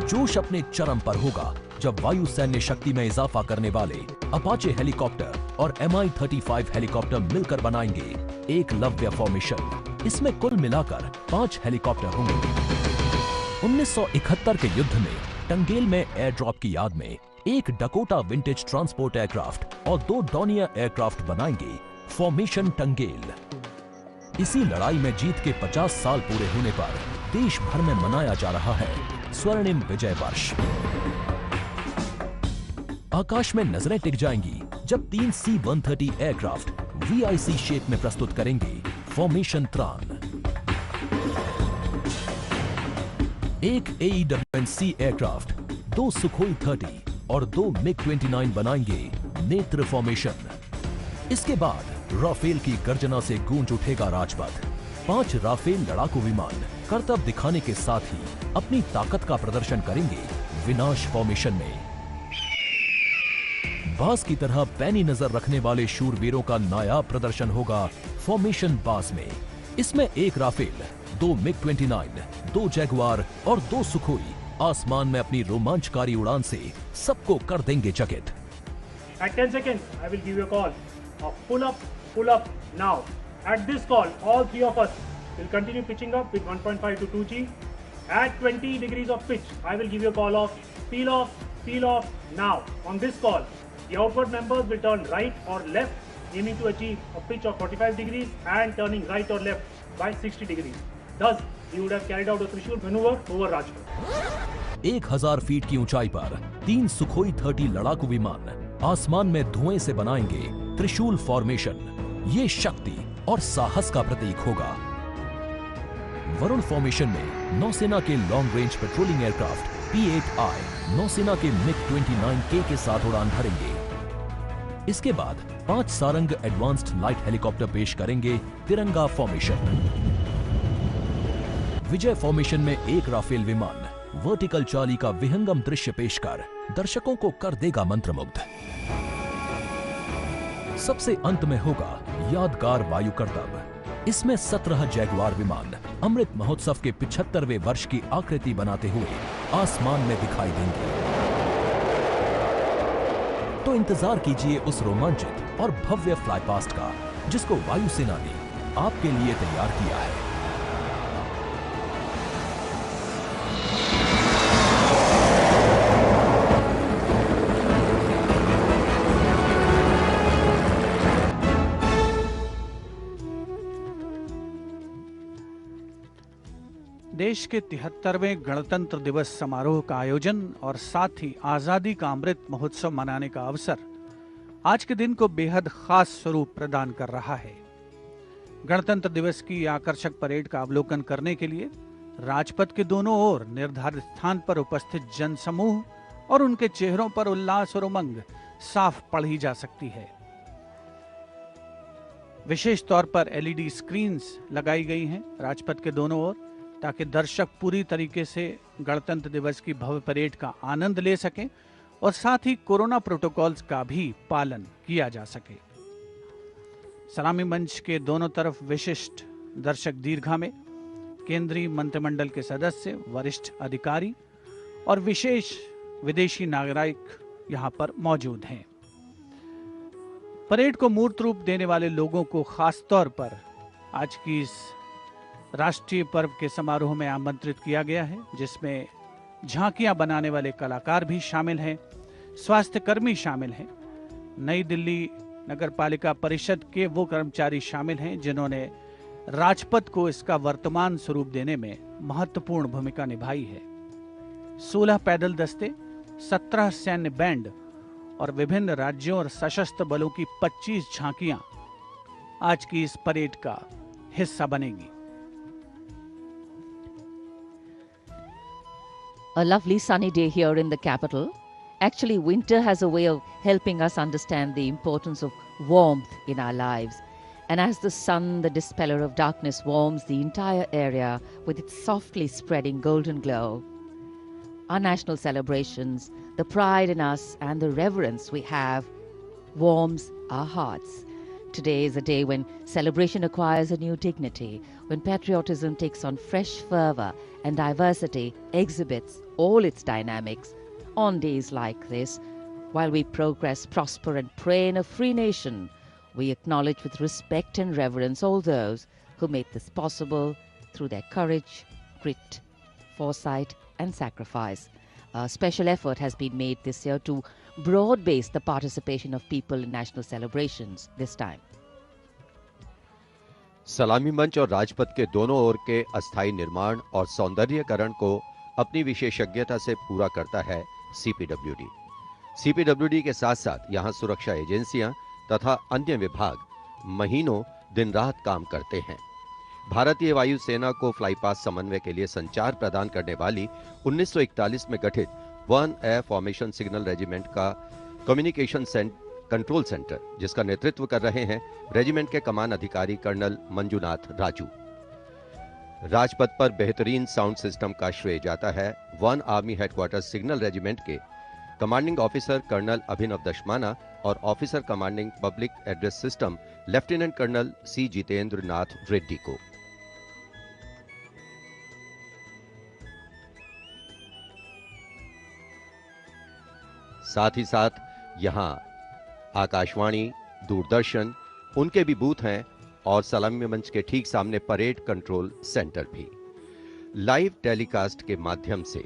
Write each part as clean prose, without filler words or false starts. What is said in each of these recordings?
जोश अपने चरम पर होगा जब वायु सैन्य शक्ति में इजाफा करने वाले अपाचे हेलीकॉप्टर और Mi-35 हेलीकॉप्टर मिलकर बनाएंगे एक लव्य फॉर्मेशन। इसमें कुल मिलाकर 5 हेलीकॉप्टर होंगे। 1971 के युद्ध में टंगेल में एयर ड्रॉप की याद में एक डकोटा विंटेज ट्रांसपोर्ट एयरक्राफ्ट और 2 डॉनियर एयरक्राफ्ट बनाएंगे फॉर्मेशन टंगेल। इसी लड़ाई में जीत के 50 साल पूरे होने पर देश भर में मनाया जा रहा है स्वर्णिम विजय वर्ष। आकाश में नजरें टिक जाएंगी जब 3 C-130 एयरक्राफ्ट VIC शेप में प्रस्तुत करेंगे फॉर्मेशन त्रान। एक AEW&C एयरक्राफ्ट, 2 सुखोई 30 और 2 MiG-29 बनाएंगे नेत्र फॉर्मेशन। इसके बाद राफेल की गर्जना से गूंज उठेगा राजपथ। 5 राफेल लड़ाकू विमान करतब दिखाने के साथ ही अपनी ताकत का प्रदर्शन करेंगे विनाश फॉर्मेशन में। बास की तरह पैनी नजर रखने वाले शूरवीरों का नायाब प्रदर्शन होगा फॉर्मेशन बास में। इसमें 1 राफेल, 2 MiG-29, 2 जैगुआर और 2 सुखोई आसमान में अपनी रोमांचकारी उड़ान से सबको कर देंगे चकित। At 10 seconds, I will give you a call of pull up now. At this call, all 3 of us will continue pitching up with 1.5 to 2G. At 20 degrees of pitch, I will give you a call of peel off now. On this call, the outward members will turn right or left, aiming to achieve a pitch of 45 degrees and turning right or left by 60 degrees. Thus, you would have carried out a Trishul maneuver over Rajput. 1000 feet की ऊंचाई पर 3 Sukhoi 30 लड़ाकू विमान आसमान में धुएं से बनाएंगे त्रिशूल फॉर्मेशन। ये शक्ति और साहस का प्रतीक होगा। वरुण फॉर्मेशन में नौसेना के long range patrolling aircraft P-8I नौसेना के MiG-29K के साथ उड़ान भरेंगे। इसके बाद 5 सारंग एडवांस्ड लाइट हेलीकॉप्टर पेश करेंगे तिरंगा फॉर्मेशन। विजय फॉर्मेशन में 1 राफेल विमान वर्टिकल चाली का विहंगम दृश्य पेश कर दर्शकों को कर देगा मंत्रमुग्ध। सबसे अंत में होगा यादगार वायु करतब। इसमें 17 जैगुआर विमान अमृत महोत्सव के 75वें वर्ष की आकृति बनाते हुए आसमान में दिखाई देंगे। तो इंतजार कीजिए उस रोमांचित और भव्य फ्लाईपास्ट का जिसको वायुसेना ने आपके लिए तैयार किया है। देश के 73वें गणतंत्र दिवस समारोह का आयोजन और साथ ही आजादी का अमृत महोत्सव मनाने का अवसर आज के दिन को बेहद खास स्वरूप प्रदान कर रहा है। गणतंत्र दिवस की आकर्षक परेड का अवलोकन करने के लिए राजपथ के दोनों ओर निर्धारित स्थान पर उपस्थित जनसमूह और उनके चेहरों पर उल्लास और उमंग साफ पढ़ी जा सकती है। विशेष तौर पर LED स्क्रीन्स लगाई गई हैं राजपथ के दोनों ओर, ताकि दर्शक पूरी तरीके से गणतंत्र दिवस की भव्य परेड का आनंद ले सकें और साथ ही कोरोना प्रोटोकॉल्स का भी पालन किया जा सके। सलामी मंच के दोनों तरफ विशिष्ट दर्शक दीर्घा में केंद्रीय मंत्रिमंडल के सदस्य, वरिष्ठ अधिकारी और विशेष विदेशी नागरिक यहां पर मौजूद हैं। परेड को मूर्त रूप देने वाले लोगों को खास तौर पर आज की इस राष्ट्रीय पर्व के समारोह में आमंत्रित किया गया है, जिसमें झांकियां बनाने वाले कलाकार भी शामिल हैं, स्वास्थ्य कर्मी शामिल हैं, नई दिल्ली नगर पालिका परिषद के वो कर्मचारी शामिल हैं जिन्होंने राजपथ को इसका वर्तमान स्वरूप देने में महत्वपूर्ण भूमिका निभाई है। 16 पैदल दस्ते, 17 सैन्य बैंड और विभिन्न राज्यों और सशस्त्र बलों की 25 झांकियां आज की इस परेड का हिस्सा बनेगी। A lovely sunny day here in the capital. Actually, winter has a way of helping us understand the importance of warmth in our lives. And as the sun, the dispeller of darkness, warms the entire area with its softly spreading golden glow, our national celebrations, the pride in us and the reverence we have warms our hearts. Today is a day when celebration acquires a new dignity, when patriotism takes on fresh fervor and diversity exhibits all its dynamics. On days like this, while we progress, prosper and pray in a free nation, we acknowledge with respect and reverence all those who made this possible through their courage, grit, foresight and sacrifice. A special effort has been made this year to broad-base the participation of people in national celebrations this time. सलामी मंच और राजपथ के दोनों ओर के अस्थायी निर्माण और सौंदर्यीकरण को अपनी विशेषज्ञता से पूरा करता है सीपीडब्ल्यूडी। सीपीडब्ल्यूडी के साथ साथ यहां सुरक्षा एजेंसियां तथा अन्य विभाग महीनों दिन रात काम करते हैं। भारतीय वायुसेना को फ्लाईपास्ट समन्वय के लिए संचार प्रदान करने वाली 1941 में गठित one air formation signal regiment का कम्युनिकेशन कंट्रोल सेंटर, जिसका नेतृत्व कर रहे हैं रेजिमेंट के कमान अधिकारी कर्नल मंजुनाथ राजू। राजपथ पर बेहतरीन साउंड सिस्टम का श्रेय जाता है one army headquarters signal regiment के commanding officer colonel Abhinav Dashmana और officer commanding public address system lieutenant colonel C Jitendra Nath Reddy को। साथ ही साथ यहां आकाशवाणी, दूरदर्शन, उनके भी बूथ हैं और सलामी मंच के ठीक सामने परेड कंट्रोल सेंटर भी। लाइव टेलीकास्ट के माध्यम से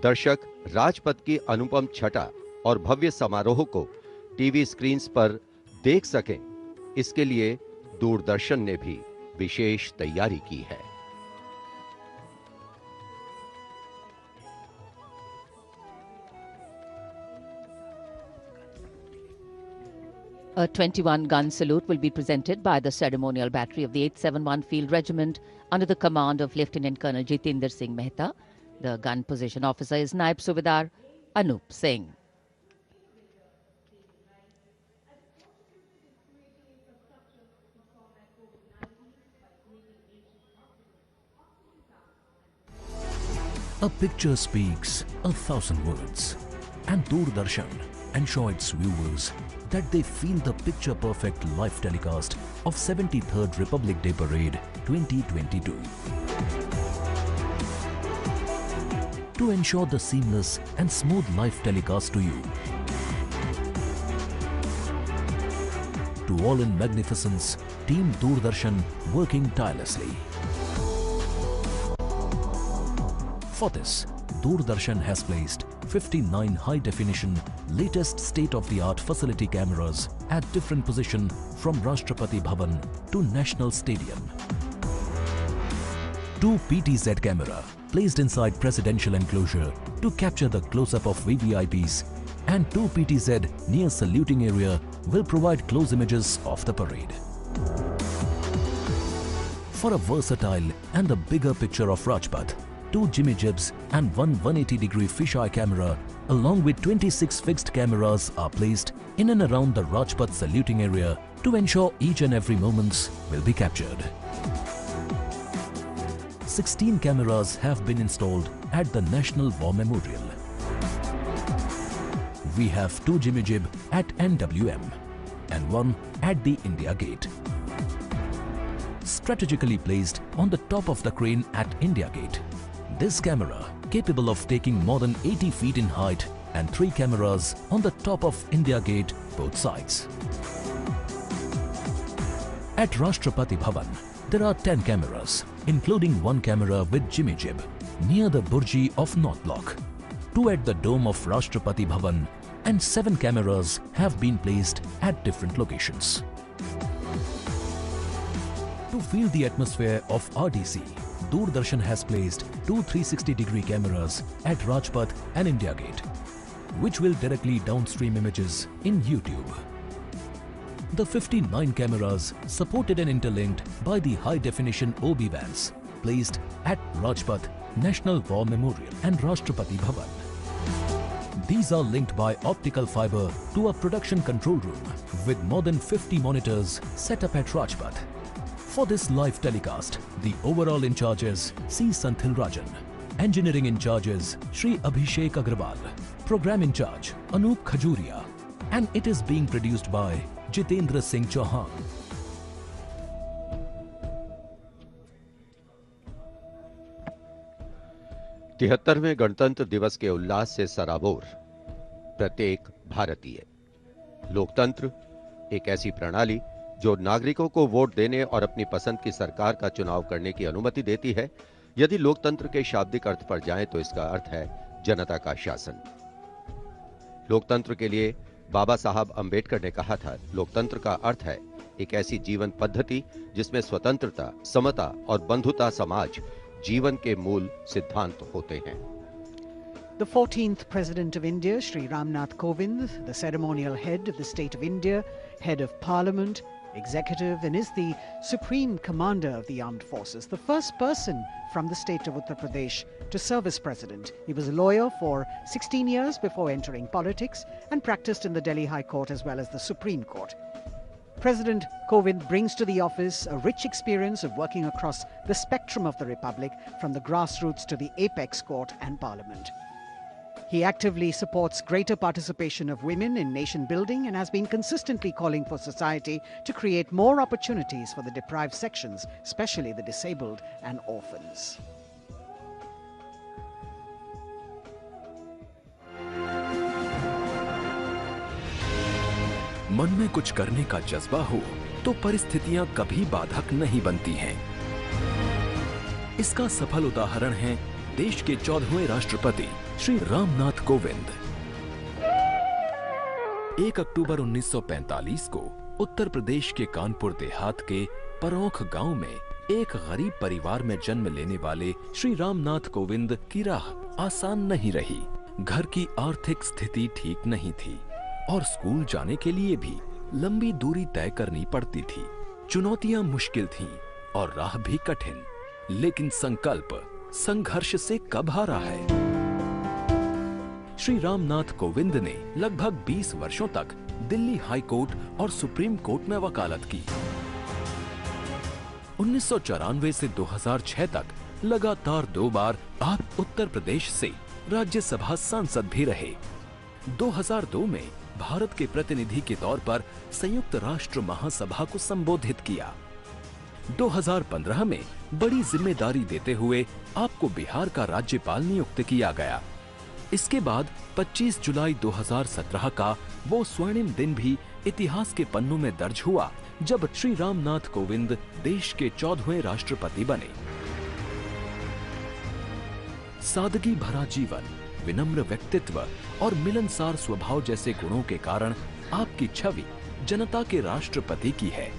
दर्शक राजपथ की अनुपम छटा और भव्य समारोह को टीवी स्क्रीन्स पर देख सकें, इसके लिए दूरदर्शन ने भी विशेष तैयारी की है। A 21-gun salute will be presented by the ceremonial battery of the 871 Field Regiment under the command of Lieutenant Colonel Jitendra Singh Mehta. The gun position officer is Naib Subedar Anup Singh. A picture speaks 1,000 words, and Doordarshan ensure its viewers that they feel the picture-perfect live telecast of 73rd Republic Day Parade 2022. To ensure the seamless and smooth live telecast to you, to all in magnificence, Team Doordarshan working tirelessly. For this, Doordarshan has placed 59 high-definition, latest state-of-the-art facility cameras at different positions from Rashtrapati Bhavan to National Stadium. 2 PTZ camera placed inside presidential enclosure to capture the close-up of VVIPs, and 2 PTZ near saluting area will provide close images of the parade. For a versatile and a bigger picture of Rajpath, 2 Jimmy Jibs and 1 180-degree fisheye camera along with 26 fixed cameras are placed in and around the Rajpath saluting area to ensure each and every moments will be captured. 16 cameras have been installed at the National War Memorial. We have 2 Jimmy Jib at NWM and 1 at the India Gate. Strategically placed on the top of the crane at India Gate, this camera, capable of taking more than 80 feet in height, and 3 cameras on the top of India Gate, both sides. At Rashtrapati Bhavan, there are 10 cameras, including 1 camera with Jimmy Jib, near the Burji of North Block, 2 at the dome of Rashtrapati Bhavan, and 7 cameras have been placed at different locations. To feel the atmosphere of RDC, Doordarshan has placed 2 360-degree cameras at Rajpath and India Gate, which will directly downstream images in YouTube. The 59 cameras supported and interlinked by the high-definition OB vans placed at Rajpath, National War Memorial and Rashtrapati Bhavan. These are linked by optical fiber to a production control room with more than 50 monitors set up at Rajpath. For this live telecast, the overall in charge is C. Santhil Rajan, engineering in charge is Shri Abhishek Agrawal, program in charge Anup Khajuria, and it is being produced by Jitendra Singh Chauhan. तिहत्तरवें गणतंत्र दिवस के उल्लास से सराबोर प्रत्येक भारतीय। लोकतंत्र एक ऐसी प्रणाली जो नागरिकों को वोट देने और अपनी पसंद की सरकार का चुनाव करने की अनुमति देती है। यदि लोकतंत्र के शाब्दिक अर्थ पर जाएं तो इसका अर्थ है जनता का शासन। लोकतंत्र के लिए बाबा साहब अंबेडकर ने कहा था, लोकतंत्र का अर्थ है एक ऐसी जीवन पद्धति जिसमें स्वतंत्रता, समता और बंधुता समाज जीवन के मूल सिद्धांत होते हैं। The 14th President of India, Shri Ramnath Kovind, the ceremonial head of the State of India, head of Parliament, executive, and is the Supreme Commander of the Armed Forces, the first person from the state of Uttar Pradesh to serve as President. He was a lawyer for 16 years before entering politics and practiced in the Delhi High Court as well as the Supreme Court. President Kovind brings to the office a rich experience of working across the spectrum of the Republic, from the grassroots to the apex court and Parliament. He actively supports greater participation of women in nation building and has been consistently calling for society to create more opportunities for the deprived sections, especially the disabled and orphans. मन में कुछ करने का जज्बा हो तो परिस्थितियां कभी बाधक नहीं बनती हैं। इसका सफल उदाहरण है देश के 14वें राष्ट्रपति श्री रामनाथ कोविंद। 1 अक्टूबर 1945 को उत्तर प्रदेश के कानपुर देहात के परौख गांव में एक गरीब परिवार में जन्म लेने वाले श्री रामनाथ कोविंद की राह आसान नहीं रही। घर की आर्थिक स्थिति ठीक नहीं थी और स्कूल जाने के लिए भी लंबी दूरी तय करनी पड़ती थी। चुनौतियां मुश्किल थीं और राह भी कठिन, लेकिन संकल्प संघर्ष से कब हारा है। श्री रामनाथ कोविंद ने लगभग 20 वर्षों तक दिल्ली हाई कोर्ट और सुप्रीम कोर्ट में वकालत की। 1994 से 2006 तक लगातार 2 बार आप उत्तर प्रदेश से राज्यसभा सांसद भी रहे। 2002 में भारत के प्रतिनिधि के तौर पर संयुक्त राष्ट्र महासभा को संबोधित किया। 2015 में बड़ी जिम्मेदारी देते हुए आपको बिहार का राज्यपाल नियुक्त किया गया। इसके बाद 25 जुलाई 2017 का वो स्वर्णिम दिन भी इतिहास के पन्नों में दर्ज हुआ जब श्री रामनाथ कोविंद देश के 14वें राष्ट्रपति बने। सादगी भरा जीवन, विनम्र व्यक्तित्व और मिलनसार स्वभाव जैसे गुणों के कारण आपकी छवि जनता के राष्ट्रपति की है।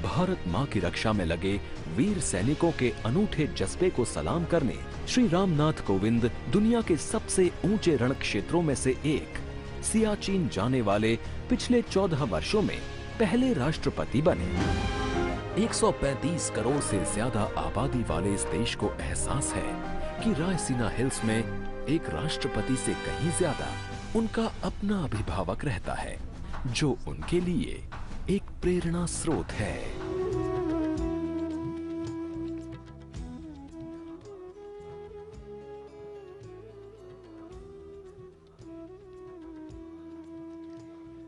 भारत मां की रक्षा में लगे वीर सैनिकों के अनूठे जज्बे को सलाम करने श्री रामनाथ कोविंद दुनिया के सबसे ऊंचे रण क्षेत्रों में से एक सियाचिन जाने वाले पिछले 14 वर्षों में पहले राष्ट्रपति बने। 135 करोड़ से ज्यादा आबादी वाले इस देश को एहसास है कि रायसीना हिल्स में एक राष्ट्रपति से कहीं ज्यादा उनका अपना अभिभावक रहता है, जो उनके लिए एक प्रेरणा स्रोत है।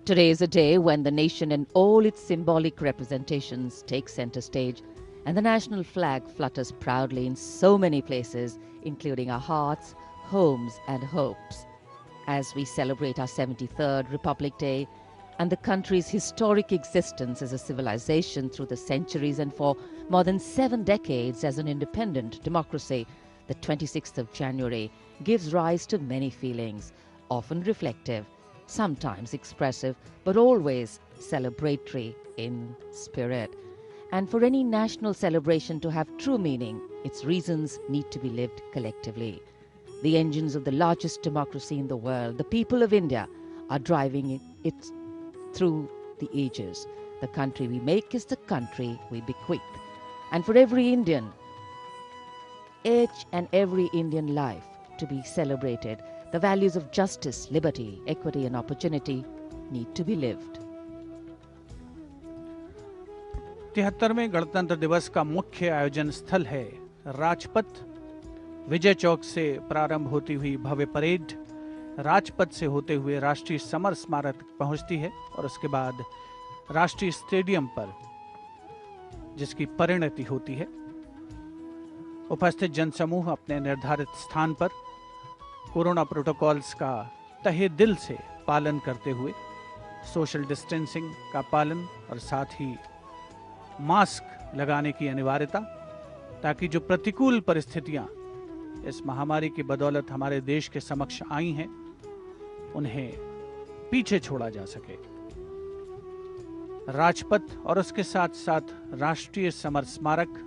Today is a day when the nation and all its symbolic representations take center stage, and the national flag flutters proudly in so many places, including our hearts, homes, and hopes. As we celebrate our 73rd Republic Day and the country's historic existence as a civilization through the centuries and for more than 7 decades as an independent democracy, the 26th of January gives rise to many feelings, often reflective, sometimes expressive, but always celebratory in spirit. And for any national celebration to have true meaning, its reasons need to be lived collectively. The engines of the largest democracy in the world, the people of India, are driving it through the ages. The country we make is the country we bequeath. And for every Indian, each and every Indian life to be celebrated, the values of justice, liberty, equity and opportunity need to be lived. 73वें गणतंत्र दिवस का मुख्य आयोजन स्थल है राजपथ। विजय चौक से प्रारंभ होती हुई भव्य परेड राजपथ से होते हुए राष्ट्रीय समर स्मारक पहुंचती है और उसके बाद राष्ट्रीय स्टेडियम पर जिसकी परिणति होती है। उपस्थित जनसमूह अपने निर्धारित स्थान पर कोरोना प्रोटोकॉल्स का तहे दिल से पालन करते हुए सोशल डिस्टेंसिंग का पालन और साथ ही मास्क लगाने की अनिवार्यता, ताकि जो प्रतिकूल परिस्थितियां इस महामारी की बदौलत हमारे देश के समक्ष आई हैं उन्हें पीछे छोड़ा जा सके। राजपथ और उसके साथ साथ राष्ट्रीय समर स्मारक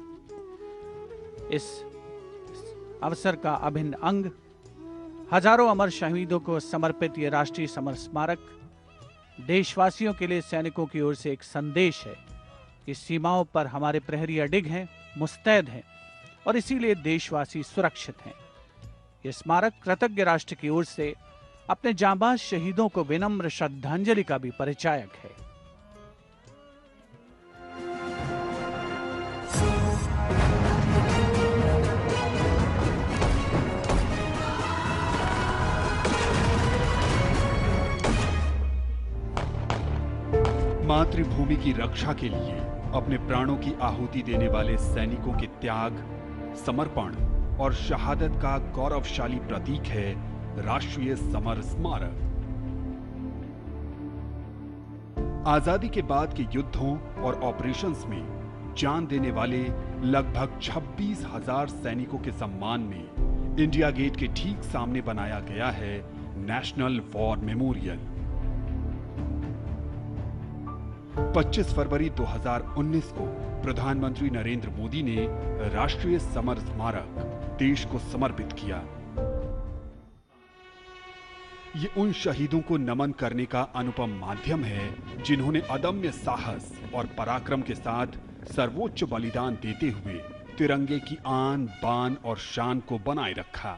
इस अवसर का अभिन्न अंग। हजारों अमर शहीदों को समर्पित ये राष्ट्रीय समर स्मारक देशवासियों के लिए सैनिकों की ओर से एक संदेश है कि सीमाओं पर हमारे प्रहरी अडिग हैं, मुस्तैद हैं और इसीलिए देशवासी सुरक्षित हैं। ये स्मारक कृतज्ञ राष्ट्र की ओर से अपने जांबाज शहीदों को विनम्र श्रद्धांजलि का भी परिचायक है। मातृभूमि की रक्षा के लिए अपने प्राणों की आहुति देने वाले सैनिकों के त्याग, समर्पण और शहादत का गौरवशाली प्रतीक है राष्ट्रीय समर स्मारक। आजादी के बाद के युद्धों और ऑपरेशंस में जान देने वाले लगभग 26,000 सैनिकों के सम्मान में इंडिया गेट के ठीक सामने बनाया गया है नेशनल वॉर मेमोरियल। 25 फरवरी 2019 को प्रधानमंत्री नरेंद्र मोदी ने राष्ट्रीय समर स्मारक देश को समर्पित किया। ये उन शहीदों को नमन करने का अनुपम माध्यम है जिन्होंने अदम्य साहस और पराक्रम के साथ सर्वोच्च बलिदान देते हुए तिरंगे की आन, बान और शान को बनाए रखा।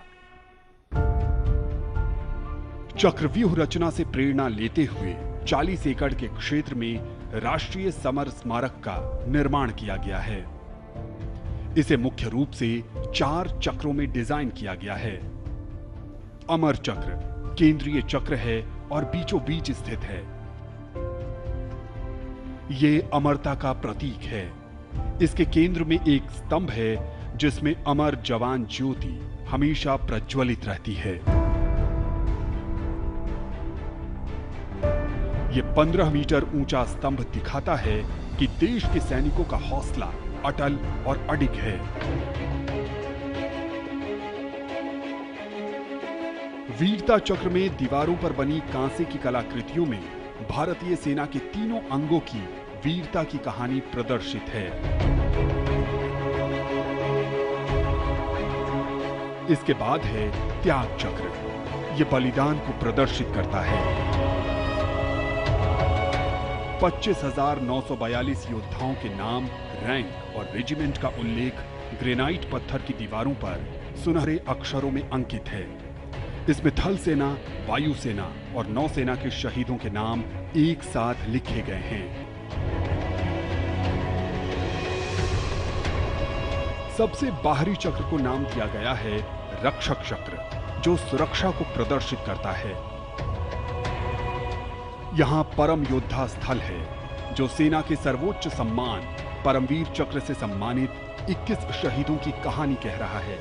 चक्रव्यूह रचना से प्रेरणा लेते हुए 40 एकड़ के क्षेत्र में राष्ट्रीय समर स्मारक का निर्माण किया गया है। इसे मुख्य रूप से 4 चक्रों में डिजाइन किया गया है। अमर चक्र केंद्रीय चक्र है और बीचों बीच स्थित है। ये अमरता का प्रतीक है। इसके केंद्र में एक स्तंभ है जिसमें अमर जवान ज्योति हमेशा प्रज्वलित रहती है। ये 15 मीटर ऊंचा स्तंभ दिखाता है कि देश के सैनिकों का हौसला अटल और अडिग है। वीरता चक्र में दीवारों पर बनी कांसे की कलाकृतियों में भारतीय सेना के तीनों अंगों की वीरता की कहानी प्रदर्शित है। इसके बाद है त्याग चक्र। यह बलिदान को प्रदर्शित करता है। 25,942 योद्धाओं के नाम, रैंक और रेजिमेंट का उल्लेख ग्रेनाइट पत्थर की दीवारों पर सुनहरे अक्षरों में अंकित है। इसमें थल सेना, वायु सेना और नौसेना के शहीदों के नाम एक साथ लिखे गए हैं। सबसे बाहरी चक्र को नाम दिया गया है रक्षक चक्र, जो सुरक्षा को प्रदर्शित करता है। यहां परम योद्धा स्थल है, जो सेना के सर्वोच्च सम्मान परमवीर चक्र से सम्मानित 21 शहीदों की कहानी कह रहा है।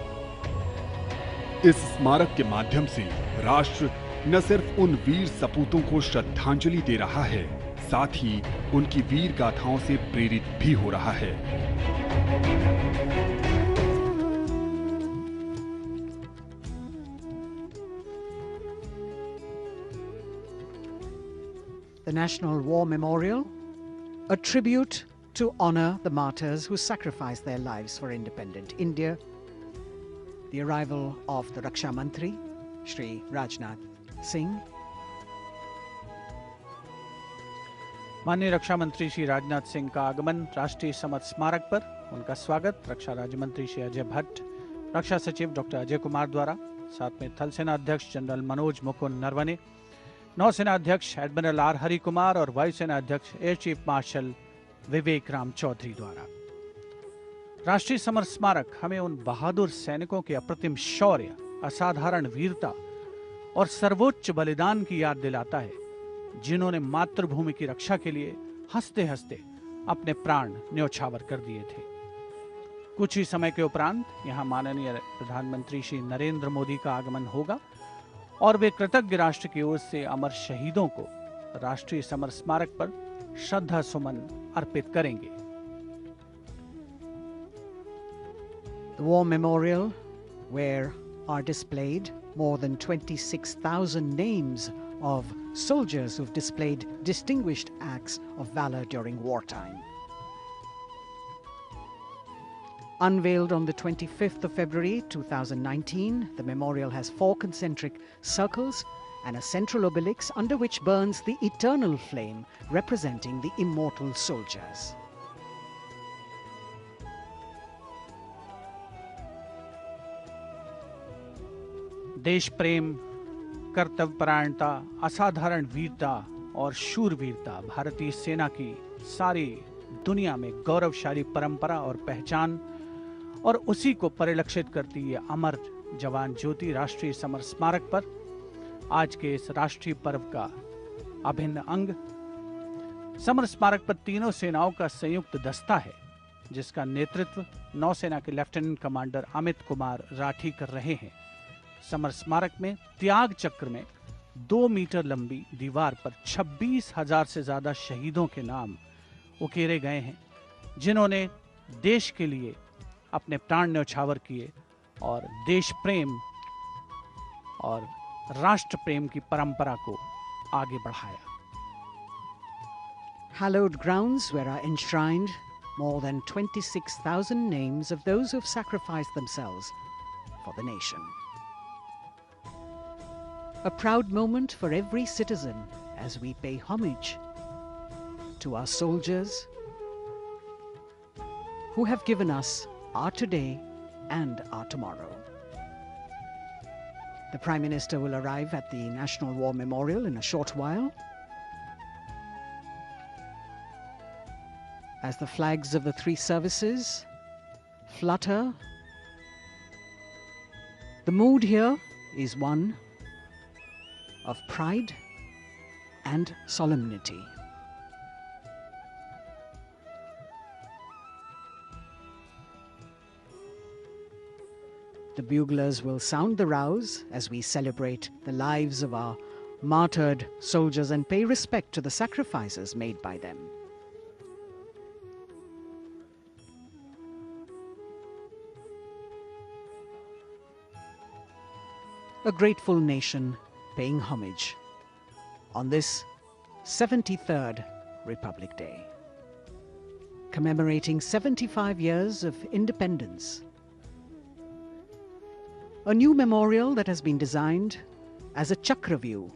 इस स्मारक के माध्यम से राष्ट्र न सिर्फ उन वीर सपूतों को श्रद्धांजलि दे रहा है, साथ ही उनकी वीर गाथाओं से प्रेरित भी हो रहा है। The National War Memorial, a tribute to honor the martyrs who sacrificed their lives for independent India. The arrival of the Raksha Mantri, Shri Rajnath Singh. माननीय रक्षा मंत्री श्री राजनाथ सिंह का आगमन राष्ट्रीय समर स्मारक पर, उनका स्वागत रक्षा राज्य मंत्री श्री अजय भट्ट, रक्षा सचिव डॉक्टर अजय कुमार द्वारा, साथ में थल सेना अध्यक्ष जनरल मनोज मुकुंद नरवणे, नौसेना अध्यक्ष एडमिरल आर हरि कुमार और वायुसेना अध्यक्ष एयर चीफ मार्शल विवेक राम चौधरी द्वारा। राष्ट्रीय समर स्मारक हमें उन बहादुर सैनिकों के अप्रतिम शौर्य, असाधारण वीरता और सर्वोच्च बलिदान की याद दिलाता है, जिन्होंने मातृभूमि की रक्षा के लिए हंसते हंसते अपने प्राण न्योछावर कर दिए थे। कुछ ही समय के उपरांत यहां माननीय प्रधानमंत्री श्री नरेंद्र मोदी का आगमन होगा और वे कृतज्ञ राष्ट्र की ओर से अमर शहीदों को राष्ट्रीय समर स्मारक पर श्रद्धा सुमन अर्पित करेंगे। The War Memorial, where are displayed more than 26,000 names of soldiers who've displayed distinguished acts of valor during wartime. Unveiled on the 25th of February 2019, the memorial has 4 concentric circles and a central obelix under which burns the eternal flame representing the immortal soldiers. देश प्रेम, कर्तव्यपरायणता, असाधारण वीरता और शूरवीरता भारतीय सेना की सारी दुनिया में गौरवशाली परंपरा और पहचान, और उसी को परिलक्षित करती ये अमर जवान ज्योति राष्ट्रीय समर स्मारक पर आज के इस राष्ट्रीय पर्व का अभिन्न अंग। समर स्मारक पर तीनों सेनाओं का संयुक्त दस्ता है, जिसका नेतृत्व नौसेना के लेफ्टिनेंट कमांडर अमित कुमार राठी कर रहे हैं। समर स्मारक में त्याग चक्र में 2 मीटर लंबी दीवार पर 26,000 से ज्यादा शहीदों के नाम उकेरे गए हैं, जिन्होंने देश के लिए अपने प्राण न्यौछावर किए और देश प्रेम और राष्ट्र प्रेम की परंपरा को आगे बढ़ाया। Hallowed grounds where are enshrined more than 26,000 names of those who've sacrificed themselves for the nation. A proud moment for every citizen as we pay homage to our soldiers who have given us our today and our tomorrow. The Prime Minister will arrive at the National War Memorial in a short while as the flags of the 3 services flutter. The mood here is one of pride and solemnity. The buglers will sound the rouse as we celebrate the lives of our martyred soldiers and pay respect to the sacrifices made by them. A grateful nation paying homage on this 73rd Republic Day, commemorating 75 years of independence. A new memorial that has been designed as a chakra view,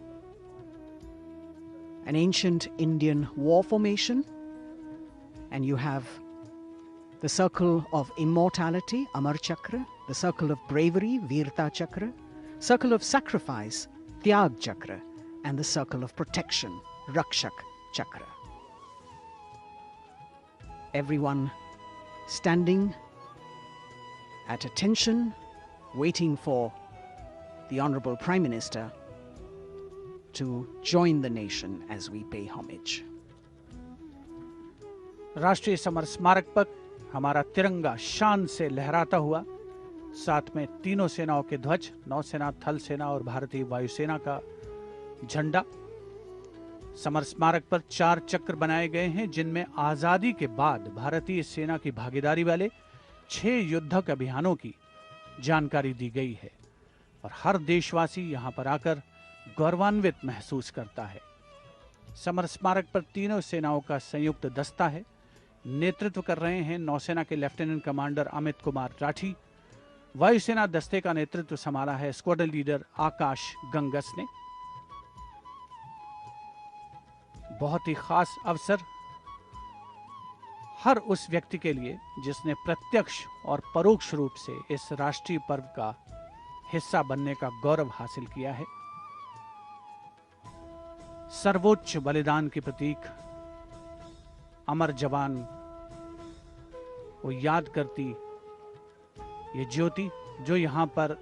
an ancient Indian war formation, and you have the circle of immortality, Amar Chakra, the circle of bravery, Virta Chakra, circle of sacrifice, Tyag Chakra, and the circle of protection, Rakshak Chakra. Everyone standing at attention, waiting for the Honorable Prime Minister to join the nation as we pay homage. राष्ट्रीय summer स्मारक पर हमारा तिरंगा शान से लहराता हुआ, साथ में तीनों सेनाओं के ध्वज, नौसेना, थल सेना और भारतीय वायुसेना का झंडा। समर स्मारक पर 4 चक्र बनाए गए हैं, जिनमें आजादी के बाद भारतीय सेना की भागीदारी वाले 6 युद्धक अभियानों की जानकारी दी गई है और हर देशवासी यहां पर आकर गौरवान्वित महसूस करता है। समर स्मारक पर तीनों सेनाओं का संयुक्त दस्ता है। नेतृत्व कर रहे हैं नौसेना के लेफ्टिनेंट कमांडर अमित कुमार राठी। वायुसेना दस्ते का नेतृत्व संभाला है स्क्वाड्रन लीडर आकाश गंगस ने। बहुत ही खास अवसर हर उस व्यक्ति के लिए जिसने प्रत्यक्ष और परोक्ष रूप से इस राष्ट्रीय पर्व का हिस्सा बनने का गौरव हासिल किया है। सर्वोच्च बलिदान के प्रतीक अमर जवान को याद करती ये ज्योति, जो यहां पर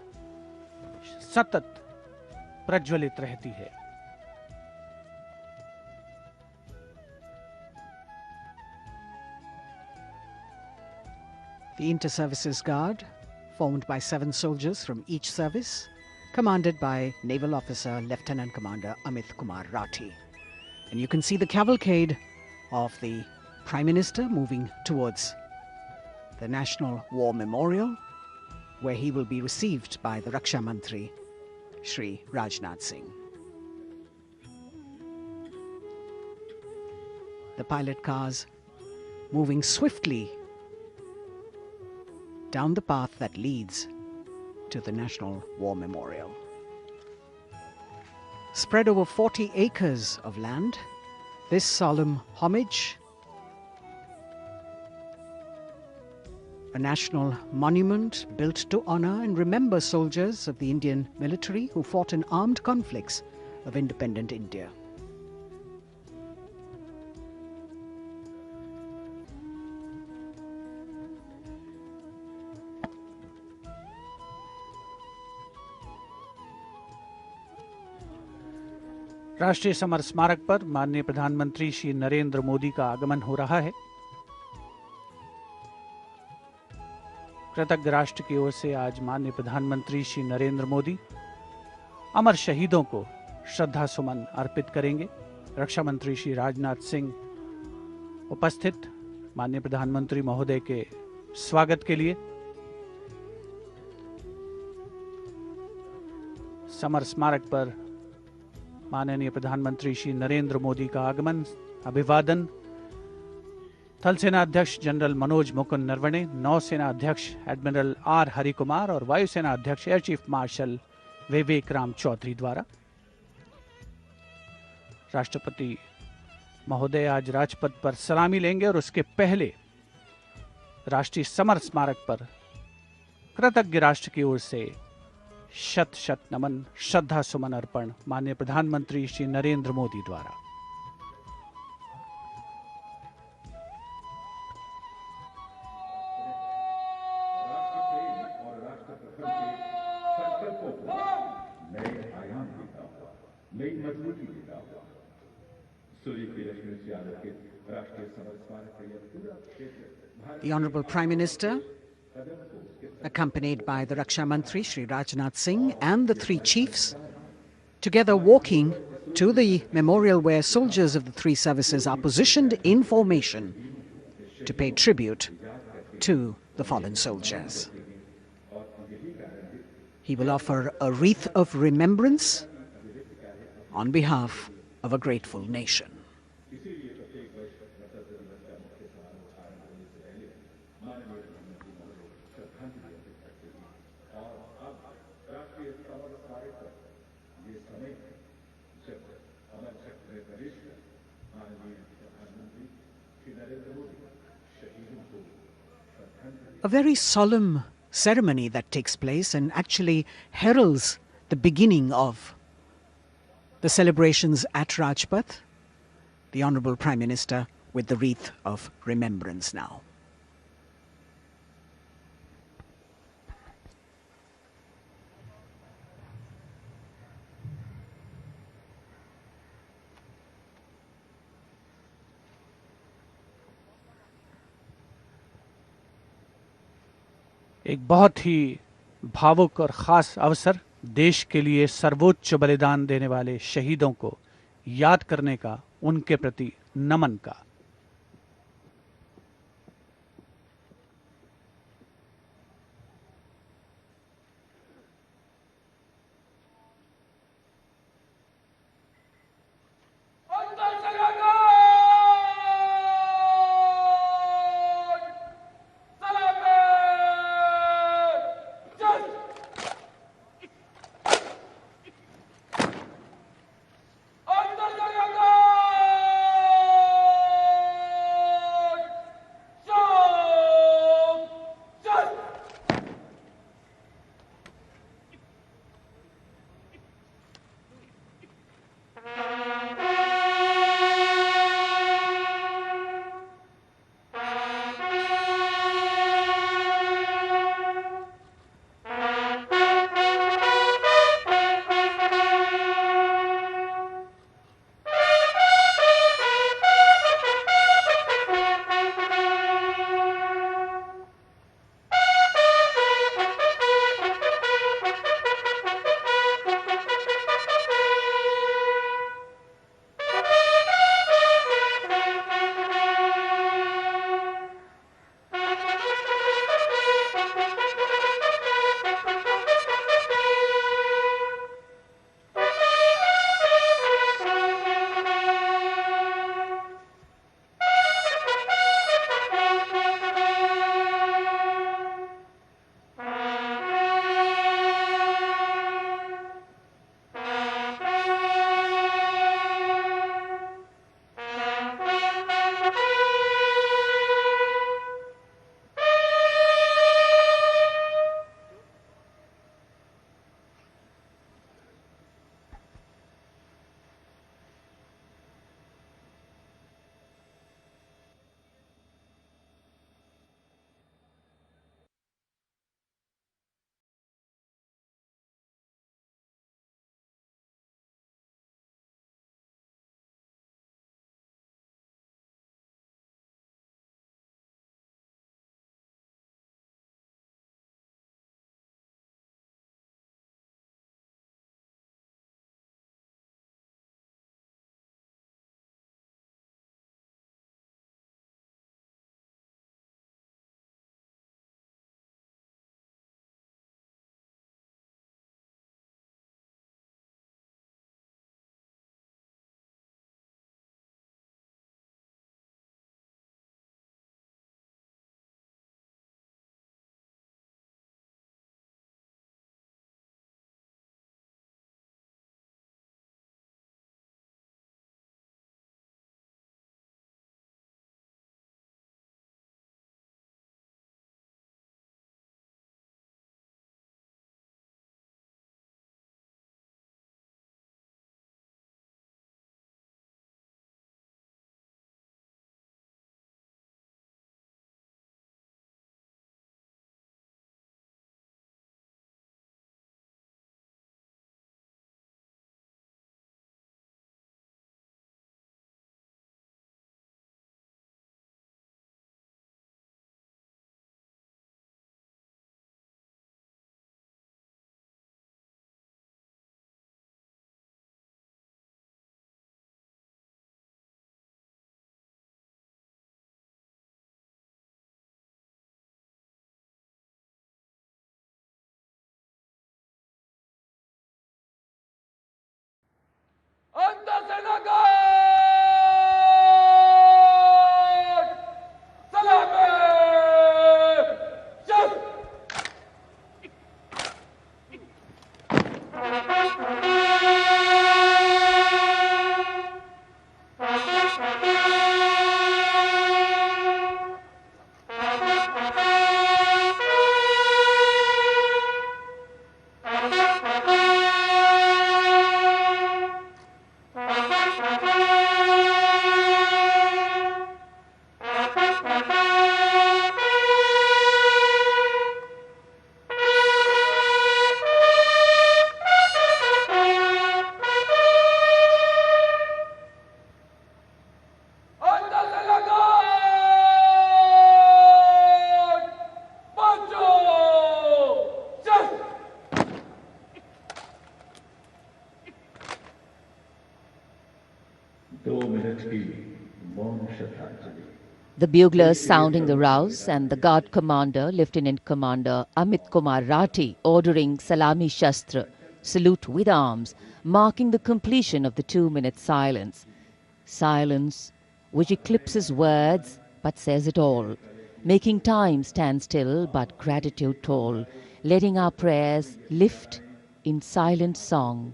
सतत प्रज्वलित रहती है। The Inter-Services Guard, formed by 7 soldiers from each service, commanded by Naval Officer Lieutenant Commander Amit Kumar Rathi. And you can see the cavalcade of the Prime Minister moving towards the National War Memorial, where he will be received by the Raksha Mantri, Shri Rajnath Singh. The pilot cars moving swiftly down the path that leads to the National War Memorial. Spread over 40 acres of land, this solemn homage, a national monument built to honor and remember soldiers of the Indian military who fought in armed conflicts of independent India. राष्ट्रीय summer स्मारक पर माननीय प्रधानमंत्री श्री नरेंद्र मोदी का आगमन हो रहा है। कृतज्ञ राष्ट्र की ओर से आज माननीय प्रधानमंत्री श्री नरेंद्र मोदी अमर शहीदों को श्रद्धा सुमन अर्पित करेंगे। रक्षा मंत्री श्री राजनाथ सिंह उपस्थित माननीय प्रधानमंत्री महोदय के स्वागत के लिए समर स्मारक पर माननीय प्रधानमंत्री श्री नरेंद्र मोदी का आगमन, अभिवादन थल सेना अध्यक्ष जनरल मनोज मुकुंद नरवणे, नौसेना अध्यक्ष एडमिरल आर हरिकुमार और वायुसेना अध्यक्ष एयर चीफ मार्शल विवेक राम चौधरी द्वारा। राष्ट्रपति महोदय आज राजपथ पर सलामी लेंगे और उसके पहले राष्ट्रीय समर स्मारक पर कृतज्ञ राष्ट्र की ओर से शत शत नमन, श्रद्धा सुमन अर्पण माननीय प्रधानमंत्री श्री नरेंद्र मोदी द्वारा। The Honorable Prime Minister, accompanied by the Raksha Mantri Shri Rajnath Singh and the 3 chiefs, together walking to the memorial where soldiers of the 3 services are positioned in formation to pay tribute to the fallen soldiers. He will offer a wreath of remembrance on behalf of a grateful nation. A very solemn ceremony that takes place and actually heralds the beginning of the celebrations at Rajpath. The Honorable Prime Minister with the wreath of remembrance now. एक बहुत ही भावुक और खास अवसर, देश के लिए सर्वोच्च बलिदान देने वाले शहीदों को याद करने का, उनके प्रति नमन का। The buglers sounding the rouse and the guard commander, Lieutenant Commander Amit Kumar Rathi, ordering Salami Shastra, salute with arms, marking the completion of the 2-minute silence. Silence which eclipses words but says it all, making time stand still but gratitude toll, letting our prayers lift in silent song,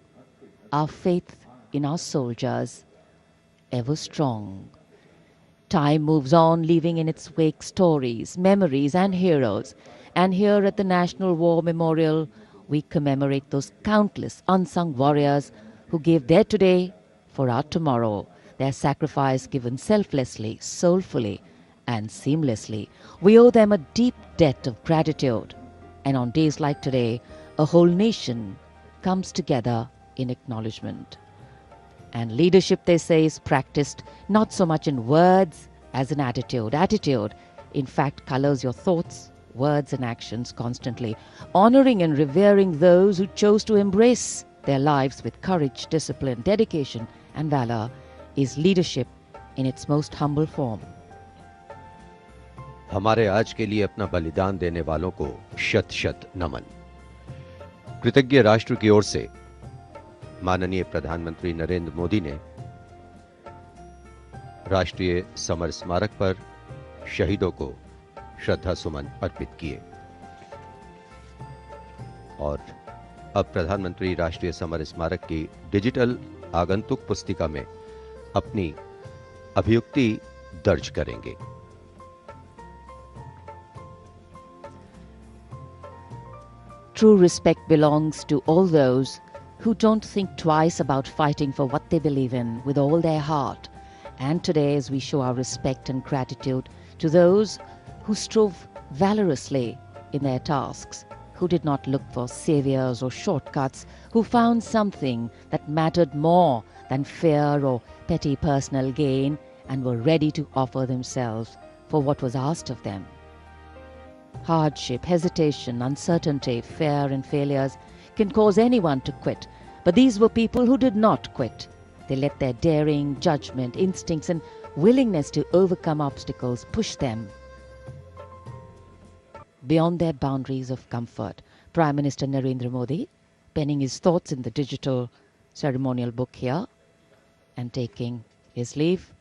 our faith in our soldiers ever strong. Time moves on, leaving in its wake stories, memories, and heroes. And here at the National War Memorial, we commemorate those countless unsung warriors who gave their today for our tomorrow, their sacrifice given selflessly, soulfully, and seamlessly. We owe them a deep debt of gratitude. And on days like today, a whole nation comes together in acknowledgement. And leadership, they say, is practiced not so much in words as in attitude. Attitude, in fact, colors your thoughts, words, and actions constantly. Honoring and revering those who chose to embrace their lives with courage, discipline, dedication, and valor is leadership in its most humble form. हमारे आज के लिए अपना बलिदान देने वालों को शत शत नमन। कृतज्ञ राष्ट्र की ओर से माननीय प्रधानमंत्री नरेंद्र मोदी ने राष्ट्रीय समर स्मारक पर शहीदों को श्रद्धा सुमन अर्पित किए और अब प्रधानमंत्री राष्ट्रीय समर स्मारक की डिजिटल आगंतुक पुस्तिका में अपनी अभियुक्ति दर्ज करेंगे। True respect belongs to all those who don't think twice about fighting for what they believe in with all their heart. And today, as we show our respect and gratitude to those who strove valorously in their tasks, who did not look for saviors or shortcuts, who found something that mattered more than fear or petty personal gain, and were ready to offer themselves for what was asked of them. Hardship, hesitation, uncertainty, fear, and failures can cause anyone to quit. But these were people who did not quit. They let their daring, judgment, instincts, and willingness to overcome obstacles push them beyond their boundaries of comfort. Prime Minister Narendra Modi penning his thoughts in the digital ceremonial book here and taking his leave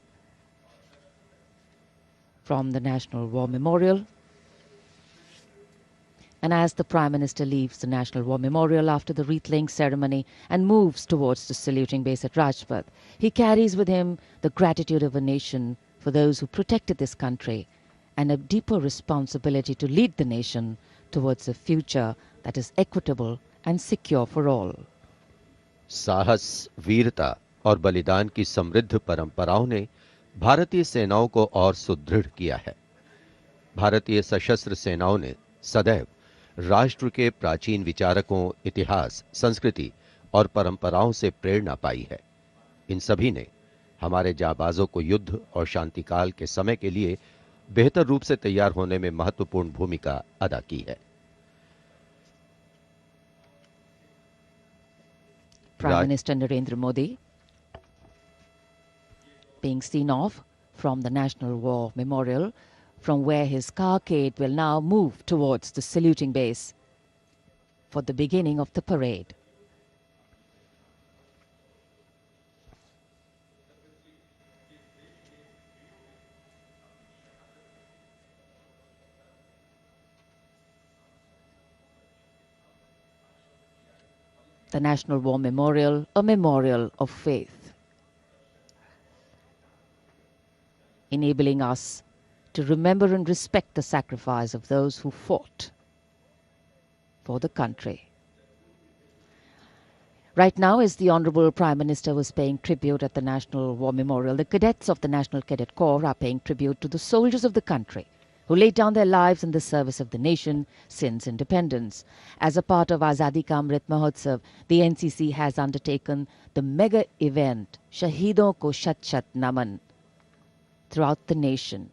from the National War Memorial. And as the Prime Minister leaves the National War Memorial after the wreath-laying ceremony and moves towards the saluting base at Rajpath, he carries with him the gratitude of a nation for those who protected this country and a deeper responsibility to lead the nation towards a future that is equitable and secure for all. साहस, वीरता और बलिदान की समृद्ध परंपराओं ने भारतीय सेनाओं को और सुदृढ़ किया है। भारतीय सशस्त्र सेनाओं ने सदैव राष्ट्र के प्राचीन विचारकों, इतिहास, संस्कृति और परंपराओं से प्रेरणा पाई है। इन सभी ने हमारे जाबाजों को युद्ध और शांतिकाल के समय के लिए बेहतर रूप से तैयार होने में महत्वपूर्ण भूमिका अदा की है। Prime Minister Narendra Modi being seen off from the National War Memorial, from where his carcade will now move towards the saluting base for the beginning of the parade. the National War Memorial a memorial of faith, enabling us to remember and respect the sacrifice of those who fought for the country. Right now, as the Honorable Prime Minister was paying tribute at the National War Memorial, the cadets of the National Cadet Corps are paying tribute to the soldiers of the country who laid down their lives in the service of the nation since independence. As a part of Azadi Ka Amrit Mahotsav, the NCC has undertaken the mega event Shahidon Ko Shat Shat Naman throughout the nation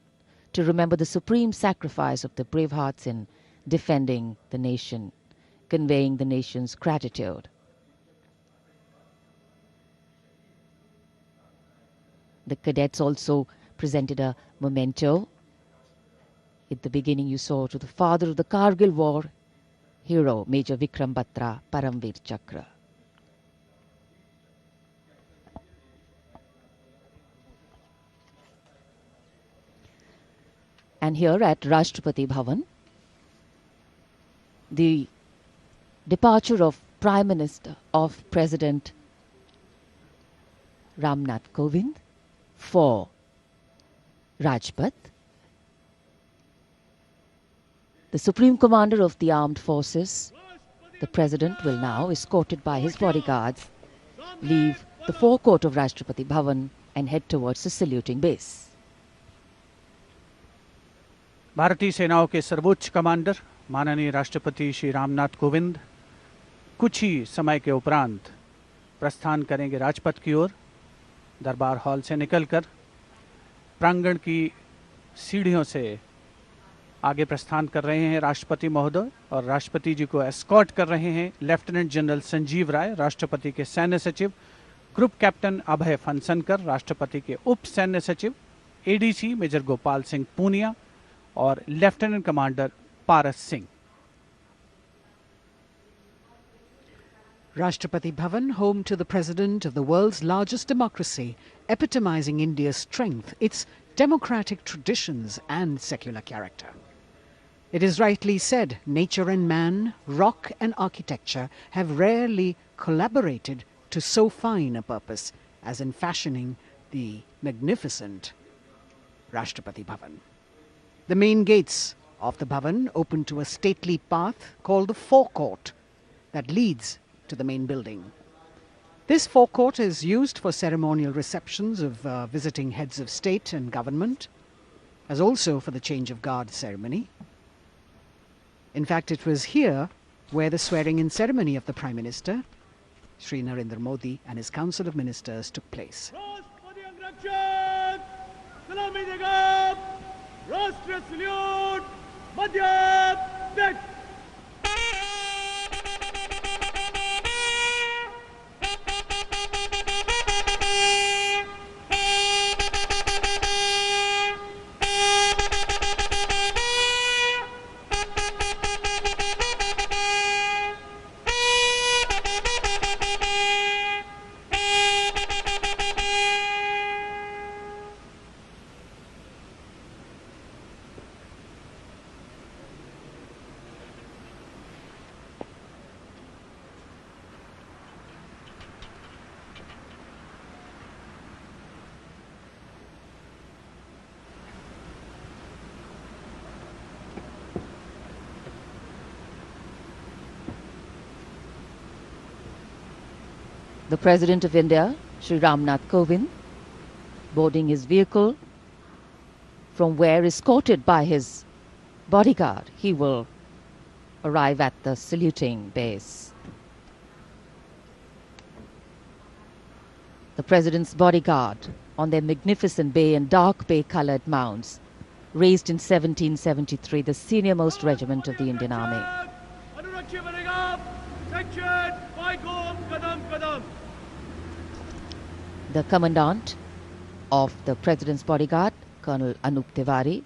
to remember the supreme sacrifice of the brave hearts in defending the nation, conveying the nation's gratitude. The cadets also presented a memento. At the beginning you saw to the father of the Kargil war, hero Major Vikram Batra, Paramveer Chakra. And here at Rashtrapati Bhavan, the departure of Prime Minister of President Ramnath Kovind for Rajpath. The Supreme Commander of the Armed Forces, the President, will now, escorted by his bodyguards, leave the forecourt of Rashtrapati Bhavan and head towards the saluting base. भारतीय सेनाओं के सर्वोच्च commander माननीय राष्ट्रपति श्री रामनाथ कोविंद कुछ ही समय के उपरांत प्रस्थान करेंगे राजपथ की ओर। दरबार हॉल से निकलकर प्रांगण की सीढ़ियों से आगे प्रस्थान कर रहे हैं राष्ट्रपति महोदय, और राष्ट्रपति जी को एस्कॉर्ट कर रहे हैं लेफ्टिनेंट जनरल संजीव राय, राष्ट्रपति के सैन्य सचिव, ग्रुप कैप्टन अभय फनसनकर, राष्ट्रपति के उप सैन्य सचिव एडीसी मेजर गोपाल सिंह पूनिया और lieutenant commander Paras Singh. Rashtrapati Bhavan, home to the president of the world's largest democracy, epitomizing India's strength, its democratic traditions and secular character. It is rightly said, nature and man, rock and architecture have rarely collaborated to so fine a purpose as in fashioning the magnificent Rashtrapati Bhavan. The main gates of the Bhavan open to a stately path called the forecourt that leads to the main building. This forecourt is used for ceremonial receptions of visiting heads of state and government, as also for the change of guard ceremony. In fact, it was here where the swearing-in ceremony of the Prime Minister, Shri Narendra Modi, and his Council of Ministers took place. Rashtra salute, Madhya Pradesh. The President of India, Shri Ramnath Kovind, boarding his vehicle, from where, escorted by his bodyguard, he will arrive at the saluting base. The President's bodyguard on their magnificent bay and dark bay coloured mounts, raised in 1773, the senior-most regiment of the Indian Army. The Commandant of the President's bodyguard, Colonel Anup Tiwari,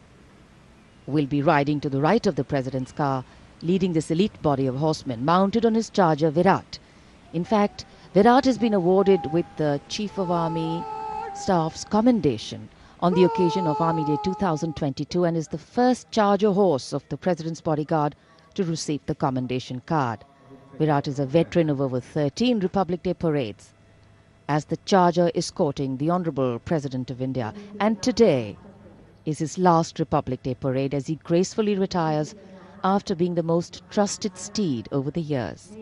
will be riding to the right of the President's car, leading this elite body of horsemen mounted on his charger Virat. In fact, Virat has been awarded with the Chief of Army Staff's commendation on the occasion of Army Day 2022 and is the first charger horse of the President's bodyguard to receive the commendation card. Virat is a veteran of over 13 Republic Day parades as the charger escorting the Honorable President of India. And today is his last Republic Day parade as he gracefully retires after being the most trusted steed over the years.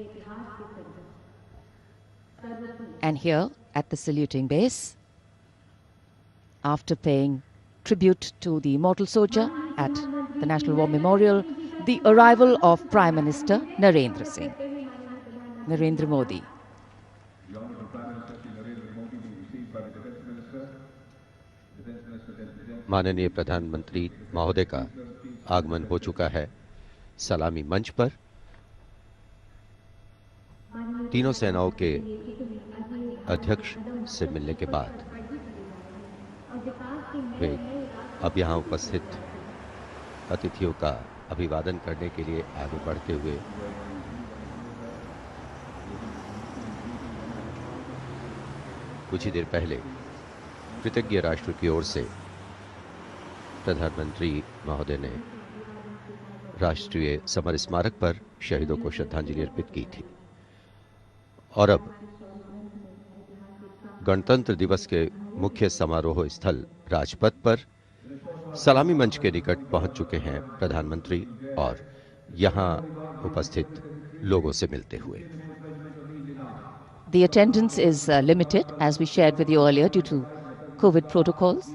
And here at the saluting base, after paying tribute to the immortal soldier at the National War Memorial, the arrival of Prime Minister Narendra Modi. माननीय प्रधानमंत्री महोदय का आगमन हो चुका है सलामी मंच पर। तीनों सेनाओं के अध्यक्ष से मिलने के बाद वे अब यहां उपस्थित अतिथियों का अभिवादन करने के लिए आगे बढ़ते हुए कुछ ही देर पहले कृतज्ञ राष्ट्र की ओर से प्रधानमंत्री महोदय ने राष्ट्रीय समर स्मारक पर शहीदों को श्रद्धांजलि अर्पित की थी और अब गणतंत्र दिवस के मुख्य समारोह स्थल राजपथ पर सलामी मंच के निकट पहुंच चुके हैं प्रधानमंत्री और यहां उपस्थित लोगों से मिलते हुए। The attendance is limited, as we shared with you earlier, due to COVID protocols.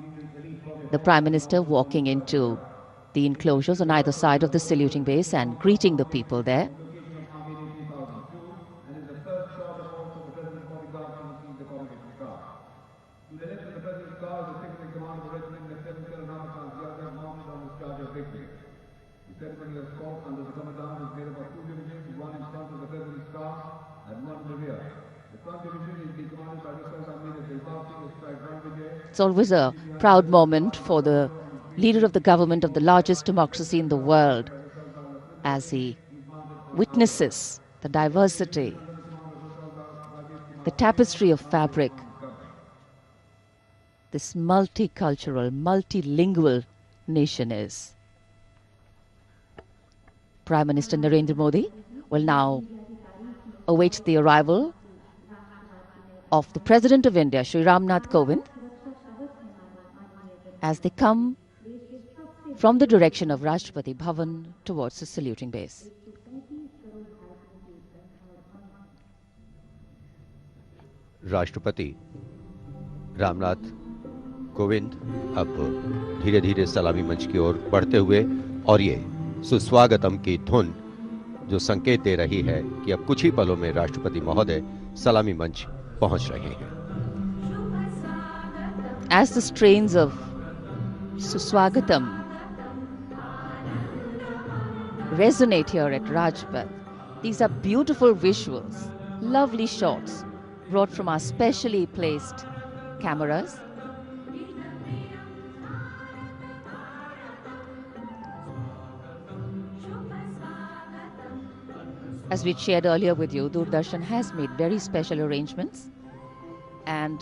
The Prime Minister walking into the enclosures on either side of the saluting base and greeting the people there. It's always a proud moment for the leader of the government of the largest democracy in the world as he witnesses the diversity, the tapestry of fabric, this multicultural, multilingual nation is. Prime Minister Narendra Modi will now await the arrival of the President of India, Shri Ramnath Kovind, as they come from the direction of Rashtrapati Bhavan towards the saluting base. राष्ट्रपति रामनाथ कोविंद अब धीरे धीरे सलामी मंच की ओर बढ़ते हुए और ये सुस्वागतम की धुन जो संकेत दे रही है कि अब कुछ ही पलों में राष्ट्रपति महोदय सलामी मंच पहुंच रहे हैं। As the strains of Suswagatam resonate here at Rajpath, these are beautiful visuals, lovely shots brought from our specially placed cameras. As we shared earlier with you, Doordarshan has made very special arrangements, and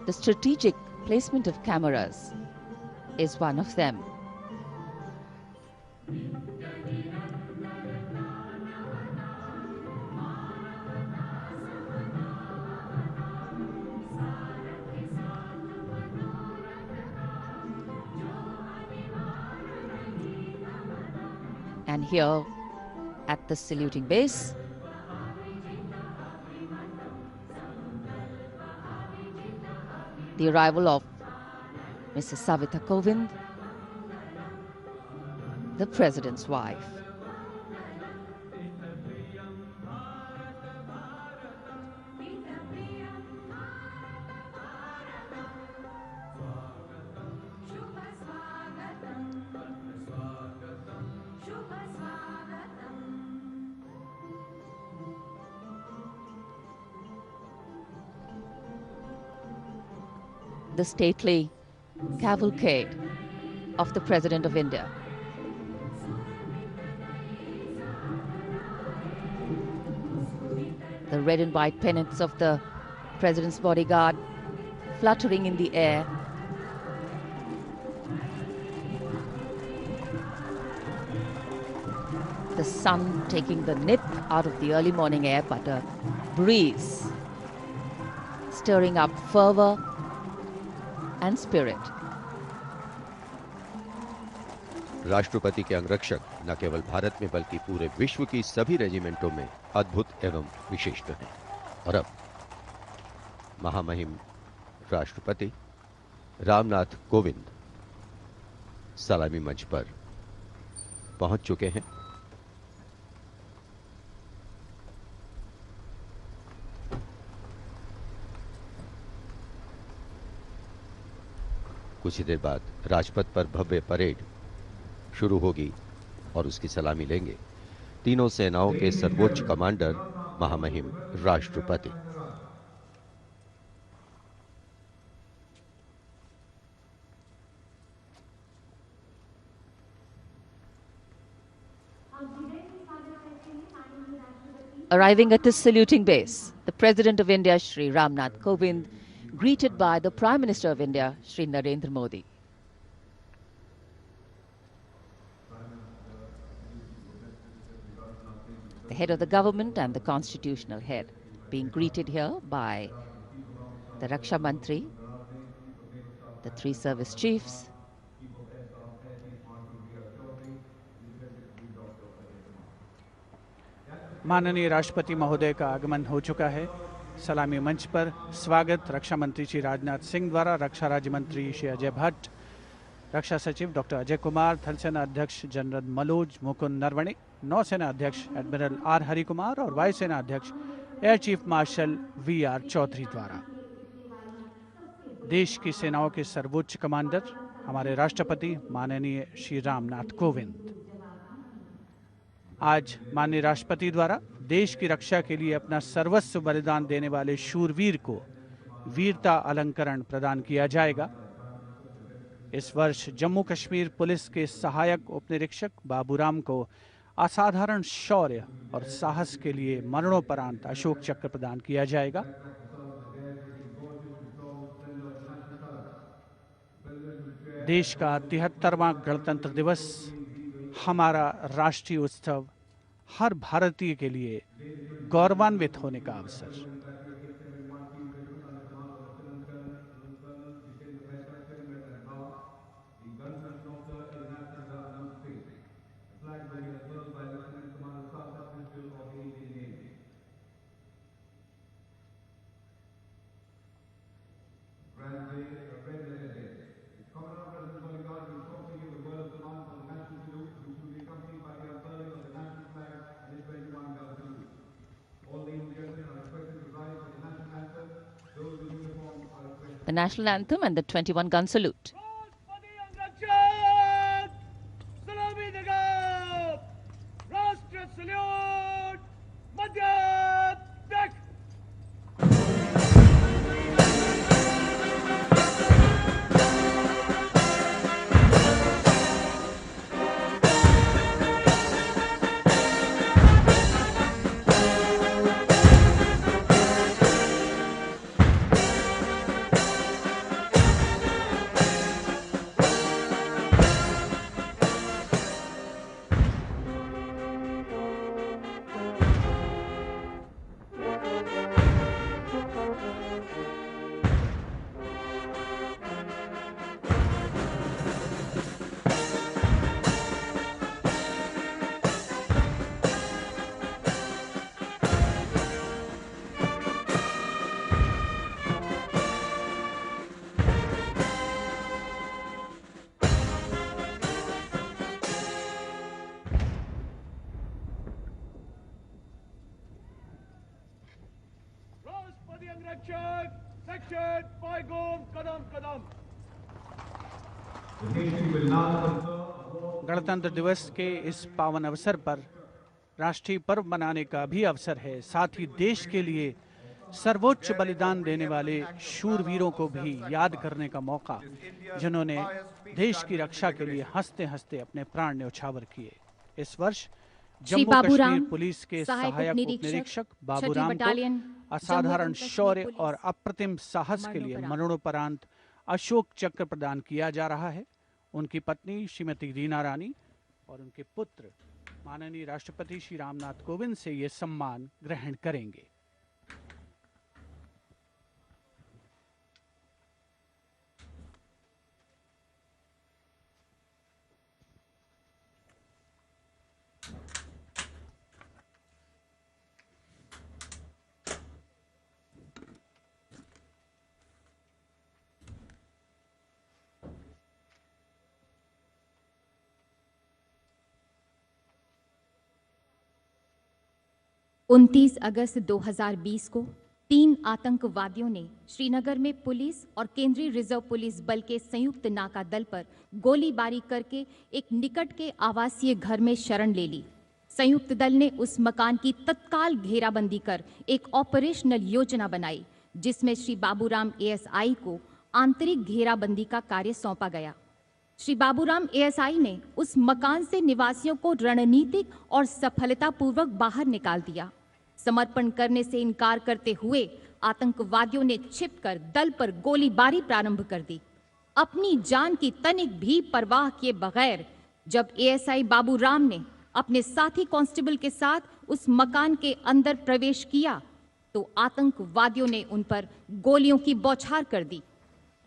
the strategic placement of cameras is one of them. And here at the saluting base, the arrival of Mrs. Savita Kovind, the President's wife. The stately cavalcade of the President of India. The red and white pennants of the President's bodyguard fluttering in the air. the sun taking the nip out of the early morning air, but a breeze stirring up fervor and spirit. राष्ट्रपति के अंगरक्षक न केवल भारत में बल्कि पूरे विश्व की सभी रेजिमेंटों में अद्भुत एवं विशिष्ट हैं। और अब महामहिम राष्ट्रपति रामनाथ कोविंद सलामी मंच पर पहुंच चुके हैं। कुछ ही देर बाद राजपथ पर भव्य परेड शुरू होगी और उसकी सलामी लेंगे तीनों सेनाओं के सर्वोच्च कमांडर महामहिम राष्ट्रपति। Arriving at his saluting base, the President of India, Shri Ramnath Kovind, greeted by the Prime Minister of India, Shri Narendra Modi. The head of the government and the constitutional head being greeted here by the Raksha Mantri, the three service chiefs, माननीय राष्ट्रपति महोदय का आगमन हो चुका है। सलामी मंच पर स्वागत रक्षा मंत्री श्री राजनाथ सिंह द्वारा रक्षा राज्य मंत्री श्री अजय भट्ट, रक्षा सचिव डॉक्टर अजय कुमार, थल सेना अध्यक्ष जनरल मनोज मुकुंद नरवणे, नौसेना अध्यक्ष एडमिरल आर हरि कुमार और वायुसेना अध्यक्ष air chief marshal V R. Chaudhary द्वारा। देश की सेनाओं के सर्वोच्च कमांडर हमारे राष्ट्रपति माननीय श्री रामनाथ कोविंद आज माननीय राष्ट्रपति द्वारा देश की रक्षा के लिए अपना सर्वस्व बलिदान देने वाले शूरवीर को वीरता अलंकरण प्रदान किया जाएगा। इस वर्ष जम्मू कश्मीर पुलिस के सहायक उपनिरीक्षक बाबूराम को असाधारण शौर्य और साहस के लिए मरणोपरांत अशोक चक्र प्रदान किया जाएगा। देश का 73वां गणतंत्र दिवस हमारा राष्ट्रीय उत्सव हर भारतीय के लिए गौरवान्वित होने का अवसर। the national anthem and the 21-gun salute. गणतंत्र दिवस के इस पावन अवसर पर राष्ट्रीय पर्व मनाने का भी अवसर है। साथ ही देश के लिए सर्वोच्च बलिदान देने वाले शूरवीरों को भी याद करने का मौका, जिन्होंने देश की रक्षा के लिए हंसते हंसते अपने प्राण न्यौछावर किए। इस वर्ष जम्मू कश्मीर पुलिस के सहायक उपनिरीक्षक बाबूराम को असाधारण शौर्य और अप्रतिम साहस के लिए मरणोपरांत अशोक चक्र प्रदान किया जा रहा है। उनकी पत्नी श्रीमती रीना रानी और उनके पुत्र माननीय राष्ट्रपति श्री रामनाथ कोविंद से ये सम्मान ग्रहण करेंगे। अगस्त 2020 को 3 आतंकवादियों ने श्रीनगर में पुलिस और केंद्रीय रिजर्व पुलिस बल के संयुक्त नाका दल पर गोलीबारी करके एक निकट के आवासीय घर में शरण ले ली। संयुक्त दल ने उस मकान की तत्काल घेराबंदी कर एक ऑपरेशनल योजना बनाई, जिसमें श्री बाबूराम एएसआई को आंतरिक घेराबंदी का कार्य सौंपा गया। श्री बाबूराम एएसआई ने उस मकान से निवासियों को रणनीतिक और सफलतापूर्वक बाहर निकाल दिया। समर्पण करने से इनकार करते हुए आतंकवादियों ने छिपकर दल पर गोलीबारी प्रारंभ कर दी। अपनी जान की तनिक भी परवाह किए बगैर जब एएसआई बाबूराम ने अपने साथी कांस्टेबल के साथ उस मकान के अंदर प्रवेश किया तो आतंकवादियों ने उन पर गोलियों की बौछार कर दी।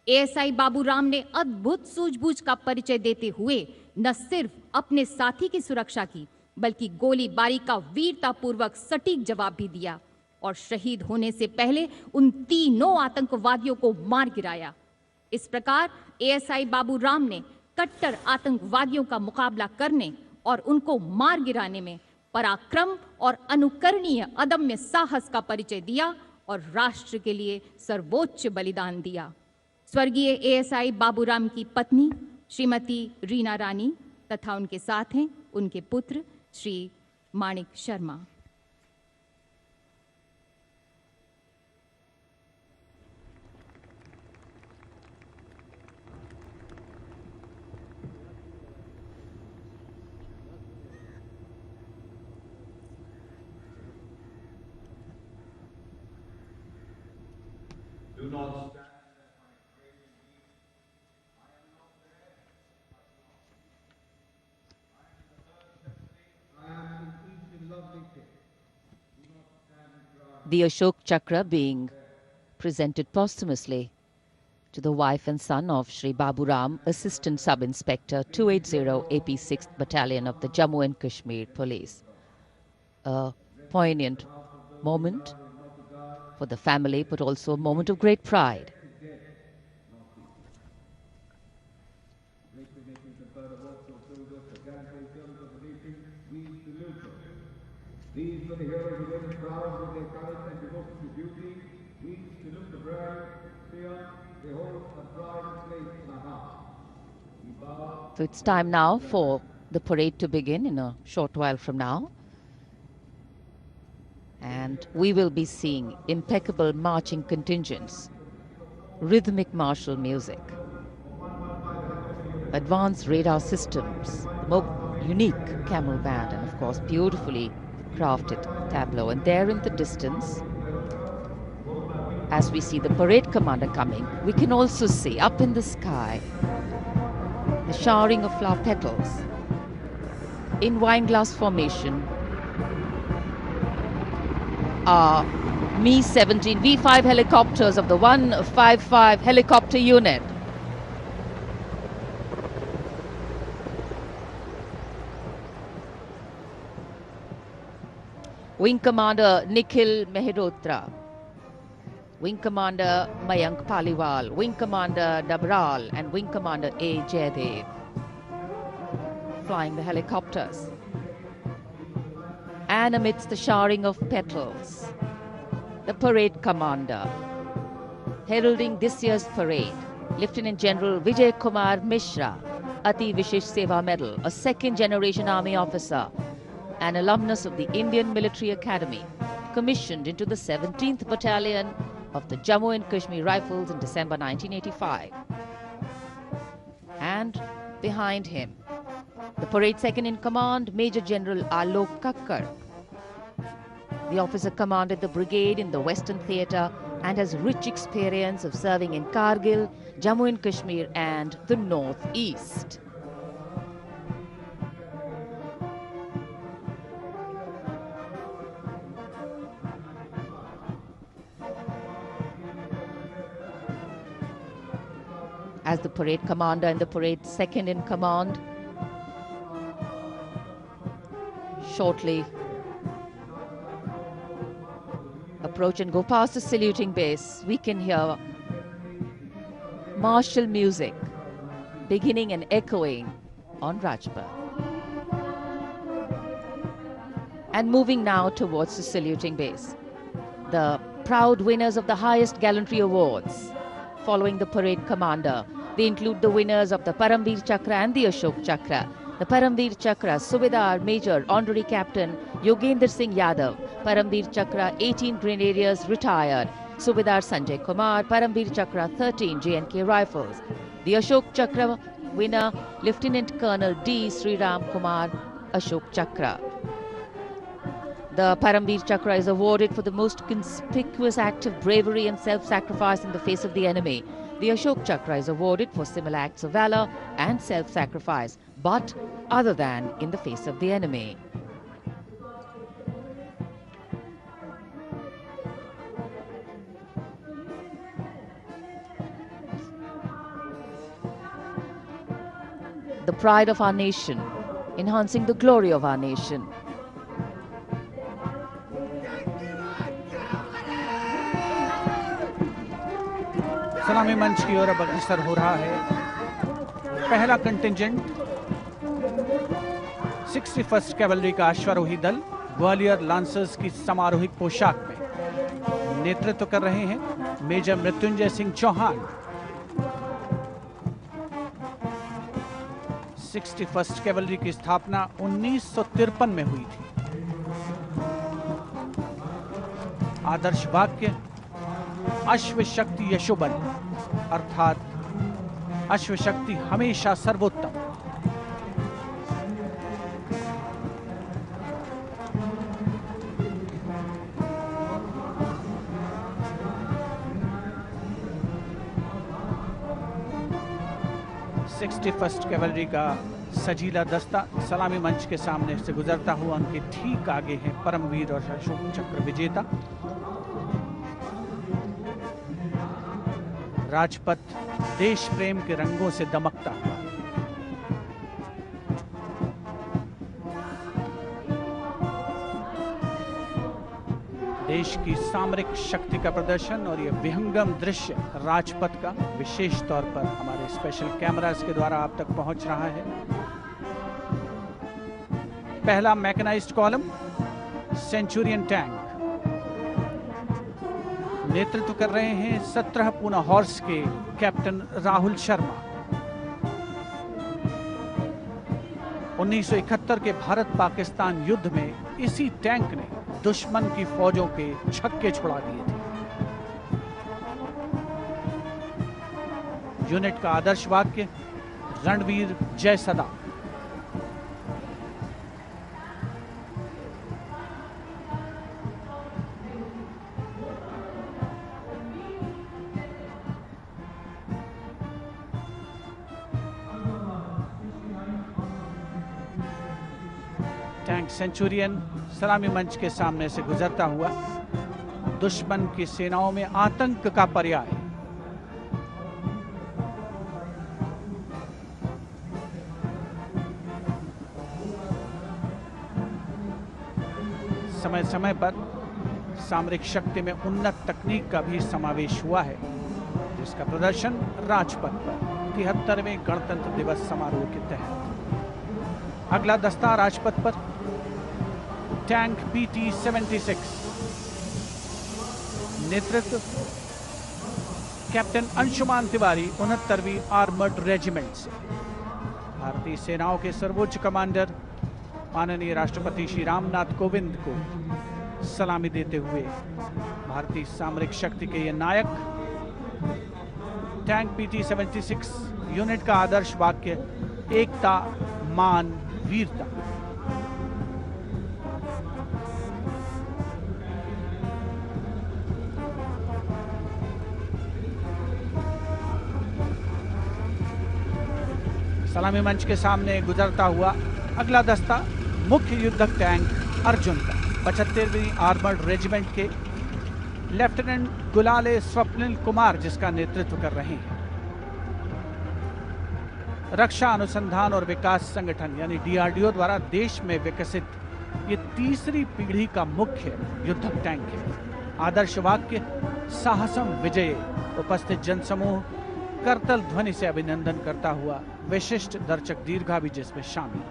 एएसआई बाबूराम ने अद्भुत सूझबूझ का परिचय देते हुए न सिर्फ अपने साथी की सुरक्षा की, बल्कि गोलीबारी का वीरतापूर्वक सटीक जवाब भी दिया और शहीद होने से पहले उन तीनों आतंकवादियों को मार गिराया। इस प्रकार एएसआई बाबूराम ने कट्टर आतंकवादियों का मुकाबला करने और उनको मार गिराने में पराक्रम और अनुकरणीय अदम्य साहस का परिचय दिया और राष्ट्र के लिए सर्वोच्च बलिदान दिया। स्वर्गीय एएसआई बाबूराम की पत्नी श्रीमती रीना रानी तथा उनके साथ हैं उनके पुत्र श्री माणिक Sharma. Do not stand. The Ashok Chakra being presented posthumously to the wife and son of Shri Baburam, Assistant Sub-Inspector 280 AP 6th Battalion of the Jammu and Kashmir Police. A poignant moment for the family, but also a moment of great pride. These were the heroes who were proud with their courage and devotion to duty. We salute the brave, fear, they hold a pride and place in our hearts. So it's time now for the parade to begin in a short while from now. And we will be seeing impeccable marching contingents, rhythmic martial music, advanced radar systems, unique camel band, and of course beautifully crafted tableau. And there in the distance, as we see the parade commander coming, we can also see up in the sky the showering of flower petals in wineglass formation are Mi-17 V5 helicopters of the 155 helicopter unit. Wing Commander Nikhil Mehrotra, Wing Commander Mayank Paliwal, Wing Commander Dabral and Wing Commander A. Jaydev flying the helicopters. And amidst the showering of petals, the parade commander heralding this year's parade, Lieutenant General Vijay Kumar Mishra, Ati Vishesh Seva Medal, a second-generation army officer, an alumnus of the Indian Military Academy, commissioned into the 17th Battalion of the Jammu and Kashmir Rifles in December 1985. And behind him, the parade second-in-command, Major General Alok Kakkar. The officer commanded the brigade in the Western Theatre and has rich experience of serving in Kargil, Jammu and Kashmir and the North East. as the parade commander and the parade second in command. Shortly approach and go past the saluting base, we can hear martial music beginning and echoing on Rajpath. And moving now towards the saluting base, the proud winners of the highest gallantry awards following the parade commander. They include the winners of the Paramveer Chakra and the Ashok Chakra. The Paramveer Chakra, Subedar Major Honorary Captain Yogendra Singh Yadav. Paramveer Chakra, 18 Grenadiers retired. Subedar Sanjay Kumar. Paramveer Chakra, 13 J&K Rifles. The Ashok Chakra winner, Lieutenant Colonel D. Sriram Kumar, Ashok Chakra. The Paramveer Chakra is awarded for the most conspicuous act of bravery and self-sacrifice in the face of the enemy. The Ashok Chakra is awarded for similar acts of valor and self-sacrifice, but other than in the face of the enemy. The pride of our nation, enhancing the glory of our nation. सलामी मंच की ओर अब अग्रसर हो रहा है पहला contingent 61st cavalry का अश्वारोही दल ग्वालियर लांसर्स की समारोहिक पोशाक में नेतृत्व कर रहे हैं major Mrityunjay Singh Chauhan. 61st cavalry की स्थापना 1953 में हुई थी। आदर्श वाक्य अश्व शक्ति यशोबल, अर्थात अश्व शक्ति हमेशा सर्वोत्तम। फर्स्ट कैवलरी का सजीला दस्ता सलामी मंच के सामने से गुजरता हुआ उनके ठीक आगे है परमवीर और अशोक चक्र विजेता राजपथ देश प्रेम के रंगों से दमकता हुआ। देश की सामरिक शक्ति का प्रदर्शन और यह विहंगम दृश्य राजपथ का विशेष तौर पर हमारे स्पेशल कैमरास के द्वारा आप तक पहुंच रहा है। पहला मैकेनाइज्ड कॉलम सेंचुरियन टैंक नेतृत्व कर रहे हैं 17 पूना हॉर्स के कैप्टन राहुल शर्मा। 1971 के भारत पाकिस्तान युद्ध में इसी टैंक ने दुश्मन की फौजों के छक्के छुड़ा दिए थे। यूनिट का आदर्श वाक्य रणवीर जय सदा। टैंक सेंचुरियन सलामी मंच के सामने से गुजरता हुआ दुश्मन की सेनाओं में आतंक का पर्याय। समय समय पर सामरिक शक्ति में उन्नत तकनीक का भी समावेश हुआ है, जिसका प्रदर्शन राजपथ पर 73वें गणतंत्र दिवस समारोह के तहत। अगला दस्ता राजपथ पर टैंक PT-76 नेतृत्व कैप्टन अंशुमान तिवारी 69वीं आर्मर्ड रेजिमेंट से। भारतीय सेनाओं के सर्वोच्च कमांडर माननीय राष्ट्रपति श्री रामनाथ कोविंद को सलामी देते हुए भारतीय सामरिक शक्ति के ये नायक। टैंक PT-76 यूनिट का आदर्श वाक्य एकता मान वीरता। सलामी मंच के सामने गुजरता हुआ अगला दस्ता मुख्य युद्धक टैंक अर्जुन का 75वीं आर्मर्ड रेजिमेंट के लेफ्टिनेंट गुलाले स्वप्निल कुमार जिसका नेतृत्व कर रहे हैं। रक्षा अनुसंधान और विकास संगठन यानी DRDO द्वारा देश में विकसित ये तीसरी पीढ़ी का मुख्य युद्धक टैंक है। आदर्श वाक्य साहसम विजय। उपस्थित जनसमूह करतल ध्वनि से अभिनंदन करता हुआ विशिष्ट दर्शक दीर्घा भी जिसमें शामिल।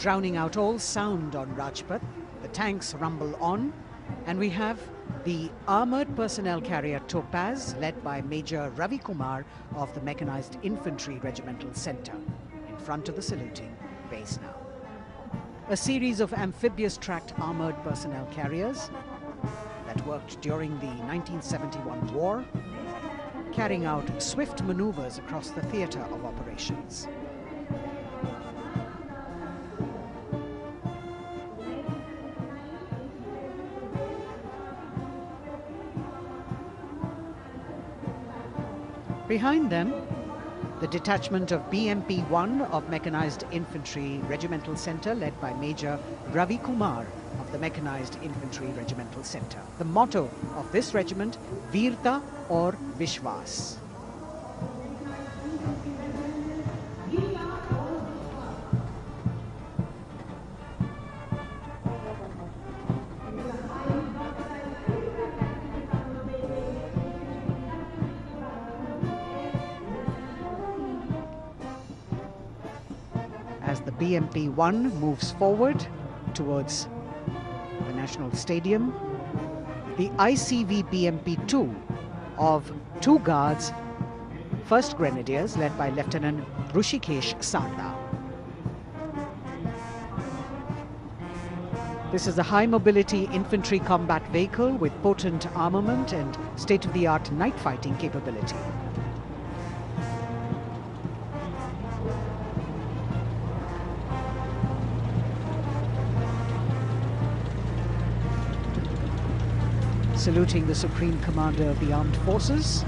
Drowning out all sound on Rajpath, the tanks rumble on, and we have the armoured personnel carrier Topaz, led by Major Ravi Kumar of the Mechanized Infantry Regimental Centre, in front of the saluting base now. A series of amphibious tracked armoured personnel carriers that worked during the 1971 war, carrying out swift manoeuvres across the theatre of operations. Behind them, the detachment of BMP-1 of Mechanized Infantry Regimental Centre, led by Major Ravi Kumar of the Mechanized Infantry Regimental Centre. The motto of this regiment, Veerta or Vishwas. As the BMP-1 moves forward towards the National Stadium, the ICV BMP-2 of 2 Guards, 1st Grenadiers, led by Lieutenant Rushikesh Sarda. This is a high-mobility infantry combat vehicle with potent armament and state-of-the-art night fighting capability. Saluting the Supreme Commander of the Armed Forces,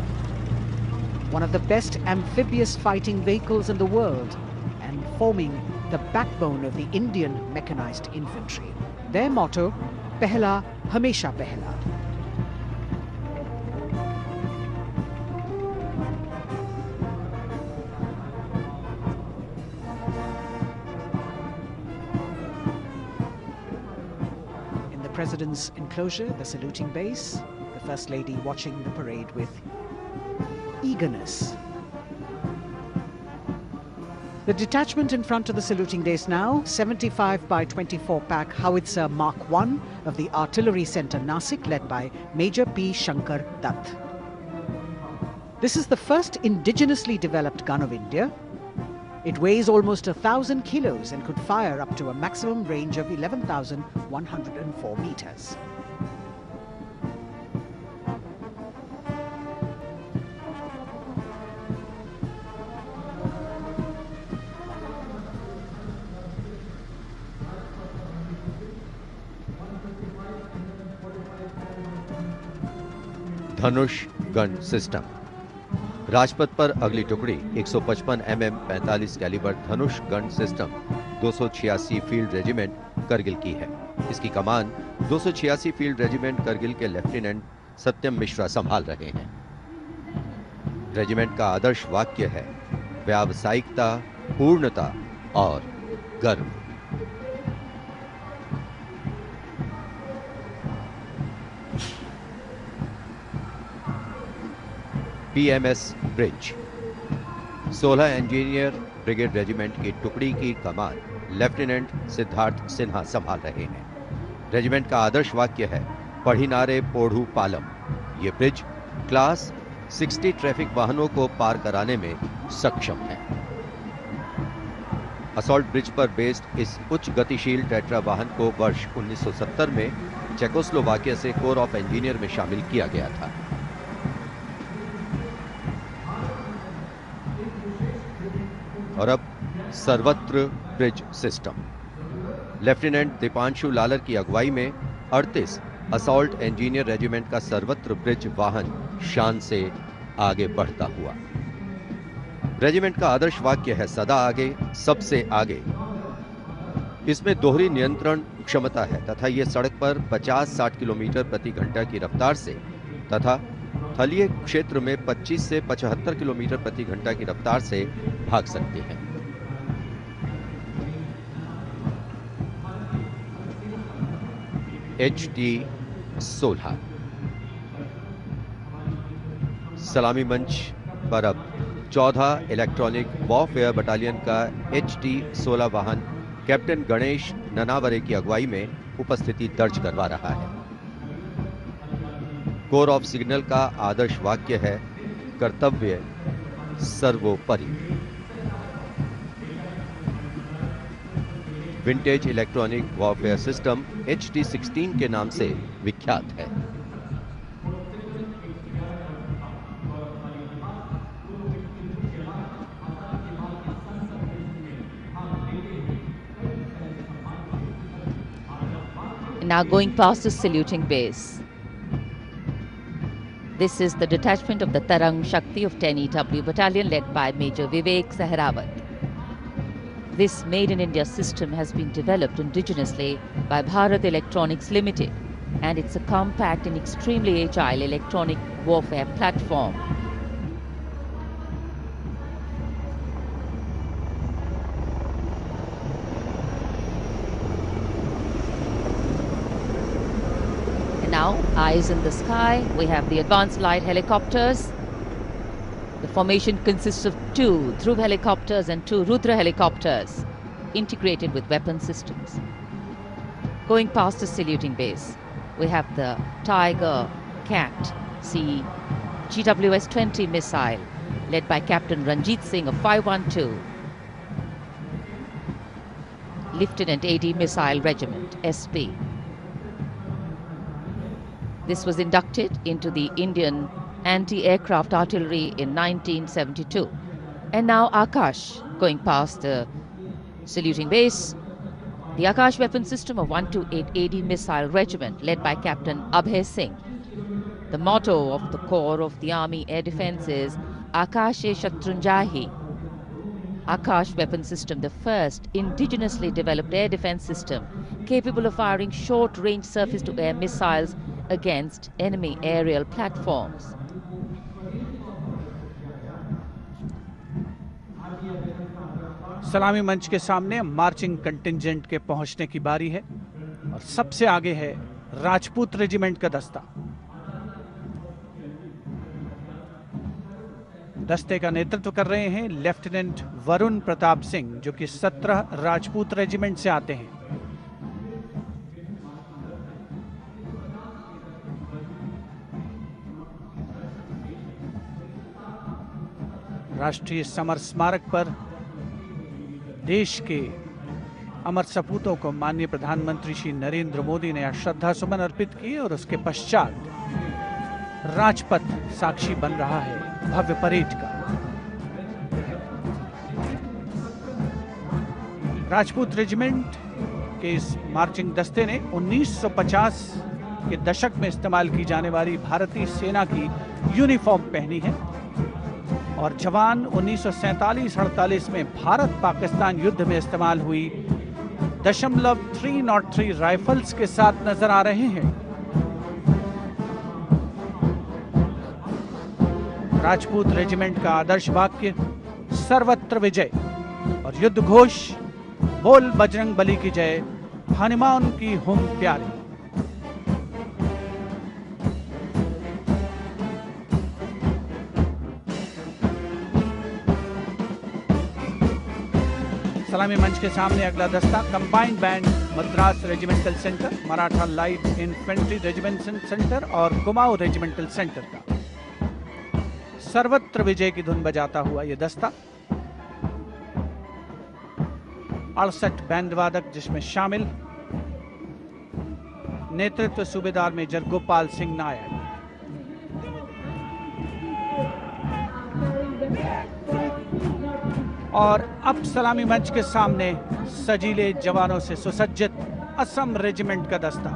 one of the best amphibious fighting vehicles in the world and forming the backbone of the Indian mechanized infantry. Their motto, Pehla Hamesha Pehla. President's enclosure, the saluting base, the First Lady watching the parade with eagerness. The detachment in front of the saluting base now, 75 by 24 pack howitzer Mark I of the Artillery Centre Nasik, led by Major P. Shankar Dutt. This is the first indigenously developed gun of India. It weighs almost 1,000 kilos and could fire up to a maximum range of 11,104 meters. Dhanush gun system. Rajpath पर अगली टुकड़ी 155 mm 45 calibre Dhanush gun system 286 field regiment Kargil की है। इसकी कमान 286 field regiment Kargil के lieutenant सत्यम मिश्रा संभाल रहे हैं। रेजिमेंट का आदर्श वाक्य है व्यावसायिकता, पूर्णता और गर्व। PMS bridge. 16 engineer brigade regiment की टुकड़ी की कमान लेफ्टिनेंट सिद्धार्थ सिन्हा संभाल रहे हैं। रेजिमेंट का आदर्श वाक्य है पढ़िनारे पोढ़ू पालम। ये ब्रिज क्लास 60 ट्रैफिक वाहनों को पार कराने में सक्षम है। असॉल्ट ब्रिज पर बेस्ड इस उच्च गतिशील टेट्रा वाहन को वर्ष 1970 में चेकोस्लोवाकिया से कोर ऑफ इंजीनियर में शामिल किया गया था। और अब सर्वत्र bridge system. Lieutenant Deepanshu Lalor की अगुवाई में 38 असॉल्ट इंजीनियर रेजिमेंट का सर्वत्र ब्रिज वाहन शान से आगे बढ़ता हुआ। रेजिमेंट का आदर्श वाक्य है सदा आगे, सबसे आगे। इसमें दोहरी नियंत्रण क्षमता है तथा ये सड़क पर 50-60 किलोमीटर प्रति घंटा की रफ्तार से तथा थलीय क्षेत्र में 25 से 75 किलोमीटर प्रति घंटा की रफ्तार से भाग सकती है। HT-16 सलामी मंच पर अब 14 इलेक्ट्रॉनिक वॉरफेयर बटालियन का HT-16 वाहन कैप्टन गणेश ननावरे की अगुवाई में उपस्थिति दर्ज करवा रहा है। कोर ऑफ सिग्नल का आदर्श वाक्य है, कर्तव्य सर्वोपरि। Vintage electronic warfare system HT-16 के नाम से विख्यात है। Now going past the saluting base. This is the detachment of the Tarang Shakti of 10 EW battalion led by Major Vivek Sahrawat. This Made in India system has been developed indigenously by Bharat Electronics Limited, and it's a compact and extremely agile electronic warfare platform. Now, eyes in the sky, we have the advanced light helicopters. The formation consists of 2 Dhruv helicopters and 2 Rudra helicopters, integrated with weapon systems. Going past the saluting base, we have the Tiger Cat C GWS-20 missile, led by Captain Ranjit Singh of 512, Lieutenant AD Missile Regiment, SP. This was inducted into the Indian anti-aircraft artillery in 1972. And now Akash, going past the saluting base, the Akash weapon system of 128 AD Missile Regiment, led by Captain Abhay Singh. The motto of the Corps of the Army Air Defence is Akashe Shatrunjahi. Akash weapon system, the first indigenously developed air defence system capable of firing short-range surface-to-air missiles against enemy aerial platforms. सलामी मंच के सामने marching contingent के पहुंचने की बारी है और सबसे आगे है राजपूत रेजिमेंट का दस्ता। दस्ते का नेतृत्व कर रहे हैं लेफ्टिनेंट वरुण प्रताप सिंह, जो कि 17 राजपूत रेजिमेंट से आते हैं। राष्ट्रीय समर स्मारक पर देश के अमर सपूतों को माननीय प्रधानमंत्री श्री नरेंद्र मोदी ने श्रद्धा सुमन अर्पित किए और उसके पश्चात राजपथ साक्षी बन रहा है भव्य परेड का। राजपूत रेजिमेंट के इस मार्चिंग दस्ते ने 1950 के दशक में इस्तेमाल की जाने वाली भारतीय सेना की यूनिफॉर्म पहनी है और जवान 1947-48 में भारत पाकिस्तान युद्ध में इस्तेमाल हुई .303 राइफल्स के साथ नजर आ रहे हैं। राजपूत रेजिमेंट का आदर्श वाक्य सर्वत्र विजय और युद्ध घोष बोल बजरंग बली की जय, हनुमान की हुम प्यारी। सलामी मंच के सामने अगला दस्ता combined band Madras regimental centre, Maratha light infantry regimental centre और कुमाऊं रेजिमेंटल सेंटर का सर्वत्र विजय की धुन बजाता हुआ यह दस्ता 68 बैंड वादक जिसमें शामिल नेतृत्व सूबेदार मेजर गोपाल सिंह नायक। और अब सलामी मंच के सामने सजीले जवानों से सुसज्जित असम रेजिमेंट का दस्ता।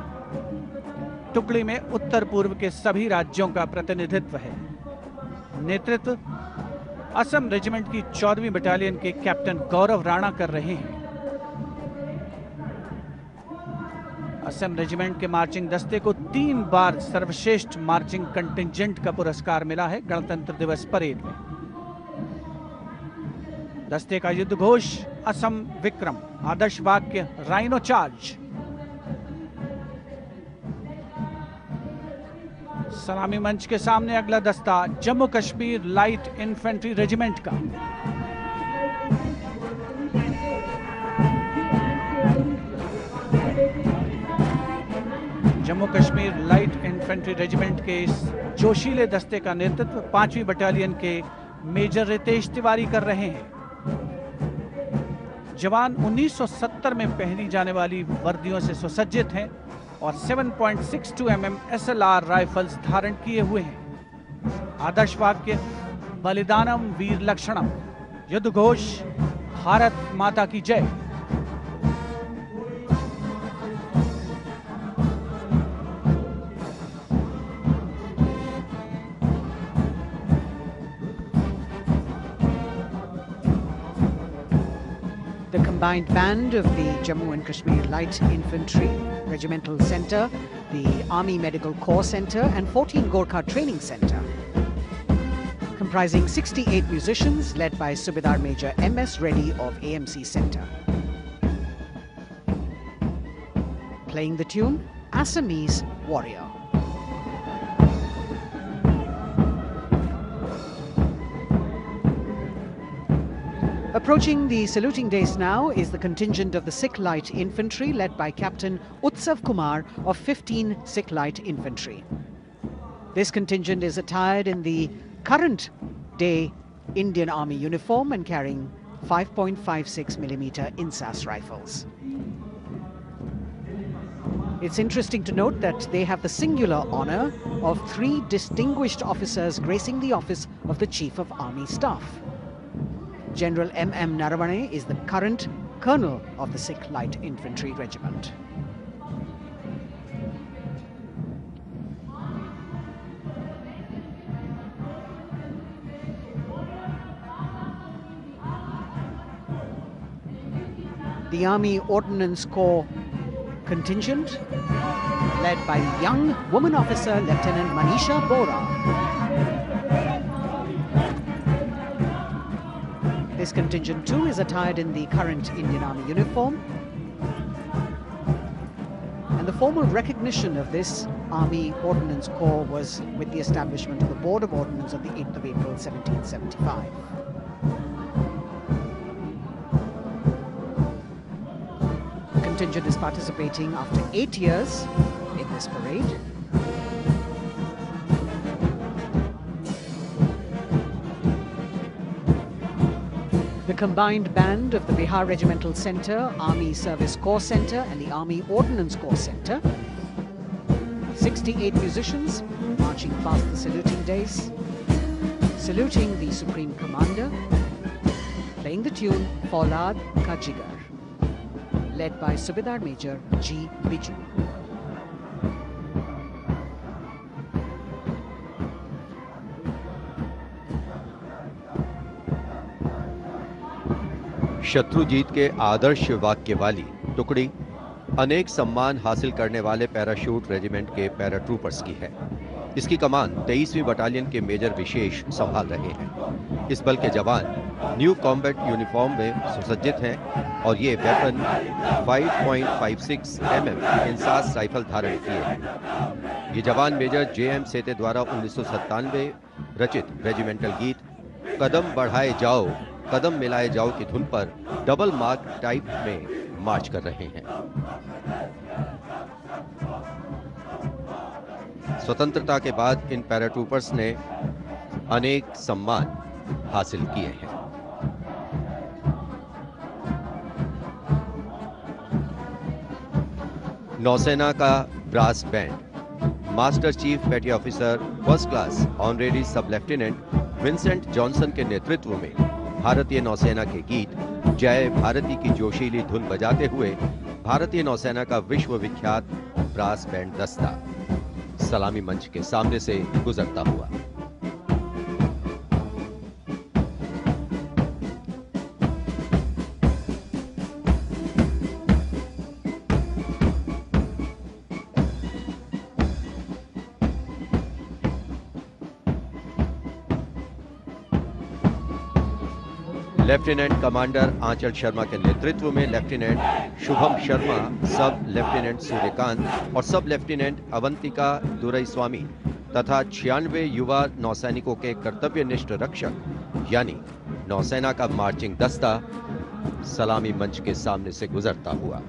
टुकड़ी में उत्तर पूर्व के सभी राज्यों का प्रतिनिधित्व है। नेतृत्व असम रेजिमेंट की 14वीं बटालियन के कैप्टन गौरव राणा कर रहे हैं। असम रेजिमेंट के मार्चिंग दस्ते को 3 बार सर्वश्रेष्ठ मार्चिंग कंटिंजेंट का पुरस्कार मिला है गणतंत्र दिवस परेड में। दस्ते का युद्ध घोष असम विक्रम, आदर्श वाक्य राइनो चार्ज। सलामी मंच के सामने अगला दस्ता Jammu Kashmir light infantry regiment का। Jammu Kashmir light infantry regiment के इस जोशीले दस्ते का नेतृत्व 5वीं बटालियन के मेजर रितेश तिवारी कर रहे हैं। जवान 1970 में पहनी जाने वाली वर्दियों से सुसज्जित हैं और 7.62 mm SLR राइफल्स धारण किए हुए हैं। आदर्श वाक्य बलिदानम वीर लक्षणम। युद्ध घोष भारत माता की जय। The combined band of the Jammu and Kashmir Light Infantry Regimental Centre, the Army Medical Corps Centre and 14 Gorkha Training Centre, comprising 68 musicians led by Subedar Major M.S. Reddy of AMC Centre. Playing the tune Assamese Warrior. Approaching the saluting days now is the contingent of the Sikh Light Infantry led by Captain Utsav Kumar of 15 Sikh Light Infantry. This contingent is attired in the current day Indian Army uniform and carrying 5.56mm INSAS rifles. It's interesting to note that they have the singular honor of 3 distinguished officers gracing the office of the Chief of Army Staff. General M.M. Naravane is the current colonel of the Sikh Light Infantry Regiment. The Army Ordinance Corps contingent, led by young woman officer Lieutenant Manisha Bora. This contingent too is attired in the current Indian Army uniform, and the formal recognition of this Army Ordnance Corps was with the establishment of the Board of Ordnance on the 8th of April 1775. The contingent is participating after 8 years in this parade. The combined band of the Bihar Regimental Centre, Army Service Corps Centre and the Army Ordnance Corps Centre. 68 musicians marching past the saluting days, saluting the Supreme Commander, playing the tune Faulad Ka Jigar, led by Subedar Major G. Biju. Shatrujeet के आदर्श वाक्य वाली टुकड़ी अनेक सम्मान हासिल करने वाले parachute regiment के पैराट्रूपर्स की है। इसकी कमान 23वीं बटालियन के मेजर विशेष संभाल रहे हैं। इस बल के जवान न्यू कॉम्बैट यूनिफॉर्म में सुसज्जित हैं और ये वेपन 5.56 mm इंसास राइफल धारण किए हैं। ये जवान मेजर J.M. सेते द्वारा 1997 रचित रेजिमेंटल गीत कदम बढ़ाए जाओ कदम मिलाए जाओ की धुन पर डबल मार्क टाइप में मार्च कर रहे हैं। स्वतंत्रता के बाद इन पैराट्रूपर्स ने अनेक सम्मान हासिल किए हैं। नौसेना का ब्रास बैंड मास्टर चीफ पेटी ऑफिसर फर्स्ट क्लास ऑनरेरी सब लेफ्टिनेंट विंसेंट जॉनसन के नेतृत्व में भारतीय नौसेना के गीत जय भारती की जोशीली धुन बजाते हुए भारतीय नौसेना का विश्व विख्यात ब्रास बैंड दस्ता सलामी मंच के सामने से गुजरता हुआ। लेफ्टिनेंट कमांडर आंचल शर्मा के नेतृत्व में लेफ्टिनेंट शुभम शर्मा, सब लेफ्टिनेंट सूर्यकांत और सब लेफ्टिनेंट अवंतिका दुरईस्वामी तथा 96 युवा नौसैनिकों के कर्तव्यनिष्ठ रक्षक यानी नौसेना का मार्चिंग दस्ता सलामी मंच के सामने से गुजरता हुआ।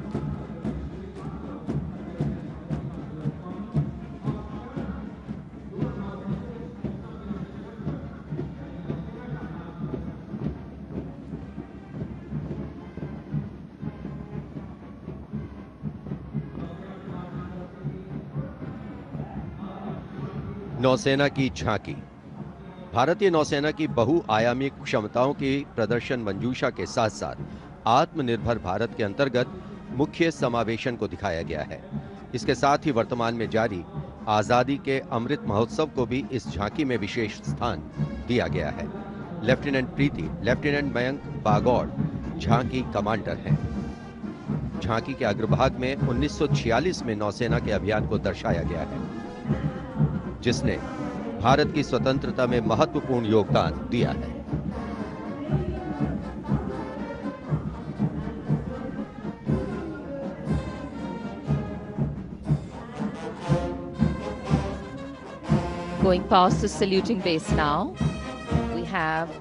नौसेना की झांकी। भारतीय नौसेना की बहुआयामी क्षमताओं की प्रदर्शन मंजूषा के साथ साथ आत्मनिर्भर भारत के अंतर्गत मुख्य समावेशन को दिखाया गया है। इसके साथ ही वर्तमान में जारी आजादी के अमृत महोत्सव को भी इस झांकी में विशेष स्थान दिया गया है। लेफ्टिनेंट प्रीति, लेफ्टिनेंट मयंक बागौड़ झांकी कमांडर हैं। झांकी के अग्रभाग में 1946 में नौसेना के अभियान को दर्शाया गया है, जिसने भारत की स्वतंत्रता में महत्वपूर्ण योगदान दिया है। Going past the saluting base now, we have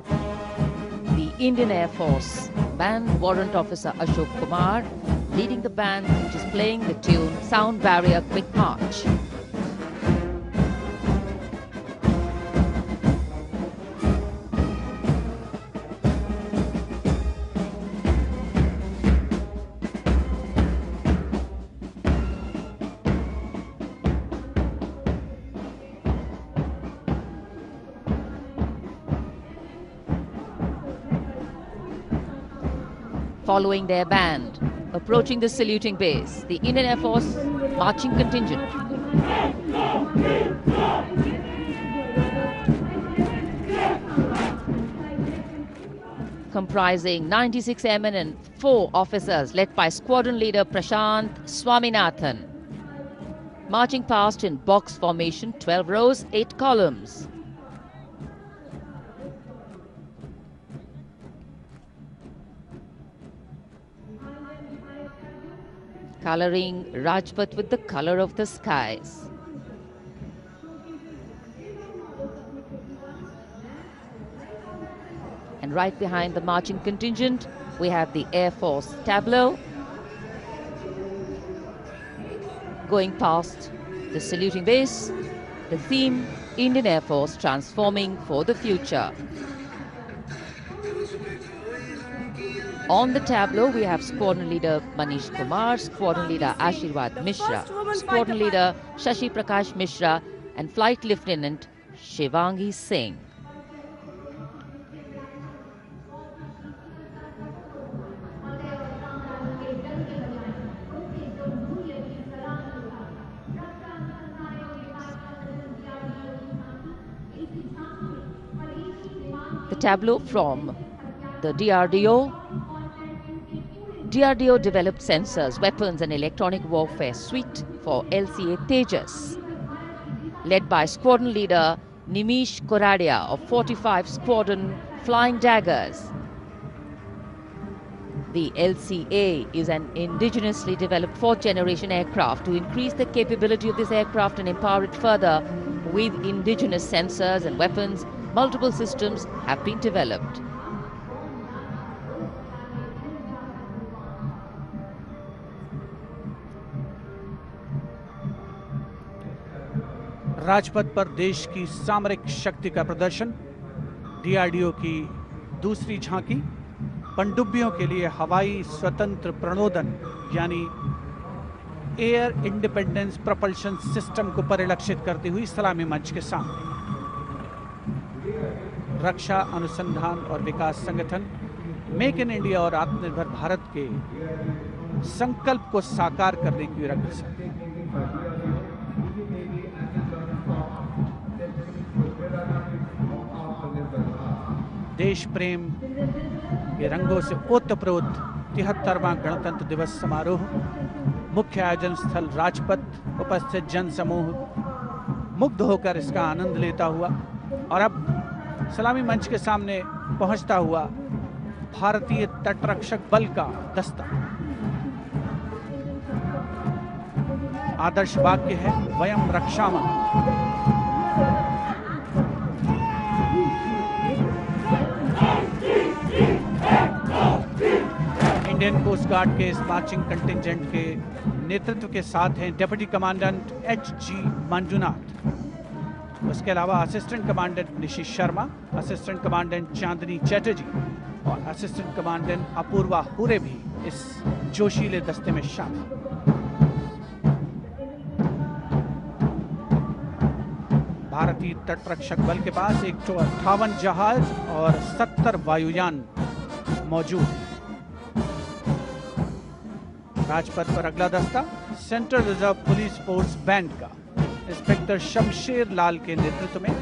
the Indian Air Force Band Warrant Officer Ashok Kumar leading the band, which is playing the tune Sound Barrier Quick March. Following their band, approaching the saluting base, the Indian Air Force marching contingent. Comprising 96 airmen and 4 officers led by squadron leader Prashant Swaminathan. Marching past in box formation, 12 rows, 8 columns. Coloring Rajpath with the color of the skies. And right behind the marching contingent, we have the Air Force tableau. Going past the saluting base, the theme, Indian Air Force transforming for the future. On the tableau, we have Squadron Leader Manish Kumar, Squadron Leader Ashirwad Mishra, Squadron Leader Shashi Prakash Mishra, and Flight Lieutenant Shivangi Singh. The tableau from the DRDO. DRDO developed sensors, weapons and electronic warfare suite for LCA Tejas. Led by Squadron Leader Nimish Koradia of 45 Squadron Flying Daggers. The LCA is an indigenously developed 4th generation aircraft. To increase the capability of this aircraft and empower it further with indigenous sensors and weapons, multiple systems have been developed. Rajpath पर देश की सामरिक शक्ति का प्रदर्शन, DRDO की दूसरी झांकी, पनडुब्बियों के लिए हवाई स्वतंत्र प्रणोदन यानी एयर इंडिपेंडेंस प्रोपल्शन सिस्टम को परिलक्षित करती हुई सलामी मंच के सामने। रक्षा अनुसंधान और विकास संगठन मेक इन इंडिया और आत्मनिर्भर भारत के संकल्प को साकार करने की अग्रसर। देश प्रेम के रंगों से ओतप्रोत 73वां गणतंत्र दिवस समारोह, मुख्य आयोजन स्थल राजपथ, उपस्थित जन समूह मुग्ध होकर इसका आनंद लेता हुआ और अब सलामी मंच के सामने पहुंचता हुआ भारतीय तटरक्षक बल का दस्ता। आदर्श वाक्य है वयम रक्षामः। इंडियन कोस्ट गार्ड के इस मार्चिंग कंटिंजेंट के नेतृत्व के साथ हैं डिप्टी कमांडेंट H.G. मंजुनाथ। उसके अलावा असिस्टेंट कमांडेंट निशित शर्मा, असिस्टेंट कमांडेंट चांदनी चैटर्जी और असिस्टेंट कमांडेंट अपूर्वा हुरे भी इस जोशीले दस्ते में शामिल। भारतीय तटरक्षक बल के पास 158 जहाज और 70 वायुयान मौजूद हैं। राजपथ पर अगला दस्ता central reserve police force band का इंस्पेक्टर शमशेर लाल के नेतृत्व में।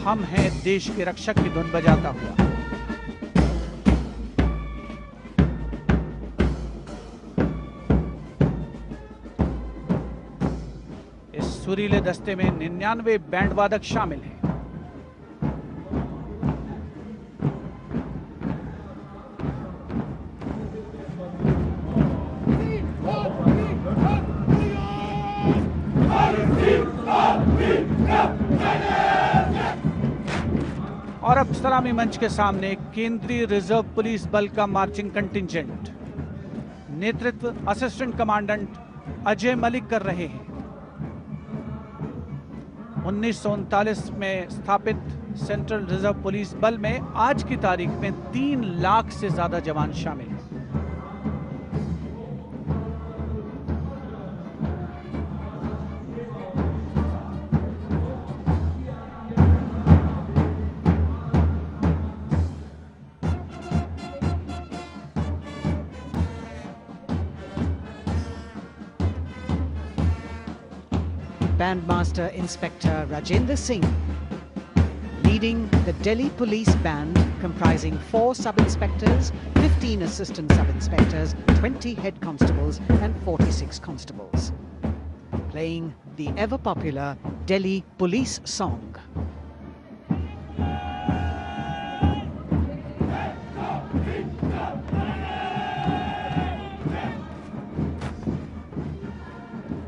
हम हैं देश के रक्षक की धुन बजाता हुआ। इस सुरीले दस्ते में 99 बैंड वादक शामिल हैं। और अब सलामी मंच के सामने केंद्रीय रिजर्व पुलिस बल का मार्चिंग कंटिंजेंट, नेतृत्व असिस्टेंट कमांडेंट अजय मलिक कर रहे हैं। 1939 में स्थापित सेंट्रल रिजर्व पुलिस बल में आज की तारीख में 3 लाख से ज्यादा जवान शामिल हैं। Bandmaster Inspector Rajendra Singh, leading the Delhi Police Band comprising 4 sub-inspectors, 15 assistant sub-inspectors, 20 head constables and 46 constables, playing the ever-popular Delhi Police song.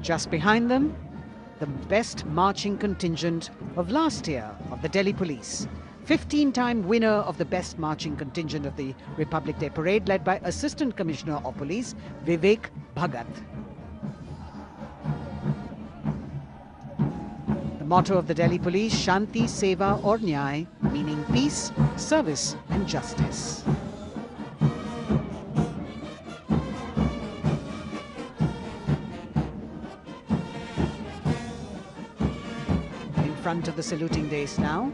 Just behind them, the best marching contingent of last year of the Delhi Police. 15-time winner of the best marching contingent of the Republic Day Parade, led by Assistant Commissioner of Police Vivek Bhagat. The motto of the Delhi Police, Shanti, Seva aur Nyay, meaning peace, service and justice. Front of the saluting dais now,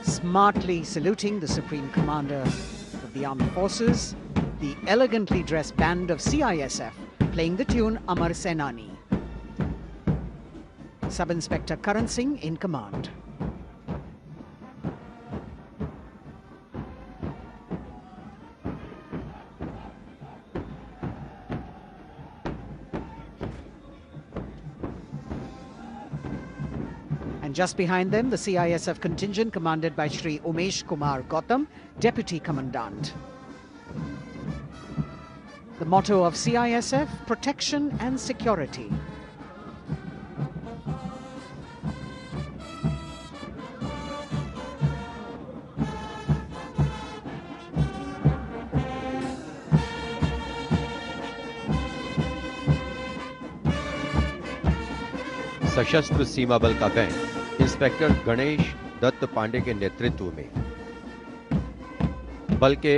smartly saluting the Supreme Commander of the Armed Forces, the elegantly dressed band of CISF playing the tune Amar Senani. Sub-Inspector Karan Singh in command. And just behind them, the CISF contingent commanded by Shri Umesh Kumar Gautam, Deputy Commandant. The motto of CISF, protection and security. सशस्त्र सीमा बल का band inspector Ganesh Dutt Pandey के नेतृत्व में। बल के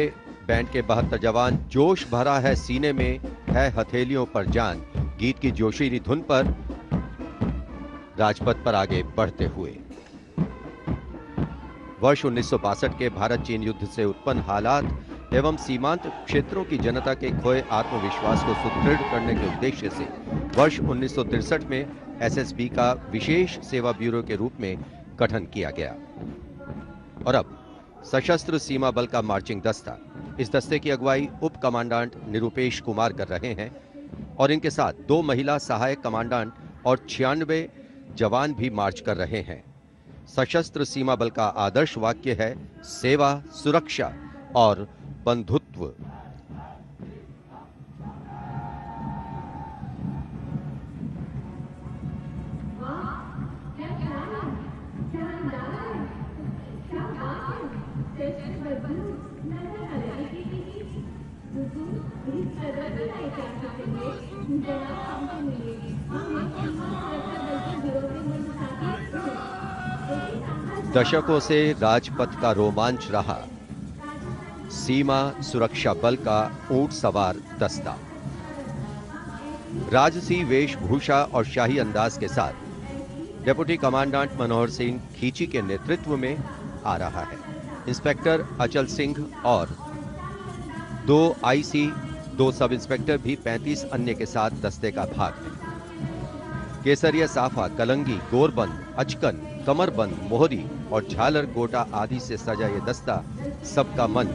band के 72 जवान जोश भरा है सीने में है हथेलियों पर जान गीत की जोशीली धुन पर राजपथ पर आगे बढ़ते हुए। वर्ष 1962 के भारत चीन युद्ध से उत्पन्न हालात एवं सीमांत क्षेत्रों की जनता के खोए आत्मविश्वास को सुदृढ़ करने के उद्देश्य से वर्ष 1963 में एसएसबी का विशेष सेवा ब्यूरो के रूप में गठन किया गया। और अब सशस्त्र सीमा बल का मार्चिंग दस्ता, इस दस्ते की अगुवाई उप कमांडेंट निरुपेश कुमार कर रहे हैं और इनके साथ 2 महिला सहायक कमांडेंट और 96 जवान भी मार्च कर रहे हैं। सशस्त्र सीमा बल का आदर्श वाक्य है सेवा, सुरक्षा और बंधुत्व। दशकों से राजपथ का रोमांच रहा सीमा सुरक्षा बल का ऊंट सवार दस्ता। राजसी वेशभूषा और शाही अंदाज के साथ डिप्टी कमांडेंट मनोहर सिंह खींची के नेतृत्व में आ रहा है। इंस्पेक्टर अचल सिंह और 2 आईसी, 2 सब इंस्पेक्टर भी 35 अन्य के साथ दस्ते का भाग है। केसरिया साफा, कलंगी, गोरबंद, अचकन, कमरबंद, मोहरी और झालर गोटा आदि से सजा ये दस्ता सबका मन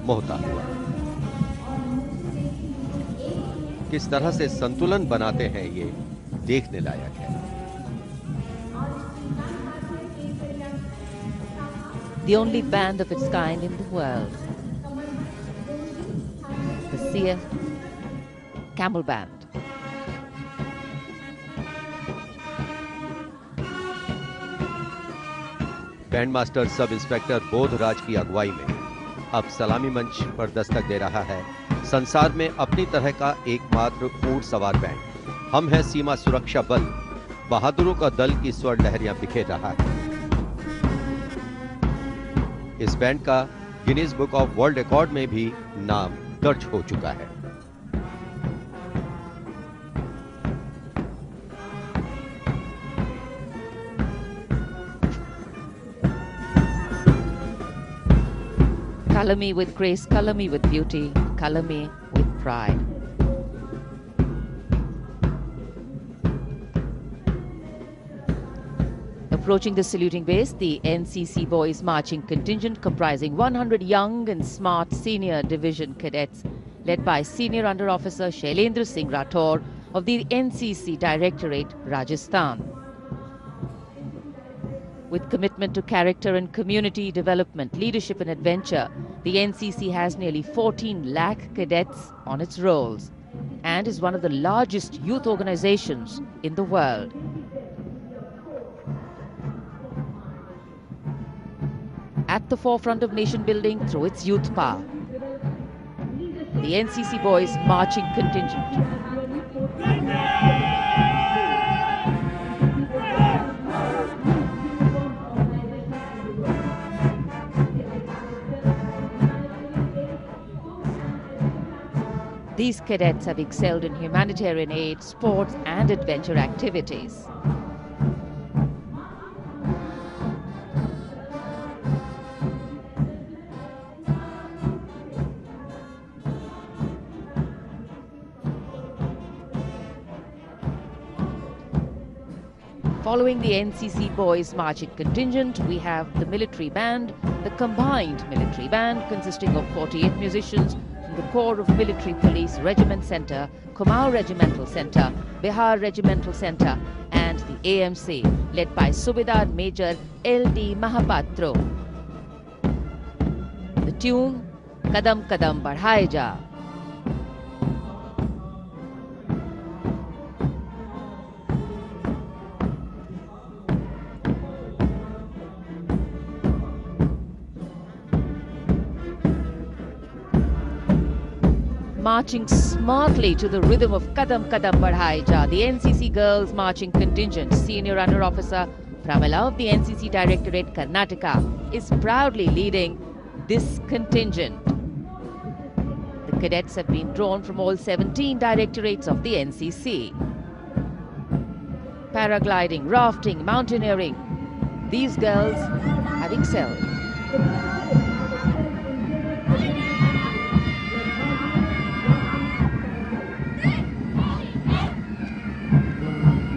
मोहता हुआ। किस तरह से संतुलन बनाते हैं ये देखने लायक है। The only band of its kind in the world, the CF Camel Band. Band master sub inspector Bodhraj की अगुवाई में अब सलामी मंच पर दस्तक दे रहा है संसार में अपनी तरह का एकमात्र ऊंट सवार बैंड। हम हैं सीमा सुरक्षा बल, बहादुरों का दल की स्वर लहरियां बिखेर रहा है। इस बैंड का Guinness book of world record में भी नाम दर्ज हो चुका है। Color me with grace, color me with beauty, color me with pride. Approaching the saluting base, the NCC Boys Marching Contingent comprising 100 young and smart senior division cadets led by Senior Under Officer Shailendra Singh Rathore of the NCC Directorate, Rajasthan. With commitment to character and community development, leadership and adventure, the NCC has nearly 14 lakh cadets on its rolls and is one of the largest youth organizations in the world. At the forefront of nation building through its youth power, the NCC Boys Marching Contingent. These cadets have excelled in humanitarian aid, sports and adventure activities. Following the NCC Boys Marching Contingent, we have the military band, the combined military band consisting of 48 musicians from the Corps of Military Police Regiment Centre, Kumaon Regimental Centre, Bihar Regimental Centre and the AMC led by Subedar Major L.D. Mahapatro. The tune, Kadam Kadam Badhaye Ja. Marching smartly to the rhythm of Kadam Kadam Badhaye Ja, the NCC Girls Marching Contingent, Senior Under Officer Pramila of the NCC Directorate, Karnataka, is proudly leading this contingent. The cadets have been drawn from all 17 directorates of the NCC. Paragliding, rafting, mountaineering, these girls have excelled.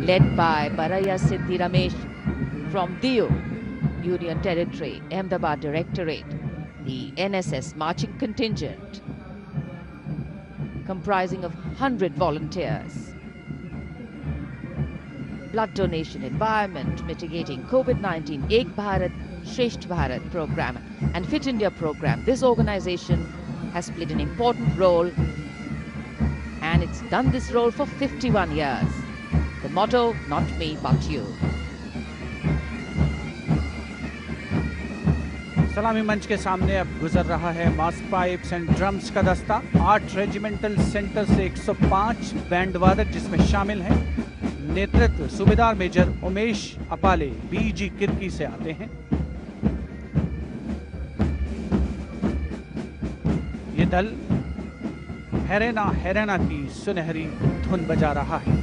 Led by Baraya Siddhi Ramesh from Diu, Union Territory, Ahmedabad Directorate, the NSS Marching Contingent, comprising of 100 volunteers. blood donation, environment, mitigating COVID-19, Ek Bharat, Shresht Bharat program and Fit India program. This organization has played an important role, and it's done this role for 51 years. The motto, not me, but you. सलामी मंच के सामने अब गुजर रहा है मास pipes and drums का दस्ता। 8 रेजिमेंटल सेंटर से 105 बैंड वादक जिसमें शामिल हैं। नेतृत्व सूबेदार मेजर उमेश अपाले बीजी किरकी से आते हैं। ये दल हैरेना हैरेना की सुनहरी धुन बजा रहा है।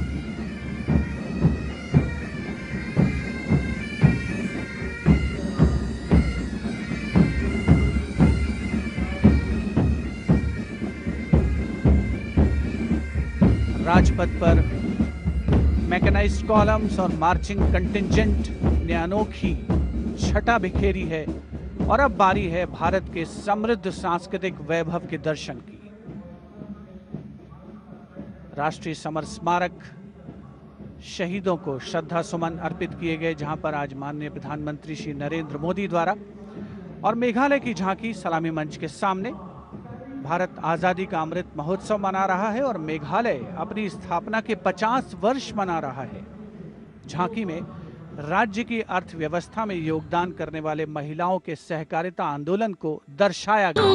राजपथ पर मैकेनाइज्ड कॉलम्स और मार्चिंग कंटिंजेंट ने अनोखी छटा बिखेरी है और अब बारी है भारत के समृद्ध सांस्कृतिक वैभव के दर्शन की। राष्ट्रीय समर स्मारक शहीदों को श्रद्धा सुमन अर्पित किए गए, जहां पर आज माननीय प्रधानमंत्री श्री नरेंद्र मोदी द्वारा और मेघालय की झांकी सलामी मंच के सामने। भारत आजादी का अमृत महोत्सव मना रहा है और मेघालय अपनी स्थापना के 50 वर्ष मना रहा है। झांकी में राज्य की अर्थव्यवस्था में योगदान करने वाले महिलाओं के सहकारिता आंदोलन को दर्शाया गया।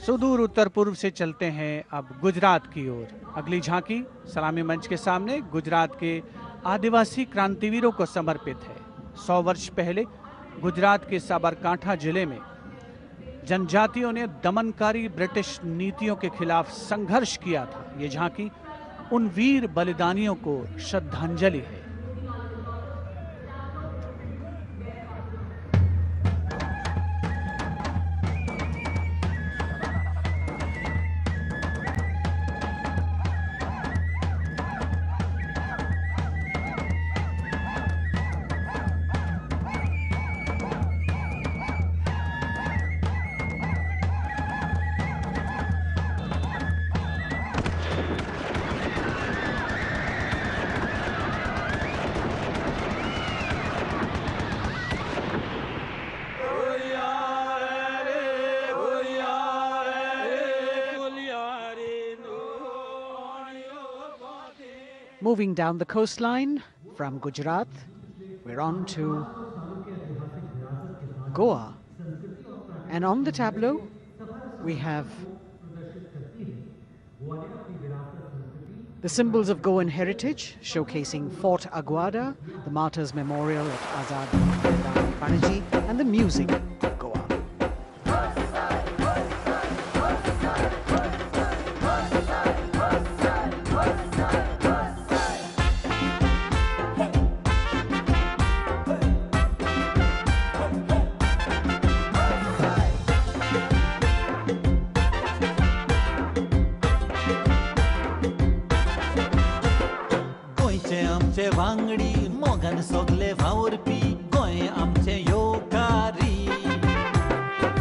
सुदूर उत्तर पूर्व से चलते हैं अब गुजरात की ओर। अगली झांकी सलामी मंच के सामने गुजरात के आदिवासी क्रांतिवीरों को समर्पित है। 100 वर्ष पहले गुजरात के साबरकांठा जिले में जनजातियों ने दमनकारी ब्रिटिश नीतियों के खिलाफ संघर्ष किया था। ये झांकी उन वीर बलिदानियों को श्रद्धांजलि है। Moving down the coastline from Gujarat, we're on to Goa. And on the tableau, we have the symbols of Goan heritage, showcasing Fort Aguada, the Martyrs Memorial at Azad Panaji, and the music of Goa. वांगडी मोगन सोगले भावरपी गोय आमचे योकारी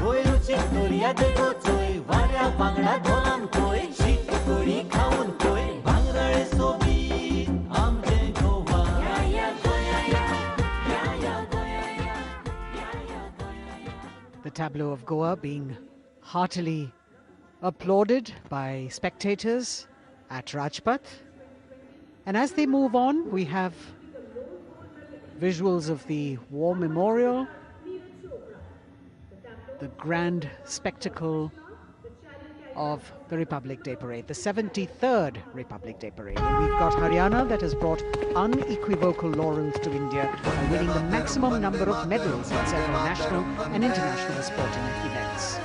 गोयचे तोरिया देगो चोय वाऱ्या वांगडा धोलान कोय शीत कोळी खाऊन कोय भांगरळे सोबी आमचे गोवा या गोया या गोया The tableau of Goa being heartily applauded by spectators at Rajpath. And as they move on, we have visuals of the War Memorial, the grand spectacle of the Republic Day Parade, the 73rd Republic Day Parade. And we've got Haryana that has brought unequivocal laurels to India by winning the maximum number of medals in several national and international sporting events.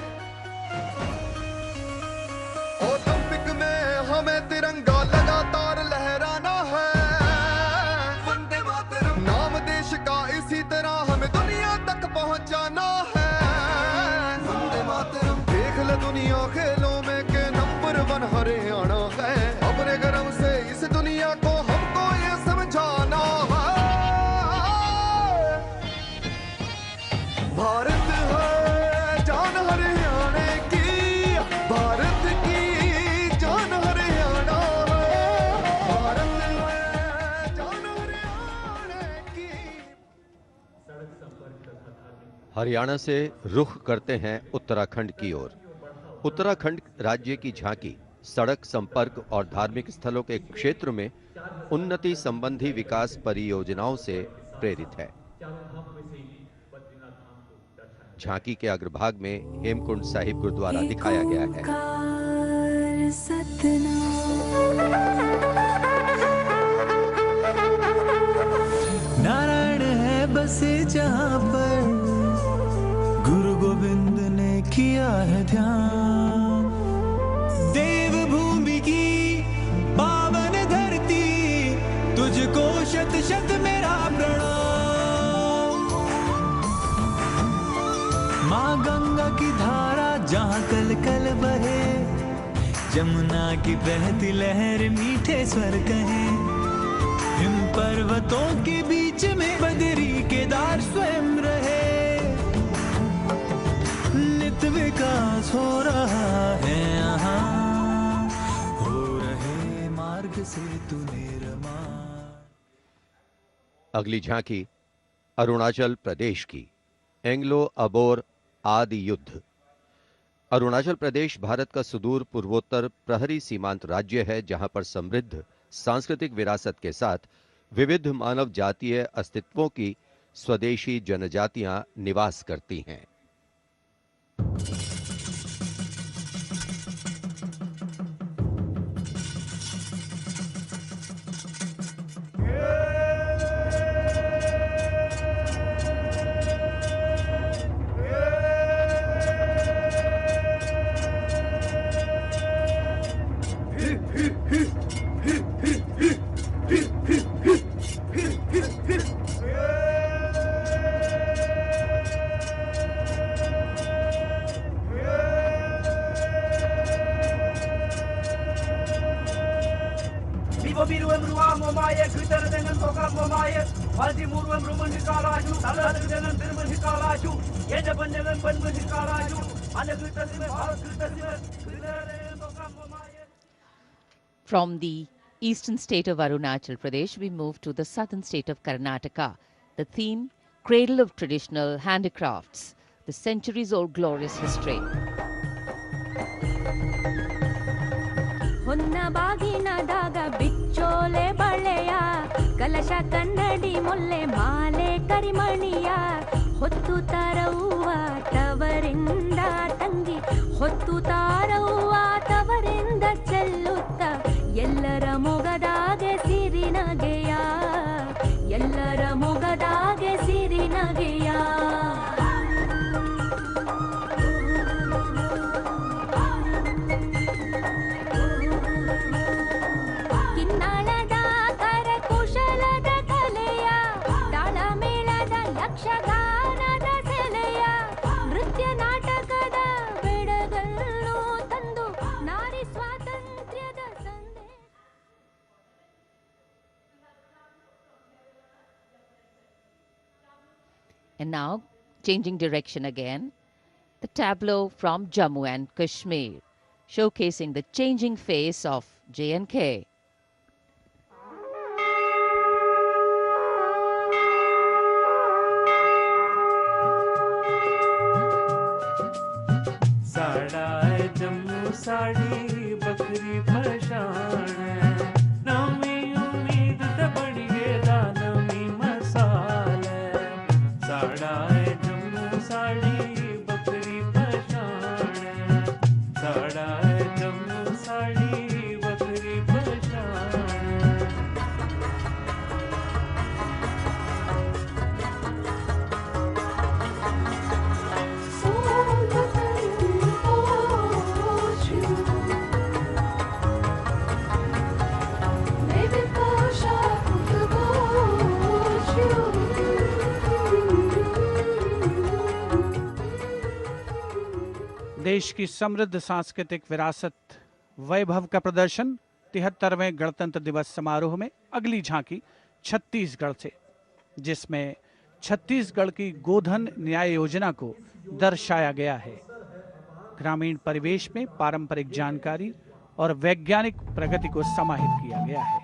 Haryana से रुख करते हैं उत्तराखंड की ओर। उत्तराखंड राज्य की झांकी सड़क संपर्क और धार्मिक स्थलों के क्षेत्र में उन्नति संबंधी विकास परियोजनाओं से प्रेरित है। झांकी के अग्रभाग में हेमकुंड साहिब गुरुद्वारा दिखाया गया है। नारायण है बसे जहां पर गुरु गोविंद ने किया है ध्यान। देवभूमि की पावन धरती तुझको शत शत मेरा प्रणाम। माँ गंगा की धारा जहाँ कल कल बहे, जमुना की बहती लहर मीठे स्वर कहे। हिम पर्वतों के बीच में बदरी केदार स्वयं रहे। नित विकास हो रहा है यहाँ, हो रहे मार्ग से तू निर्माण। अगली झांकी अरुणाचल प्रदेश की एंग्लो अबोर आदि युद्ध। अरुणाचल प्रदेश भारत का सुदूर पूर्वोत्तर प्रहरी सीमांत राज्य है, जहां पर समृद्ध सांस्कृतिक विरासत के साथ विविध मानव जातीय अस्तित्वों की स्वदेशी जनजातियां निवास करती हैं। From the eastern state of Arunachal Pradesh, we move to the southern state of Karnataka. The theme, Cradle of Traditional Handicrafts, the centuries-old glorious history. ಹೊನ್ನಬಾಗಿನದಾಗ ಬಿಚ್ಚೋಲೆ ಬಳೆಯ ಕಲಶ ಕನ್ನಡಿ ಮೊಲ್ಲೆ ಮಾಲೆ ಕರಿಮಣಿಯ ಹೊತ್ತು ತಾರವ್ವ ತವರಿಂದ ತಂಗಿ ಹೊತ್ತು ತಾರವ್ವ ತವರಿಂದ ಚೆಲ್ಲುತ್ತ ಎಲ್ಲರ ಮೊಗದಾಗೆ ಸಿರಿನಗೆಯ ಎಲ್ಲರ ಮೊಗದಾಗೆ ಸಿರಿನಗೆಯ And now, changing direction again, the tableau from Jammu and Kashmir, showcasing the changing face of J&K. साड़ा है जम्मू साड़ी बकरी पशान है, नवी उम्मीद ते बड़ी दानवी मसाल है। साड़ा है जम्मू साड़ी बकरी पशान है, साड़ा है जम्मू साड़ी बकरी पशान है। देश की समृद्ध सांस्कृतिक विरासत वैभव का प्रदर्शन 73वें गणतंत्र दिवस समारोह में अगली झांकी छत्तीसगढ़ से, जिसमें छत्तीसगढ़ की गोधन न्याय योजना को दर्शाया गया है। ग्रामीण परिवेश में पारंपरिक जानकारी और वैज्ञानिक प्रगति को समाहित किया गया है।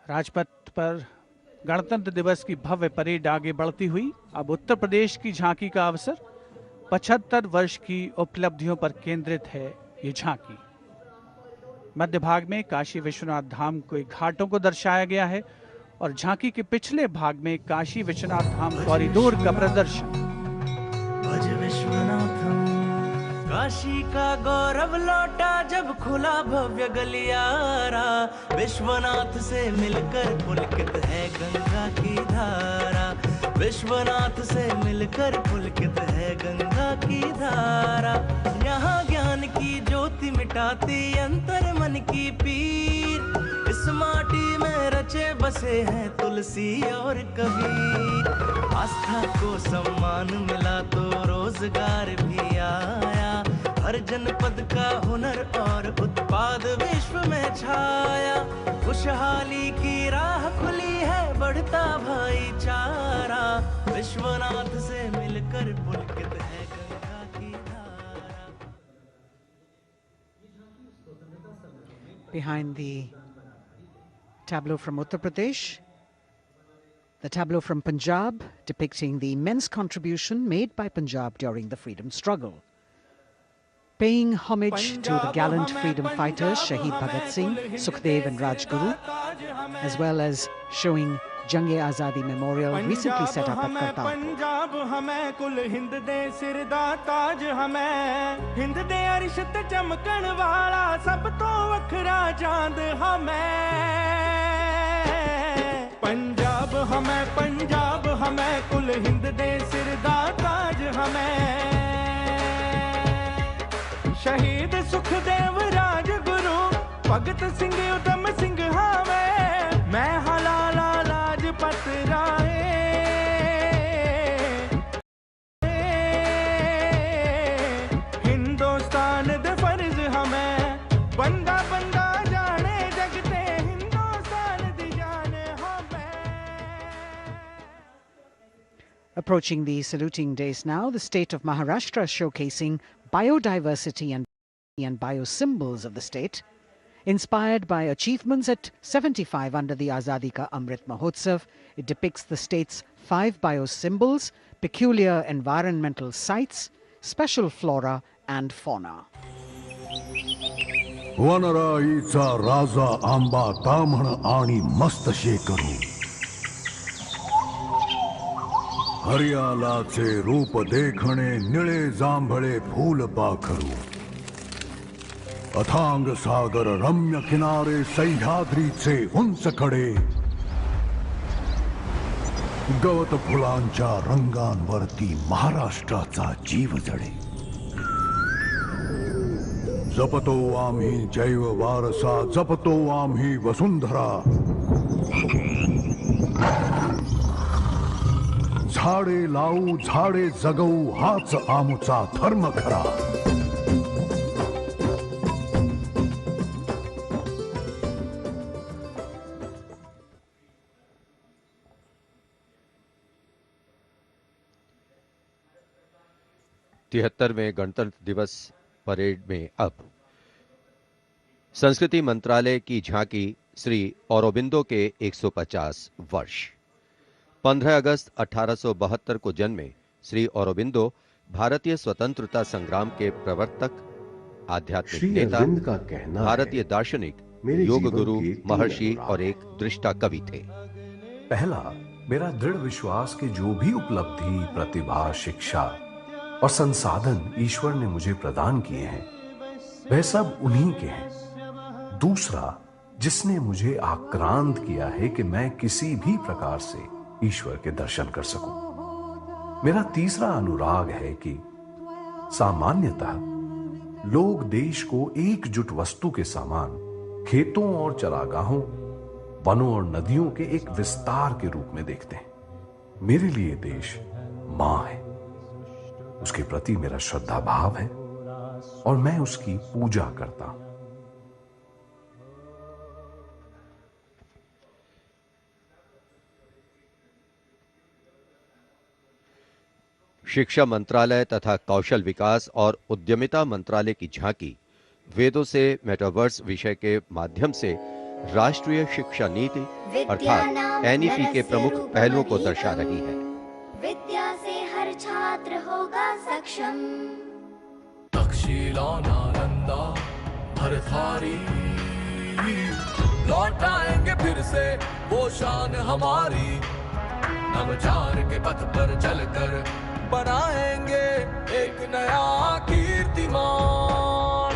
राजपथ पर गणतंत्र दिवस की भव्य परेड आगे बढ़ती हुई अब उत्तर प्रदेश की झांकी का अवसर 75 वर्ष की उपलब्धियों पर केंद्रित है ये झांकी। मध्य भाग में काशी विश्वनाथ धाम के घाटों को दर्शाया गया है और झांकी के पिछले भाग में काशी विश्वनाथ धाम कॉरिडोर का प्रदर्शन। भज विश्वनाथम, काशी का गौरव लौटा जब खुला भव्य गलियारा, विश्वनाथ से मिलकर पुलकित है गंगा की धारा, विश्वनाथ से मिलकर पुलकित है गंगा की धारा। यहाँ ज्ञान की ज्योति मिटाती अंतर मन की पीर, इस माटी में रचे बसे हैं तुलसी और कबीर। आस्था को सम्मान मिला तो रोजगार भी आया, हर जनपद का हुनर और उत्पाद विश्व में छाया। खुशहाली की राह खुली है, बढ़ता भाईचारा, विश्वनाथ से मिलकर पुलकित है गंगा की धारा। Behind the tableau from Uttar Pradesh, the tableau from Punjab depicting the immense contribution made by Punjab during the freedom struggle. Paying homage to the gallant freedom fighters Shaheed Bhagat Singh, Sukhdev and Rajguru, as well as showing Jang-e-Azadi Memorial recently set up at Kartarpur. Punjab हमें कुल हिंद दे सिरदा ताज हमें, हिंद दे अरिश ते चमकण वाला सब तो वखरा चांद हमें। पंजाब हमें कुल हिंद दे सिरदा ताज हमें। शहीद सुखदेव राजगुरु भगत सिंह उधम सिंह हावे, मैं हलाला लाजपत राय। हिंदुस्तान दे फर्ज हमें, बंदा बंदा जाने जगते हिंदुस्तान दी जान हमें। Approaching the saluting days now, the state of Maharashtra showcasing biodiversity and biosymbols of the state, inspired by achievements at 75 under the Azadi Ka Amrit Mahotsav. It depicts the state's 5 biosymbols, peculiar environmental sites, special flora and fauna. वनराईचा राजा आंबा ताम्हण आणि मस्त शेकरू, हरियालाचे रूप देखणे निळे जांभळे फूल पाखरू, अथांग सागर रम्य किनारे सह्याद्रीचे उंच कडे, गवत फुलांच्या रंगांवरती महाराष्ट्राचा जीव जडे। जपतो आम्ही जैव वारसा, जपतो आम्ही वसुंधरा, झाडे लावू झाडे जगवू हाच आमचा धर्म खरा। तिहत्तरवें गणतंत्र दिवस परेड में अब संस्कृति मंत्रालय की झांकी श्री औरोबिंदो के 150 वर्ष। 15 अगस्त 1872 को जन्मे श्री औरोबिंदो भारतीय स्वतंत्रता संग्राम के प्रवर्तक, आध्यात्मिक नेता, का कहना भारतीय दार्शनिक, योग गुरु, महर्षि और एक दृष्टा कवि थे। पहला, मेरा दृढ़ विश्वास कि जो भी उपलब्धि, प्रतिभा, शिक्षा और संसाधन ईश्वर ने मुझे प्रदान किए हैं वह सब उन्हीं के हैं। दूसरा, जिसने मुझे आक्रांत किया है कि मैं किसी भी प्रकार से ईश्वर के दर्शन कर सकूं। मेरा तीसरा अनुराग है कि सामान्यतः लोग देश को एकजुट वस्तु के समान खेतों और चरागाहों, वनों और नदियों के एक विस्तार के रूप में देखते हैं। मेरे लिए देश मां है, उसके प्रति मेरा श्रद्धा भाव है और मैं उसकी पूजा करता हूं। शिक्षा मंत्रालय तथा कौशल विकास और उद्यमिता मंत्रालय की झांकी वेदों से मेटावर्स विषय के माध्यम से राष्ट्रीय शिक्षा नीति अर्थात एनईपी के प्रमुख पहलुओं को दर्शा रही है। विद्या से हर छात्र होगा सक्षम। तक्षशिला नालंदा भरथारी, लौटाएंगे फिर से वो शान हमारी। नवचार के पथ पर चलकर बनाएंगे एक नया कीर्तिमान।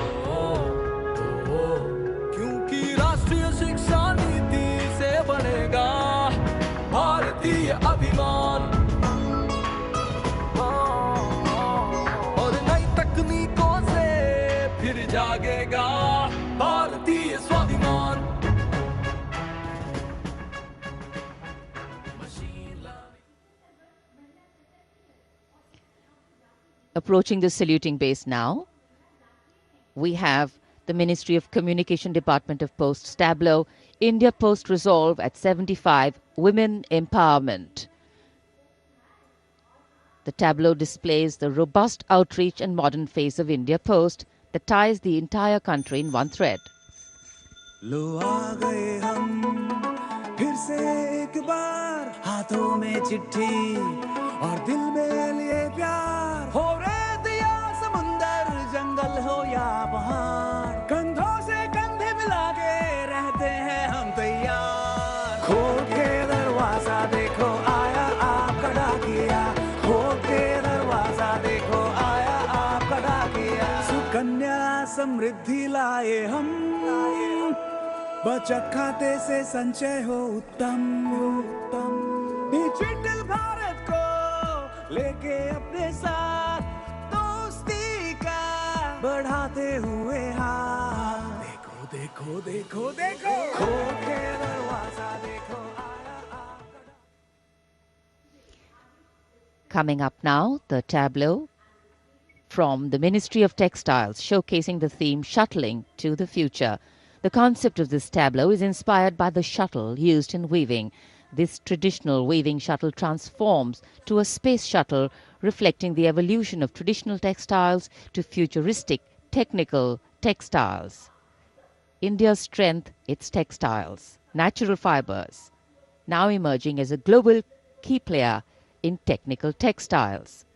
क्योंकि राष्ट्रीय शिक्षा नीति से बनेगा भारतीय अभिमान। और नई तकनीकों से फिर जागेगा भारतीय स्वाभिमान। Approaching the saluting base now, we have the Ministry of Communication Department of Posts tableau, India Post Resolve at 75, Women Empowerment. The tableau displays the robust outreach and modern face of India Post that ties the entire country in one thread. लो आ गए हम फिर से एक बार, हाथों में चिट्ठी और दिल में लिए प्यार। हो रेत या समुंदर, जंगल हो या पहाड़, कंधों से कंधे मिला के रहते हैं हम तैयार। खोल के दरवाजा देखो आया आपका डाकिया, खोल के दरवाजा देखो आया आपका डाकिया। सुकन्या समृद्धि लाए हम, बचत खाते से संचय हो उत्तम उत्तम। डिजिटल भारत को लेके अपने साथ दोस्ती का बढ़ाते हुए हाथ। देखो देखो देखो देखो, खोल के दरवाजा देखो आया आपका। Coming up now, the tableau from the Ministry of Textiles showcasing the theme Shuttling to the Future. The concept of this tableau is inspired by the shuttle used in weaving. This traditional weaving shuttle transforms to a space shuttle, reflecting the evolution of traditional textiles to futuristic technical textiles. India's strength, its textiles, natural fibers, now emerging as a global key player in technical textiles.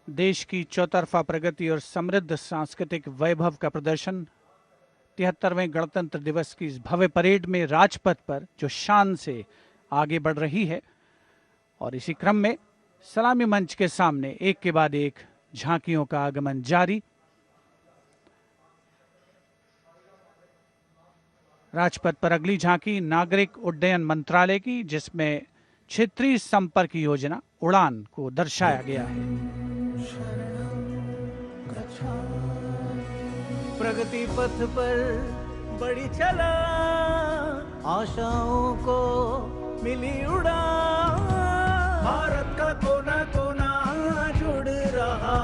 देश की चौतरफा प्रगति और समृद्ध सांस्कृतिक वैभव का प्रदर्शन 73वें गणतंत्र दिवस की इस भव्य परेड में राजपथ पर जो शान से आगे बढ़ रही है। और इसी क्रम में सलामी मंच के सामने एक के बाद एक झांकियों का आगमन जारी। राजपथ पर अगली झांकी नागरिक उड्डयन मंत्रालय की, जिसमें क्षेत्रीय संपर्क योजना उड़ान को दर्शाया गया है। प्रगति पथ पर बड़ी चला, आशाओं को मिली उड़ान। भारत का कोना कोना जुड़ रहा,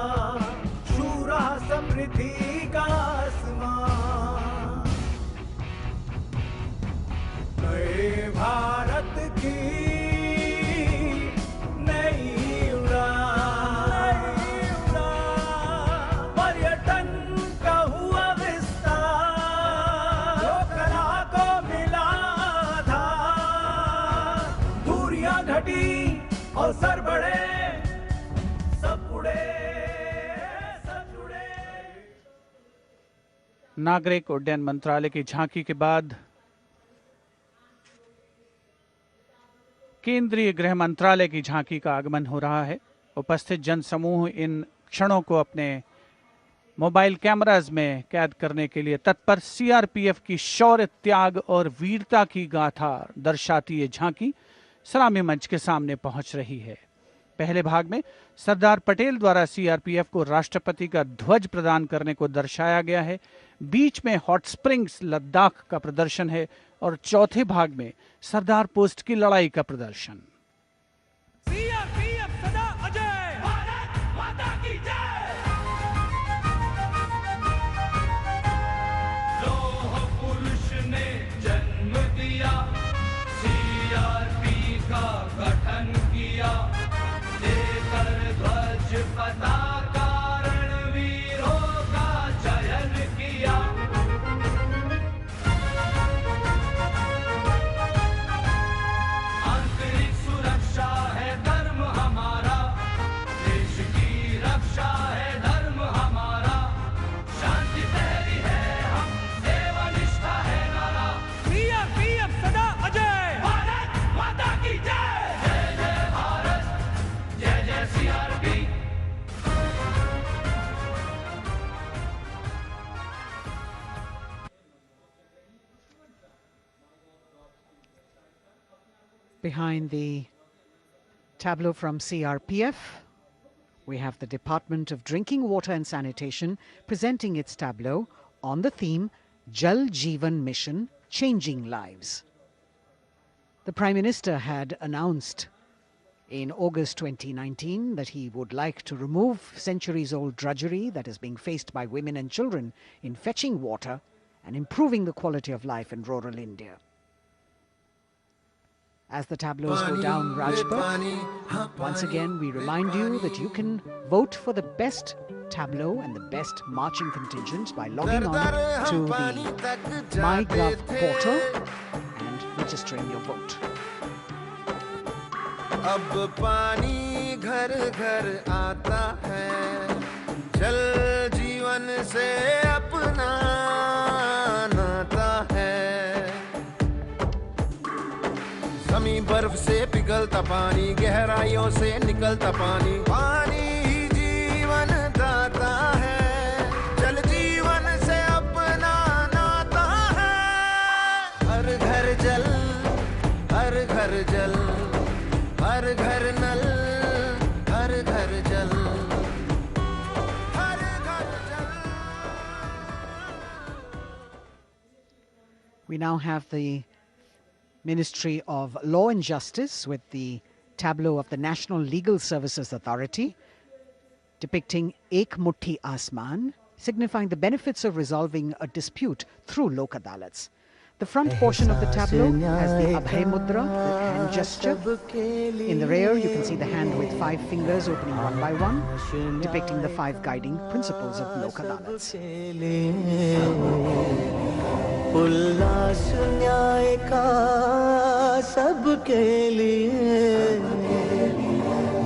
छू रहा समृद्धि का आसमान। नए भारत की नई उड़ान, पर्यटन का हुआ विस्तार, जो कला को मिला था, दूरियां घटी और सर बढ़े, सब उड़े सब जुड़े। नागरिक उड्डयन मंत्रालय की झांकी के बाद केंद्रीय गृह मंत्रालय की झांकी का आगमन हो रहा है। उपस्थित जनसमूह इन क्षणों को अपने मोबाइल कैमरास में कैद करने के लिए तत्पर। सीआरपीएफ की शौर्य, त्याग और वीरता की गाथा दर्शाती ये झांकी सलामी मंच के सामने पहुंच रही है। पहले भाग में सरदार पटेल द्वारा सीआरपीएफ को राष्ट्रपति का ध्वज प्रदान करने को दर्शाया गया है। बीच में हॉट स्प्रिंग्स लद्दाख का प्रदर्शन है और चौथे भाग में सरदार पोस्ट की लड़ाई का प्रदर्शन। सीआरपीएफ सदा अजय, भारत माता की जय। लोह पुरुष ने जन्म दिया, सीआरपी का गठन किया, लेकर ध्वज पताका रणवीरों का चयन किया। आंतरिक सुरक्षा है धर्म हमारा, देश की रक्षा है धर्म हमारा, शांति प्रहरी है हम, सेवा निष्ठा है नारा। सीआरपीएफ सदा अजय, भारत माता की जय। जय जय भारत, जय जय CRP. Behind the tableau from CRPF, we have the Department of Drinking Water and Sanitation presenting its tableau on the theme Jal Jeevan Mission, Changing Lives. The Prime Minister had announced in August 2019 that he would like to remove centuries-old drudgery that is being faced by women and children in fetching water and improving the quality of life in rural India. As the tableaus go down Rajpath, once again we remind you that you can vote for the best tableau and the best marching contingent by logging on to the MyGov portal and registering your vote. अब पानी घर घर आता है, जल जीवन से अपना नाता है। जमीन बर्फ से पिघलता पानी, गहराइयों से निकलता पानी, पानी ही जीवन दाता है, जल जीवन से अपना नाता है। हर घर जल, हर घर जल, हर घर नल, हर घर जल, हर घर जल। We now have the Ministry of Law and Justice with the tableau of the National Legal Services Authority depicting Ek Mutti Asman, signifying the benefits of resolving a dispute through Lok Adalats. The front portion of the tableau has the Abhay Mudra, the hand gesture. In the rear, you can see the hand with 5 fingers opening one by one, depicting the 5 guiding principles of Lok Adalats. उल्लास न्याय का सबके लिए,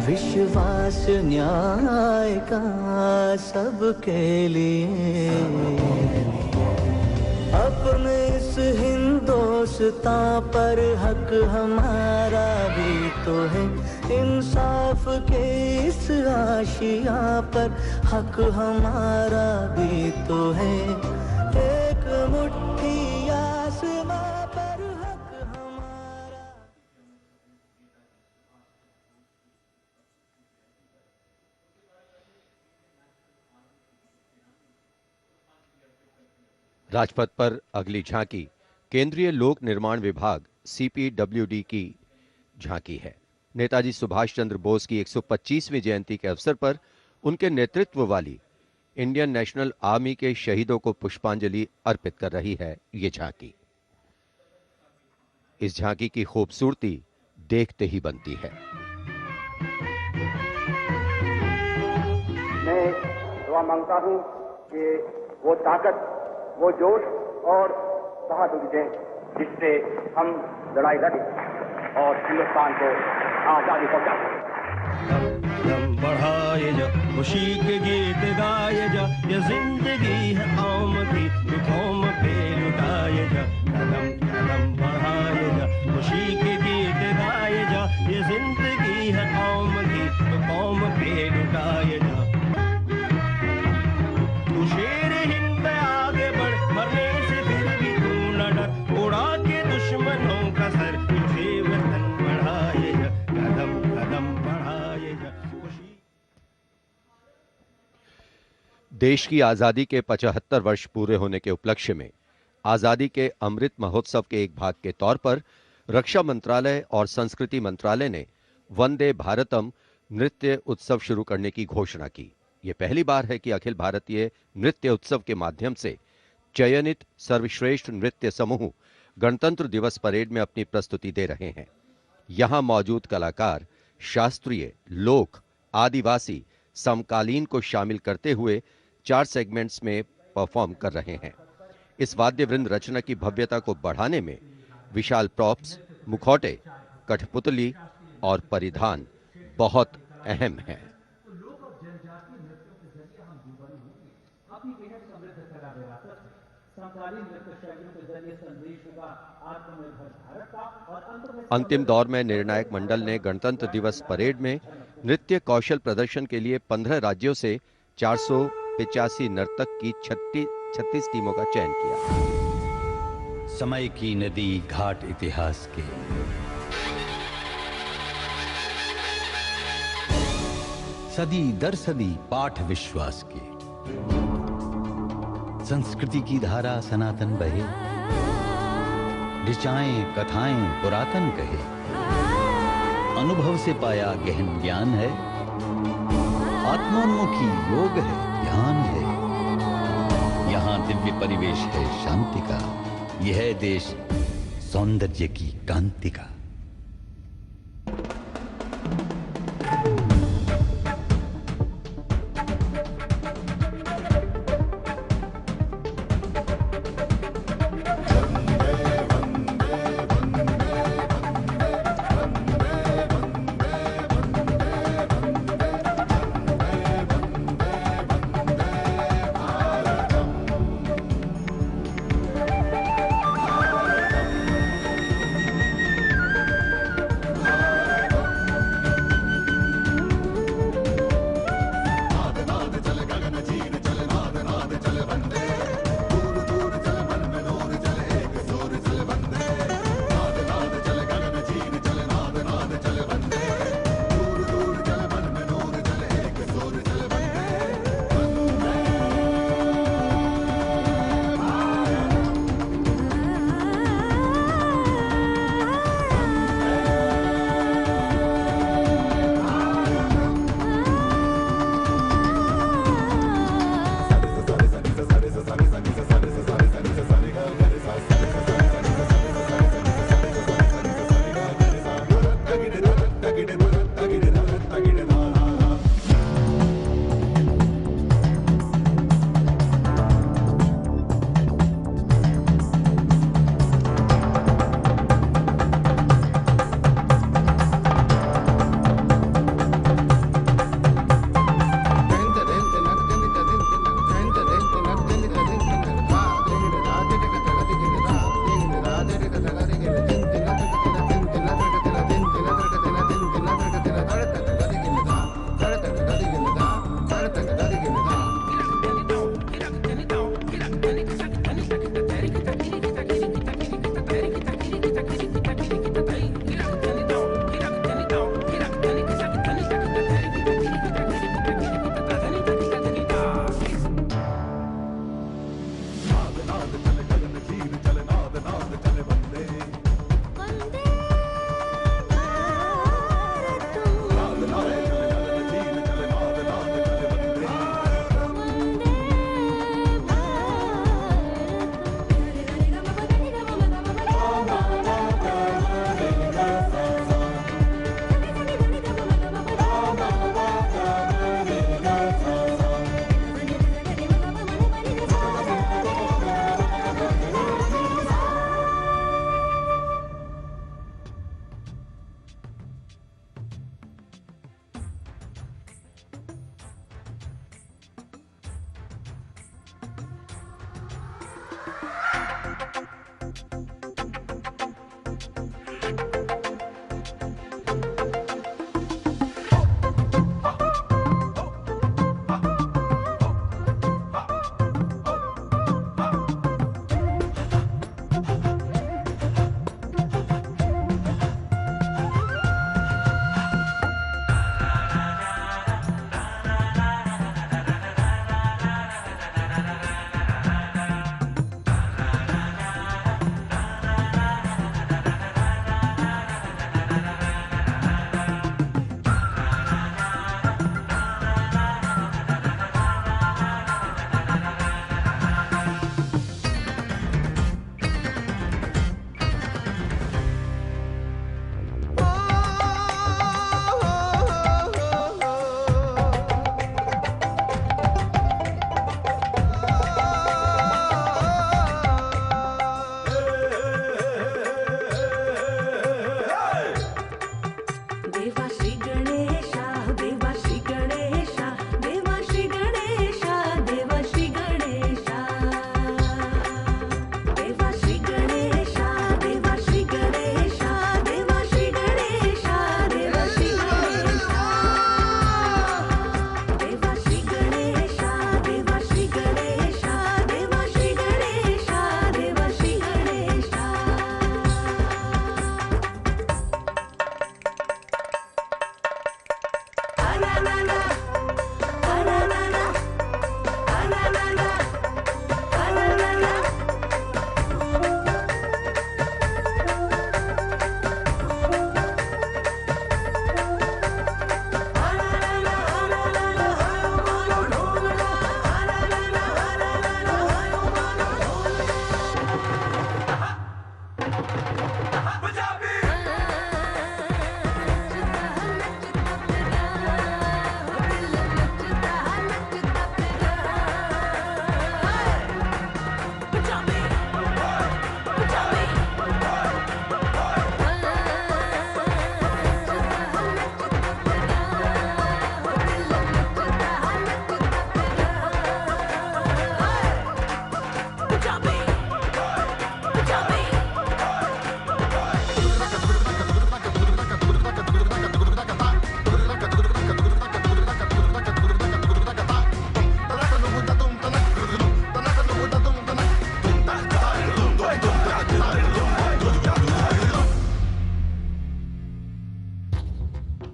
विश्वास न्याय का सबके लिए, अपने इस हिंदुस्तान पर हक हमारा भी तो है, इंसाफ के इस आशिया पर हक हमारा भी तो है। एक मुट्ठी आसमां पर हक हमारा। राजपथ पर अगली झांकी केंद्रीय लोक निर्माण विभाग सीपीडब्ल्यूडी की झांकी है। नेताजी सुभाष चंद्र बोस की 125वीं जयंती के अवसर पर उनके नेतृत्व वाली इंडियन नेशनल आर्मी के शहीदों को पुष्पांजलि अर्पित कर रही है ये झांकी। इस झांकी की खूबसूरती देखते ही बनती है। मैं दुआ मांगता हूं कि वो ताकत, वो जोश और बहादुरी दें जिससे हम लड़ाई लड़ें और हिंदुस्तान को आजादी पहुंचाएं। बढ़ाए जा खुशी के गीत गाए जा, ये जिंदगी है कौम की, तू कौम पे लुटाए जा। कदम कदम बढ़ाए जा खुशी के गीत गाए जा, देश की आजादी के 75 वर्ष पूरे होने के उपलक्ष्य में आजादी के अमृत महोत्सव के एक भाग के तौर पर रक्षा मंत्रालय और संस्कृति मंत्रालय ने वंदे भारतम नृत्य उत्सव शुरू करने की घोषणा की। यह पहली बार है कि अखिल भारतीय नृत्य उत्सव के माध्यम से चयनित सर्वश्रेष्ठ नृत्य समूह गणतंत्र दिवस परेड में अपनी प्रस्तुति दे रहे हैं। यहां मौजूद कलाकार शास्त्रीय, लोक, आदिवासी, समकालीन को शामिल करते हुए 4 सेगमेंट्स में परफॉर्म कर रहे हैं। इस वाद्य वृंद रचना की भव्यता को बढ़ाने में विशाल प्रॉप्स, मुखौटे, कठपुतली और परिधान बहुत अहम हैं। अंतिम दौर में निर्णायक मंडल ने गणतंत्र दिवस परेड में नृत्य कौशल प्रदर्शन के लिए 15 राज्यों से 485 नर्तक की 36 टीमों का चयन किया। समय की नदी घाट इतिहास के, सदी दर सदी पाठ विश्वास के, संस्कृति की धारा सनातन बहे, ऋचाएं कथाएं पुरातन कहे, अनुभव से पाया गहन ज्ञान है, आत्मोन्मुखी योग है, ध्यान है, यहाँ दिव्य परिवेश है शांति का, यह है देश सौंदर्य की कांति का।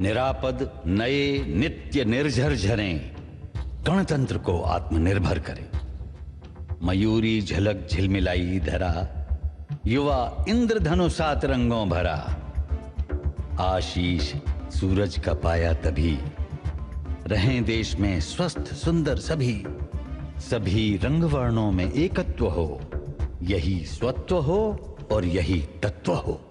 निरापद नए नित्य निर्झर झरें गणतंत्र को आत्मनिर्भर करें। मयूरी झलक झिलमिलाई धरा, युवा इंद्रधनुषात रंगों भरा। आशीष सूरज का पाया तभी, रहें देश में स्वस्थ सुंदर सभी। सभी रंग वर्णों में एकत्व हो, यही स्वत्व हो और यही तत्व हो।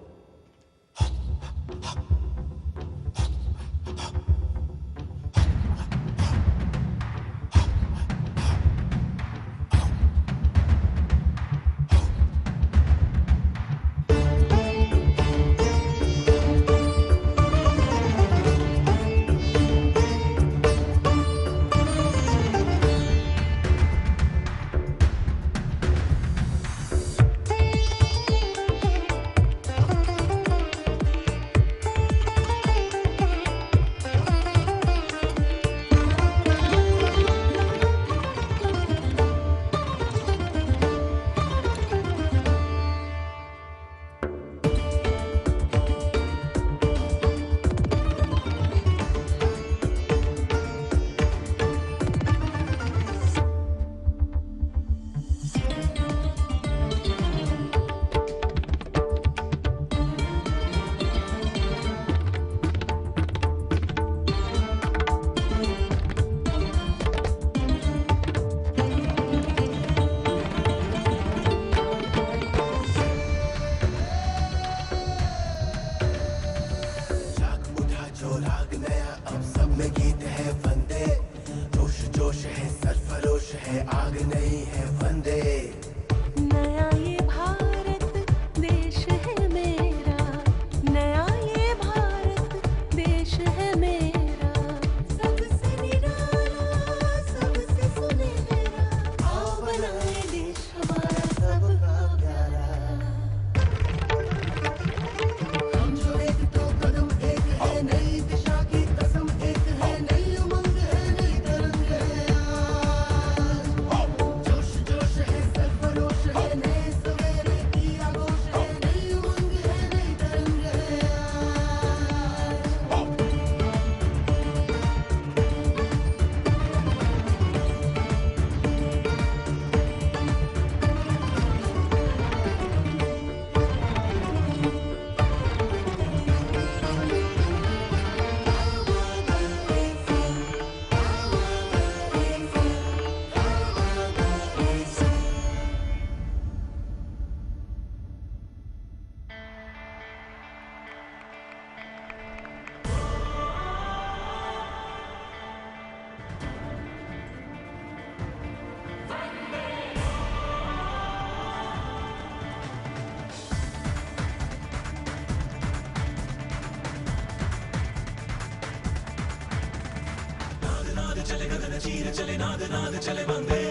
चले गगन चीर चले नाद नाद चले बंदे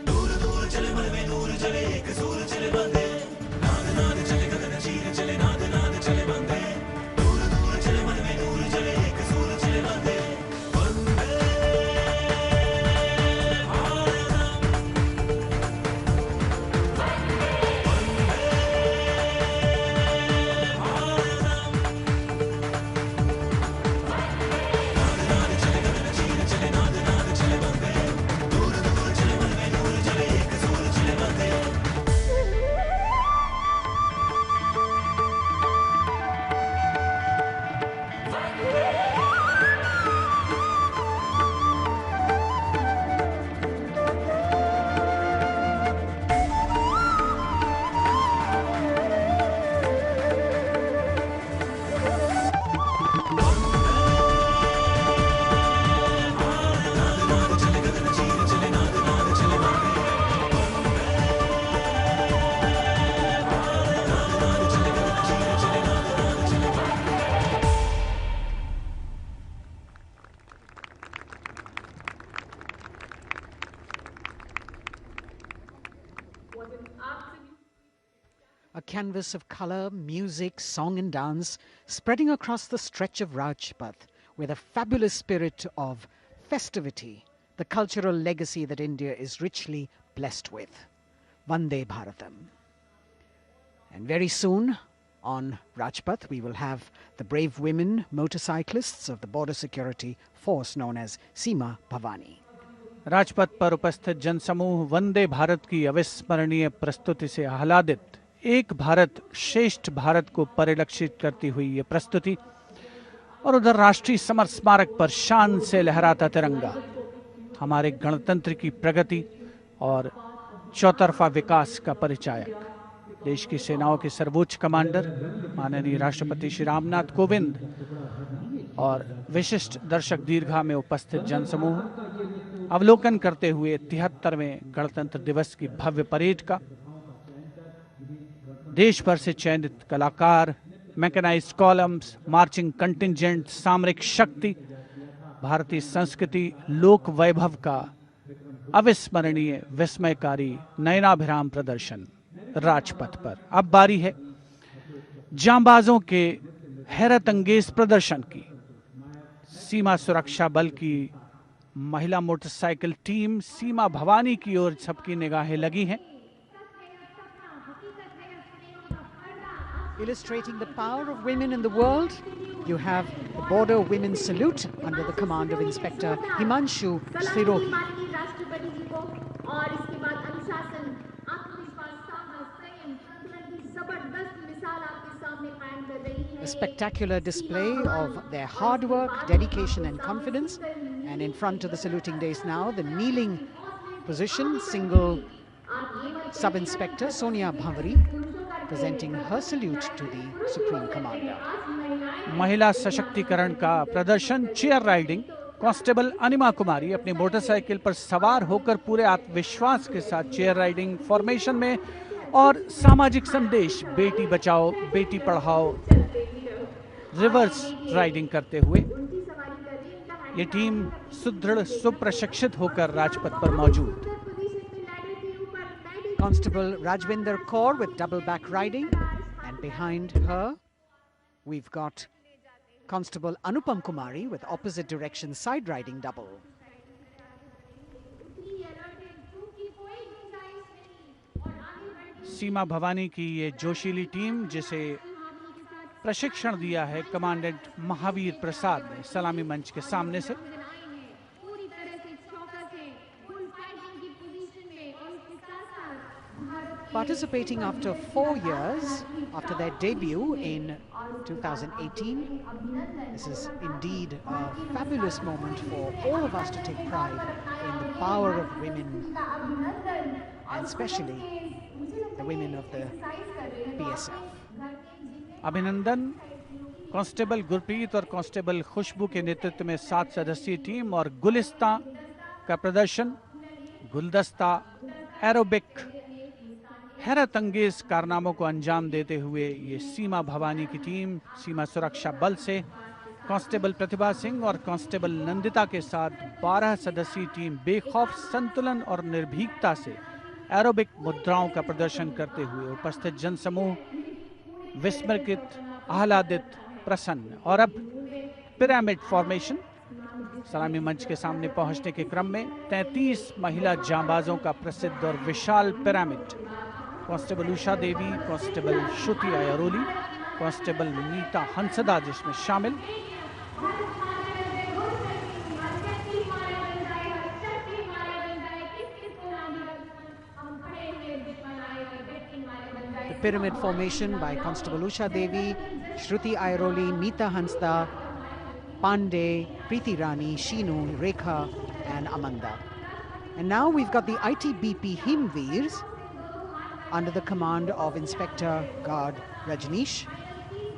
दूर दूर चले मन में नूर चले एक सूर चले बंदे नाद नाद चले गगन चीर चले नाद नाद चले बंदे दूर दूर चले मन में नूर चले एक सूर चले बंदे A canvas of color, music, song and dance spreading across the stretch of Rajpath with a fabulous spirit of festivity, the cultural legacy that India is richly blessed with. Vande Bharatam. And very soon, On Rajpath, we will have the brave women motorcyclists of the border security force known as Seema Bhavani. Rajpath पर उपस्थित जनसमूह वंदे भारत की अविस्मरणीय प्रस्तुति से आह्लादित एक भारत श्रेष्ठ भारत को परिलक्षित करती हुई ये प्रस्तुति, और उधर राष्ट्रीय समर स्मारक पर शान से लहराता तिरंगा हमारे गणतंत्र की प्रगति और चौतरफा विकास का परिचायक। देश की सेनाओं के सर्वोच्च कमांडर माननीय राष्ट्रपति श्री रामनाथ कोविंद और विशिष्ट दर्शक दीर्घा में उपस्थित जनसमूह अवलोकन करते हुए 73वें गणतंत्र दिवस की भव्य परेड का। देश भर से चयनित कलाकार, मैकेनाइज्ड कॉलम्स, मार्चिंग कंटिंजेंट, सामरिक शक्ति, भारतीय संस्कृति, लोक वैभव का अविस्मरणीय विस्मयकारी नयनाभिराम प्रदर्शन राजपथ पर। अब बारी है जांबाजों के हैरत अंगेज प्रदर्शन की। सीमा सुरक्षा बल की महिला मोटरसाइकिल टीम सीमा भवानी की ओर सबकी निगाहें लगी हैं। Illustrating the power of women in the world, you have the Border Women's Salute under the command of Inspector Himanshu Sirohi. A spectacular display of their hard work, dedication and confidence. And in front of the saluting days now, the kneeling position, single Sub-Inspector Sonia Bhavari presenting her salute to the Supreme Commander. महिला सशक्तिकरण का प्रदर्शन chair riding. Constable अनिमा कुमारी अपनी motorcycle पर सवार होकर पूरे आत्मविश्वास के साथ चेयर राइडिंग फॉर्मेशन में और सामाजिक संदेश बेटी बचाओ बेटी पढ़ाओ रिवर्स राइडिंग करते हुए ये टीम सुदृढ़ सुप्रशिक्षित होकर राजपथ पर मौजूद। Constable Rajvinder Kaur with double back riding, and behind her we've got Constable Anupam Kumari with opposite direction side riding double. सीमा भवानी की ये जोशीली टीम जिसे प्रशिक्षण दिया है कमांडेंट महावीर प्रसाद ने सलामी मंच के सामने से। Participating after 4 years after their debut in 2018, this is indeed a fabulous moment for all of us to take pride in the power of women, and especially the women of the BSF. अभिनंदन। Constable Gurpreet और constable खुशबू के नेतृत्व में 7 सदस्यीय team और गुलिस्ता का प्रदर्शन, गुलदस्ता, एरोबिक, हैरत अंगेज कारनामों को अंजाम देते हुए ये सीमा भवानी की टीम सीमा सुरक्षा बल से कांस्टेबल प्रतिभा सिंह और कांस्टेबल नंदिता के साथ 12 सदस्यीय टीम बेखौफ संतुलन और निर्भीकता से एरोबिक मुद्राओं का प्रदर्शन करते हुए उपस्थित जनसमूह विस्मृत, आह्लादित, प्रसन्न। और अब पिरामिड फॉर्मेशन। सलामी मंच के सामने पहुंचने के क्रम में 33 महिला जांबाजों का प्रसिद्ध और विशाल पिरामिड कांस्टेबल उषा देवी, कांस्टेबल श्रुति आयरोली, कांस्टेबल नीता हंसदा जिसमें शामिल। The pyramid formation by Constable Usha Devi, Shruti Airoli, Meeta Hansda, Pandey, Preeti Rani, Sheenu, Rekha and Amanda. And now we've got the ITBP Himveers under the command of Inspector Guard Rajneesh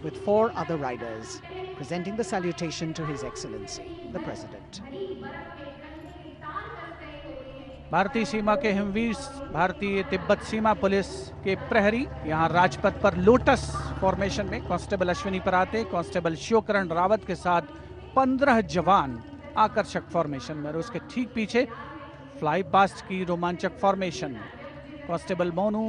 with 4 other riders presenting the salutation to His Excellency, the President. भारतीय सीमा के हिमवीर, भारतीय तिब्बत सीमा police के प्रहरी यहाँ राजपथ पर lotus formation में constable Ashwini पराते, constable Shivkaran Rawat के साथ 15 जवान आकर्षक फॉर्मेशन में, और उसके ठीक पीछे फ्लाई पास्ट की रोमांचक फॉर्मेशन में कांस्टेबल मोनू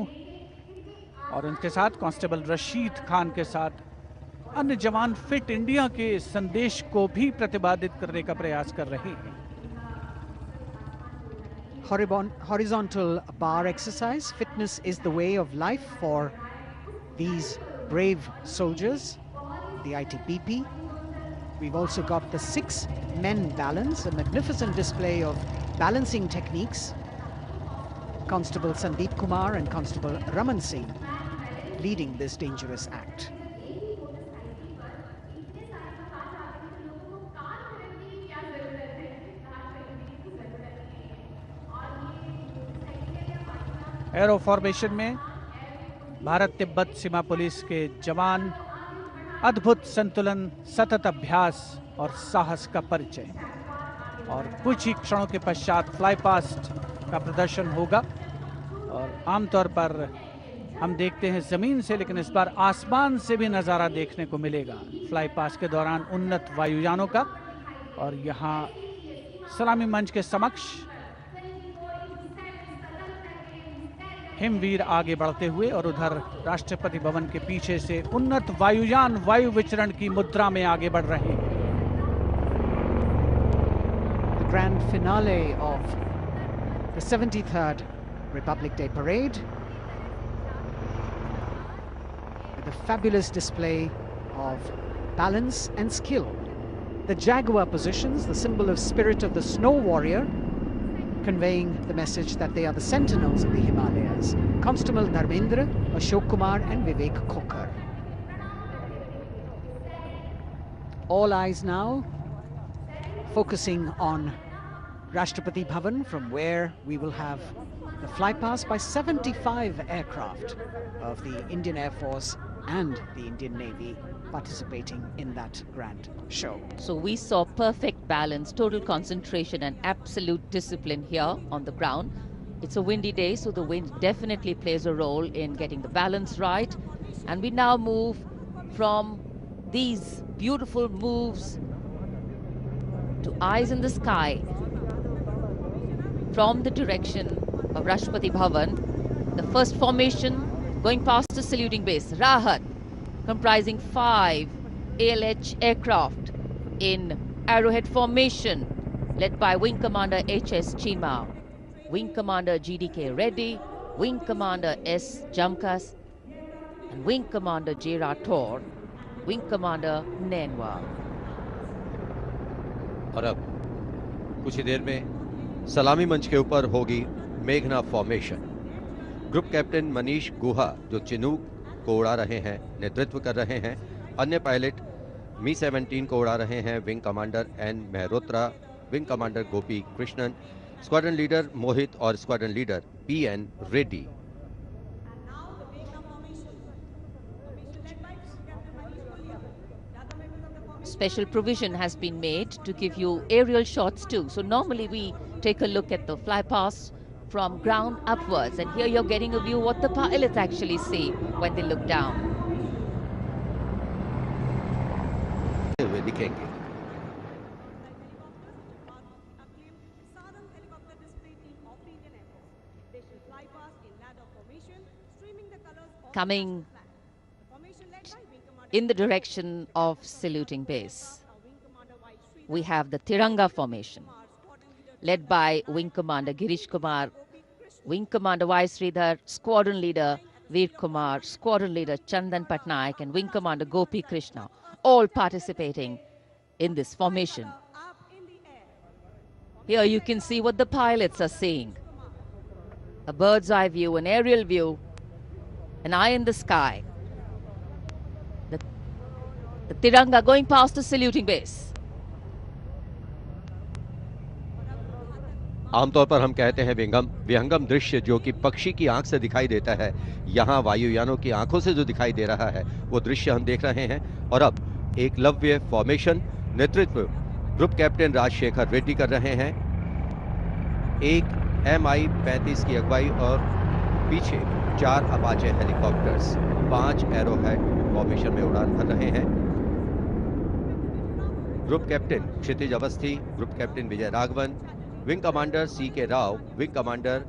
और उनके साथ कांस्टेबल रशीद खान के साथ अन्य जवान फिट इंडिया के संदेश को भी प्रतिपादित करने का प्रयास कर रहे हैं। Horizontal bar exercise. Fitness is the way of life for these brave soldiers, the ITBP. We've also got the 6 men balance, a magnificent display of balancing techniques. Constable Sandeep Kumar and Constable Raman Singh leading this dangerous act. Arrow formation में भारत तिब्बत सीमा police के जवान अद्भुत संतुलन, सतत अभ्यास और साहस का परिचय। और कुछ ही क्षणों के पश्चात फ्लाई पास्ट का प्रदर्शन होगा। और आमतौर पर हम देखते हैं जमीन से, लेकिन इस बार आसमान से भी नज़ारा देखने को मिलेगा फ्लाई पास्ट के दौरान उन्नत वायुयानों का। और यहाँ सलामी मंच के समक्ष हिमवीर आगे बढ़ते हुए और उधर राष्ट्रपति भवन के पीछे से उन्नत वायुयान वायु विचरण की मुद्रा में आगे बढ़ रहे हैं। The grand finale of the 73rd Republic Day Parade with a fabulous display of balance and skill. The jaguar positions, the symbol of spirit of the snow warrior, conveying the message that they are the sentinels of the Himalayas. Constable Dharmendra, Ashok Kumar and Vivek Khokar. All eyes now focusing on Rashtrapati Bhavan, from where we will have the flypast by 75 aircraft of the Indian Air Force and the Indian Navy participating in that grand show. So we saw perfect balance, total concentration and absolute discipline here on the ground. It's a windy day, so the wind definitely plays a role in getting the balance right. And we now move from these beautiful moves to eyes in the sky from the direction of Rashtrapati Bhavan. The first formation going past the saluting base, Rahat, comprising 5 ALH aircraft in arrowhead formation, led by Wing Commander H.S. Chima, Wing Commander G.D.K. Reddy, Wing Commander S. Jamkas, and Wing Commander J. Rathore, Wing Commander Nenwa. और अब कुछ ही देर में सलामी मंच के ऊपर होगी मेघना फॉर्मेशन। ग्रुप कैप्टन मनीष गुहा, जो चिनूक को उड़ा रहे हैं, नेतृत्व कर रहे हैं। अन्य पायलट मी-17 को उड़ा रहे हैं wing commander N Mehrotra, wing commander Gopi Krishnan, squadron leader Mohit और squadron leader P N. Reddy. Special provision has been made to give you aerial shots too. So normally we take a look at the fly pass from ground upwards, and here you're getting a view what the pilots actually see when they look down. दिखेंगे। Coming in the direction of saluting base, we have the Tiranga formation, led by Wing Commander Girish Kumar, Wing Commander Y. Sridhar, Squadron Leader Veer Kumar, Squadron Leader Chandan Patnaik, and Wing Commander Gopi Krishna, all participating in this formation. Here you can see what the pilots are seeing. A bird's eye view, an aerial view, an eye in the sky. The Tiranga going past the saluting base. आमतौर पर हम कहते हैं विहंगम दृश्य जो कि पक्षी की आंख से दिखाई देता है, यहाँ वायुयानों की आंखों से जो दिखाई दे रहा है वो दृश्य हम देख रहे हैं। और अब एकलव्य फॉर्मेशन, नेतृत्व ग्रुप कैप्टन राजशेखर रेड्डी कर रहे हैं। एक MI-35 की अगुवाई और पीछे 4 अपाचे हेलीकॉप्टर्स 5 एरोहेड फॉर्मेशन में उड़ान भर रहे हैं। Group captain Kshitij Awasthi, group captain Vijay Raghavan, wing commander C.K. Rao, wing commander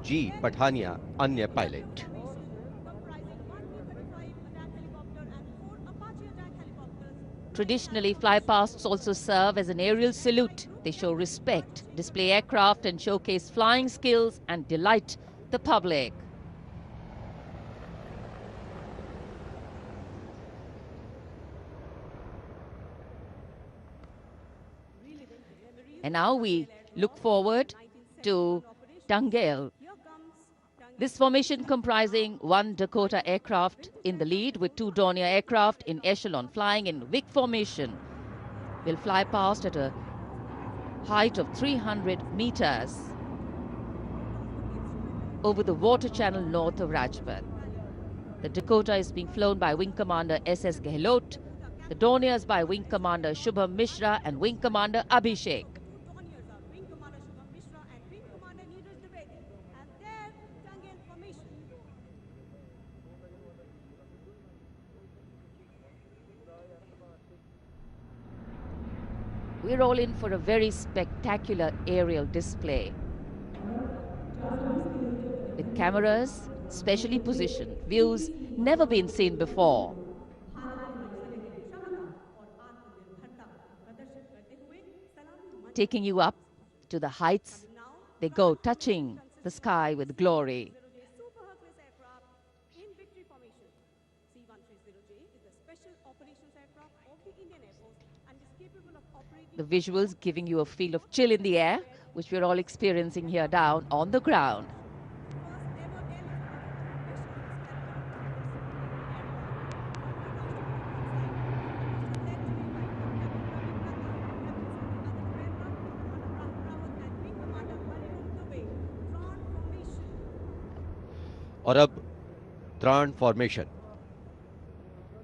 G. Pathania, अन्य pilot. Traditionally, flypasts also serve as an aerial salute. They show respect, display aircraft, and showcase flying skills and delight the public. And now we look forward to Tangel. This formation comprising one Dakota aircraft in the lead with two Dornier aircraft in echelon flying in Vic formation will fly past at a height of 300 meters over the water channel north of Rajpath. The Dakota is being flown by Wing Commander S.S. Gehlot, the Dorniers by Wing Commander Shubham Mishra and Wing Commander Abhishek. We're all in for a very spectacular aerial display with cameras specially positioned, views never been seen before. Taking you up to the heights, they go, touching the sky with glory. The visuals giving you a feel of chill in the air, which we're all experiencing here down on the ground. और अब त्राण formation,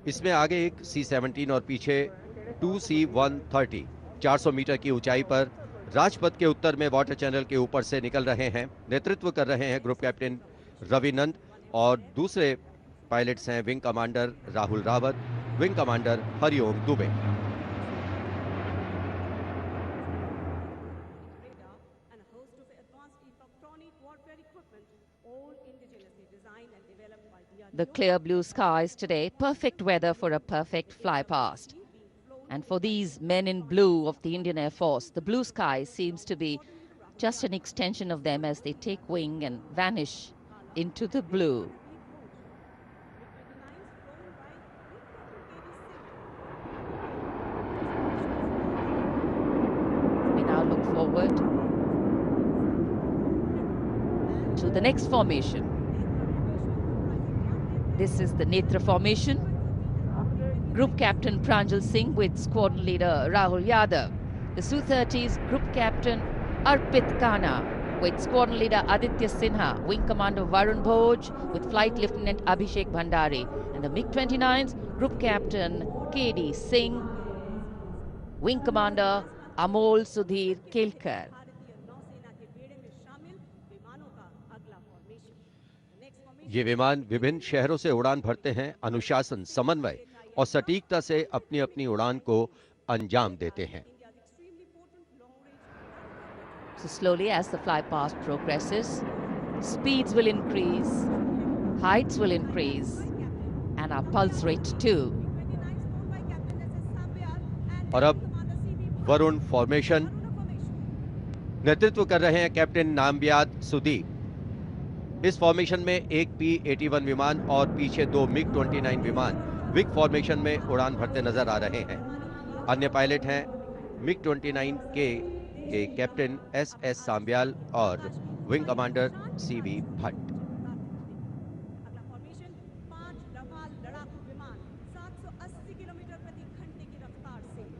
इसमें आगे एक C-17 और पीछे 2C-130 400 metre की ऊंचाई पर राजपथ के उत्तर में वाटर चैनल के ऊपर से निकल रहे हैं। नेतृत्व कर रहे हैं ग्रुप कैप्टन रविनंद और दूसरे पायलट्स हैं wing commander Rahul Rawat, wing commander Hariom Dubey. The clear blue skies today, perfect weather for a perfect fly past. And for these men in blue of the Indian Air Force, the blue sky seems to be just an extension of them as they take wing and vanish into the blue. We now look forward to the next formation. This is the Netra formation. Group Captain Pranjal Singh with Squadron Leader Rahul Yadav. The Su-30's Group Captain Arpit Khanna with Squadron Leader Aditya Sinha. Wing Commander Varun Bhoj with Flight Lieutenant Abhishek Bhandari. And the MiG-29's Group Captain K.D. Singh. Wing Commander Amol Sudhir Kelkar. ये विमान विभिन्न शहरों से उड़ान भरते हैं, अनुशासन, समन्वय और सटीकता से अपनी अपनी उड़ान को अंजाम देते हैं। So slowly as the fly past progresses, speeds will increase, heights will increase, and our pulse rate too. और अब वरुण फॉर्मेशन, नेतृत्व कर रहे हैं कैप्टन नामबियाद सुदीप। इस फॉर्मेशन में एक P-81 विमान और पीछे दो MiG-29 विमान विग फॉर्मेशन में उड़ान भरते नजर आ रहे हैं। अन्य पायलट हैं MiG-29 के कैप्टन S.S. सांब्याल और wing commander C.V. Bhatt.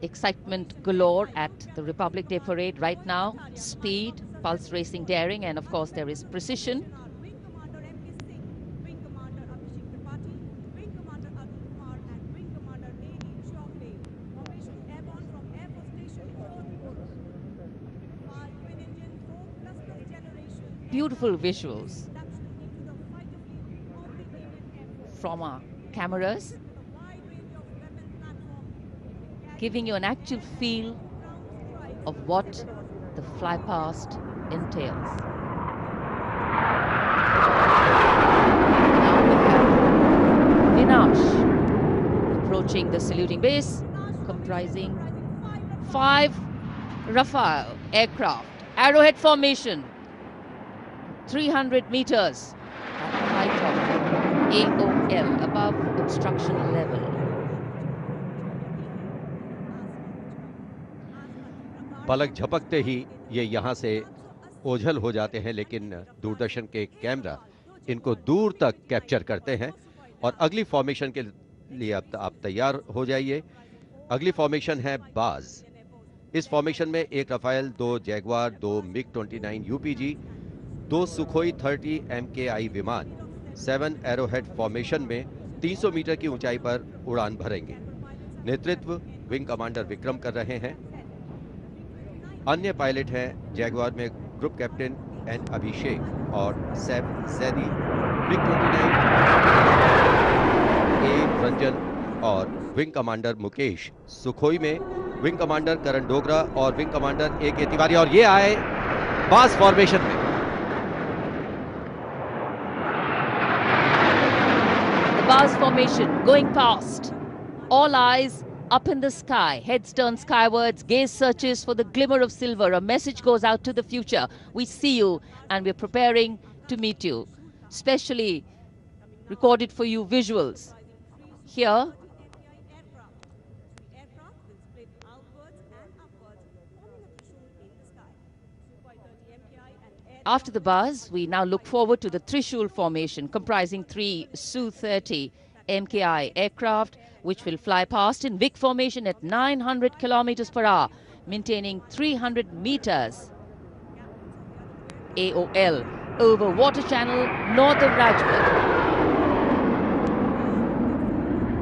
Excitement galore at the Republic Day Parade right now. Speed, pulse racing, daring, and of course there is precision. Beautiful visuals from our cameras, giving you an actual feel of what the fly past entails. Now we have Vinash approaching the saluting base, comprising 5 Rafale aircraft, arrowhead formation, 300 meters at the height of AOL, above obstruction level. पलक झपकते ही ये यहाँ से ओझल हो जाते हैं, लेकिन दूरदर्शन के कैमरा इनको दूर तक कैप्चर करते हैं। और अगली फॉर्मेशन के लिए अब आप तैयार हो जाइए। अगली फॉर्मेशन है बाज। इस फॉर्मेशन में एक Rafale, 2 Jaguar, 2 MiG 29 UPG, 2 Sukhoi 30 MKI विमान 7 एरोहेड फॉर्मेशन में 300 मीटर की ऊंचाई पर उड़ान भरेंगे। नेतृत्व विंग कमांडर विक्रम कर रहे हैं। अन्य पायलट हैं जैगवार में ग्रुप कैप्टन एन अभिषेक और सैफ जैदी, मिग 29 ए रंजन और विंग कमांडर मुकेश, सुखोई में विंग कमांडर करण डोगरा और विंग कमांडर ए के तिवारी। और ये आए बास फॉर्मेशन में। Bars formation going past. All eyes up in the sky. Heads turned skywards. Gaze searches for the glimmer of silver. A message goes out to the future. We see you and we're preparing to meet you. Specially recorded for you visuals. Here, after the buzz, we now look forward to the Trishul formation, comprising 3 Su-30 MKI aircraft, which will fly past in Vic formation at 900 kilometers per hour, maintaining 300 meters AOL over water channel north of Rajput.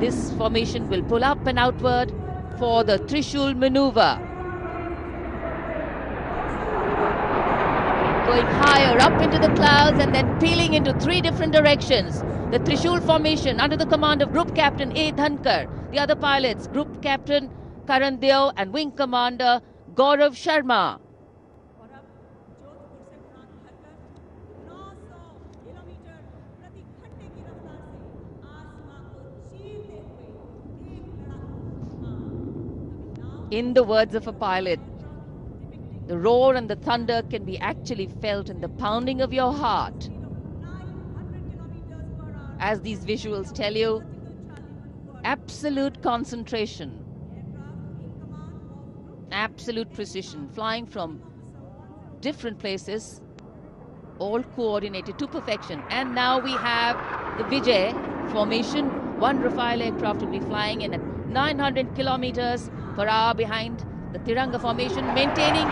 This formation will pull up and outward for the Trishul maneuver. Going higher up into the clouds and then peeling into 3 different directions. The Trishul formation under the command of Group Captain A. Dhankar. The other pilots, Group Captain Karan Deo and Wing Commander Gaurav Sharma. In the words of a pilot, the roar and the thunder can be actually felt in the pounding of your heart. As these visuals tell you, absolute concentration, absolute precision, flying from different places, all coordinated to perfection. And now we have the Vijay Formation. 1 Rafale aircraft will be flying in at 900 kilometers per hour behind the Tiranga formation, maintaining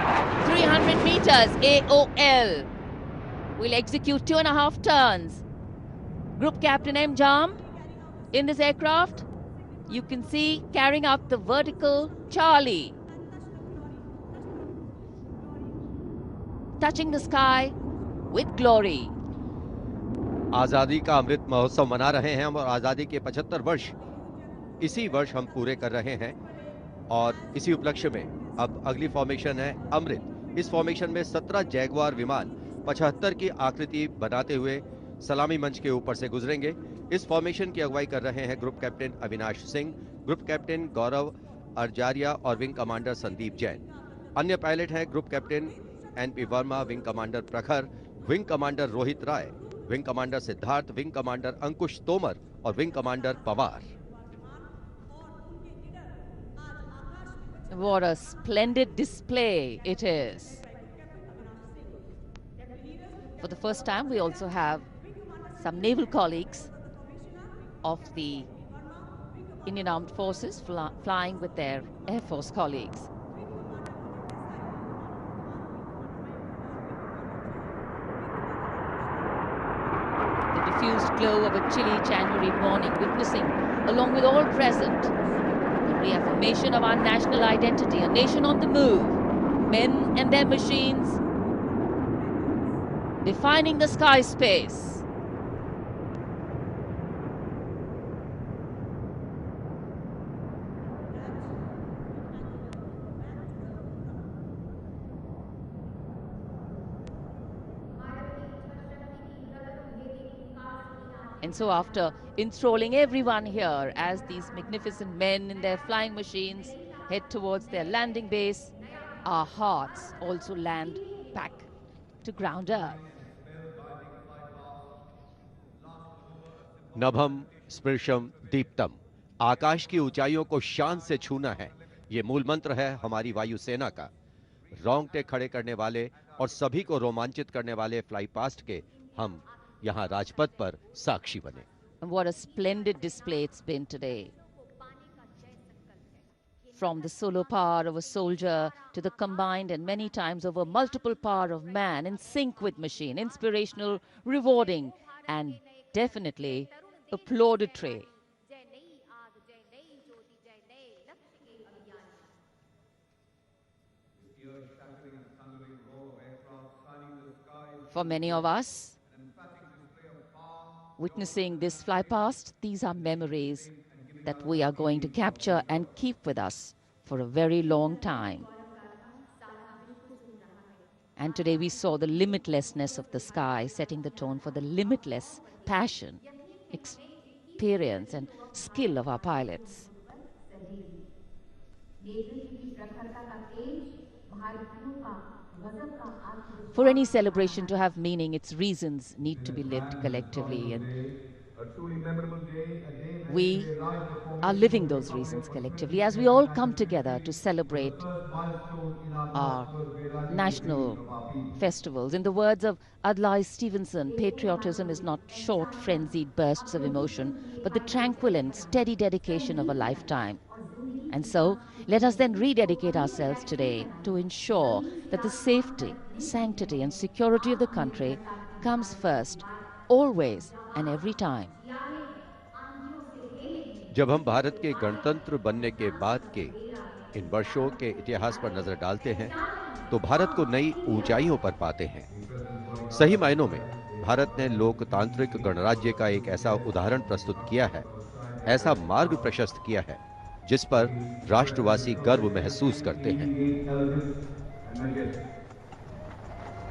300 meters AOL. We'll execute 2.5 turns. Group Captain M. Jam in this aircraft, you can see carrying out the vertical Charlie. Touching the sky with glory. आजादी का अमृत महोत्सव मना रहे हैं हम, और आजादी के 75 वर्ष इसी वर्ष हम पूरे कर रहे हैं। और इसी उपलक्ष्य में अब अगली फॉर्मेशन है अमृत। इस फॉर्मेशन में 17 जैगवार विमान 75 की आकृति बनाते हुए सलामी मंच के ऊपर से गुजरेंगे। इस फॉर्मेशन की अगुवाई कर रहे हैं group captain Avinash Singh, group captain Gaurav Arjaria और विंग कमांडर संदीप जैन। अन्य पायलट हैं group captain NP Verma, wing commander Prakhar, wing commander Rohit Rai, wing commander Siddharth, wing commander Ankush Tomar और wing commander Pawar. What a splendid display it is. For the first time, we also have some naval colleagues of the Indian Armed Forces flying with their Air Force colleagues. The diffused glow of a chilly January morning, witnessing, along with all present, the reaffirmation of our national identity, a nation on the move, men and their machines, defining the sky space. And so after enthralling everyone here as these magnificent men in their flying machines head towards their landing base, our hearts also land back to ground earth. नभम स्पर्शम Deeptam, आकाश की ऊंचाइयों को शान से छूना है, ये मूल मंत्र है हमारी वायुसेना का। रोंगटे खड़े करने वाले और सभी को रोमांचित करने वाले फ्लाई पास्ट के हम यहाँ राजपथ पर साक्षी बने। And what a splendid display it's been today. From the solo power of a soldier to the combined and many times over multiple power of man in sync with machine, inspirational, rewarding, and definitely applauditory. For many of us, witnessing this fly past, these are memories that we are going to capture and keep with us for a very long time. And today we saw the limitlessness of the sky, setting the tone for the limitless passion, experience and skill of our pilots. For any celebration to have meaning, its reasons need to be lived collectively, and we are living those reasons collectively as we all come together to celebrate our national festivals. In the words of Adlai Stevenson, patriotism is not short, frenzied bursts of emotion, but the tranquil and steady dedication of a lifetime. And so, let us then rededicate ourselves today to ensure that the safety, sanctity and security of the country comes first, always and every time. जब हम भारत के गणतंत्र बनने के बाद के इन वर्षों के इतिहास पर नजर डालते हैं, तो भारत को नई ऊंचाइयों पर पाते हैं। सही मायनों में भारत ने लोकतांत्रिक गणराज्य का एक ऐसा उदाहरण प्रस्तुत किया है, ऐसा मार्ग प्रशस्त किया है, जिस पर राष्ट्रवासी गर्व महसूस करते हैं।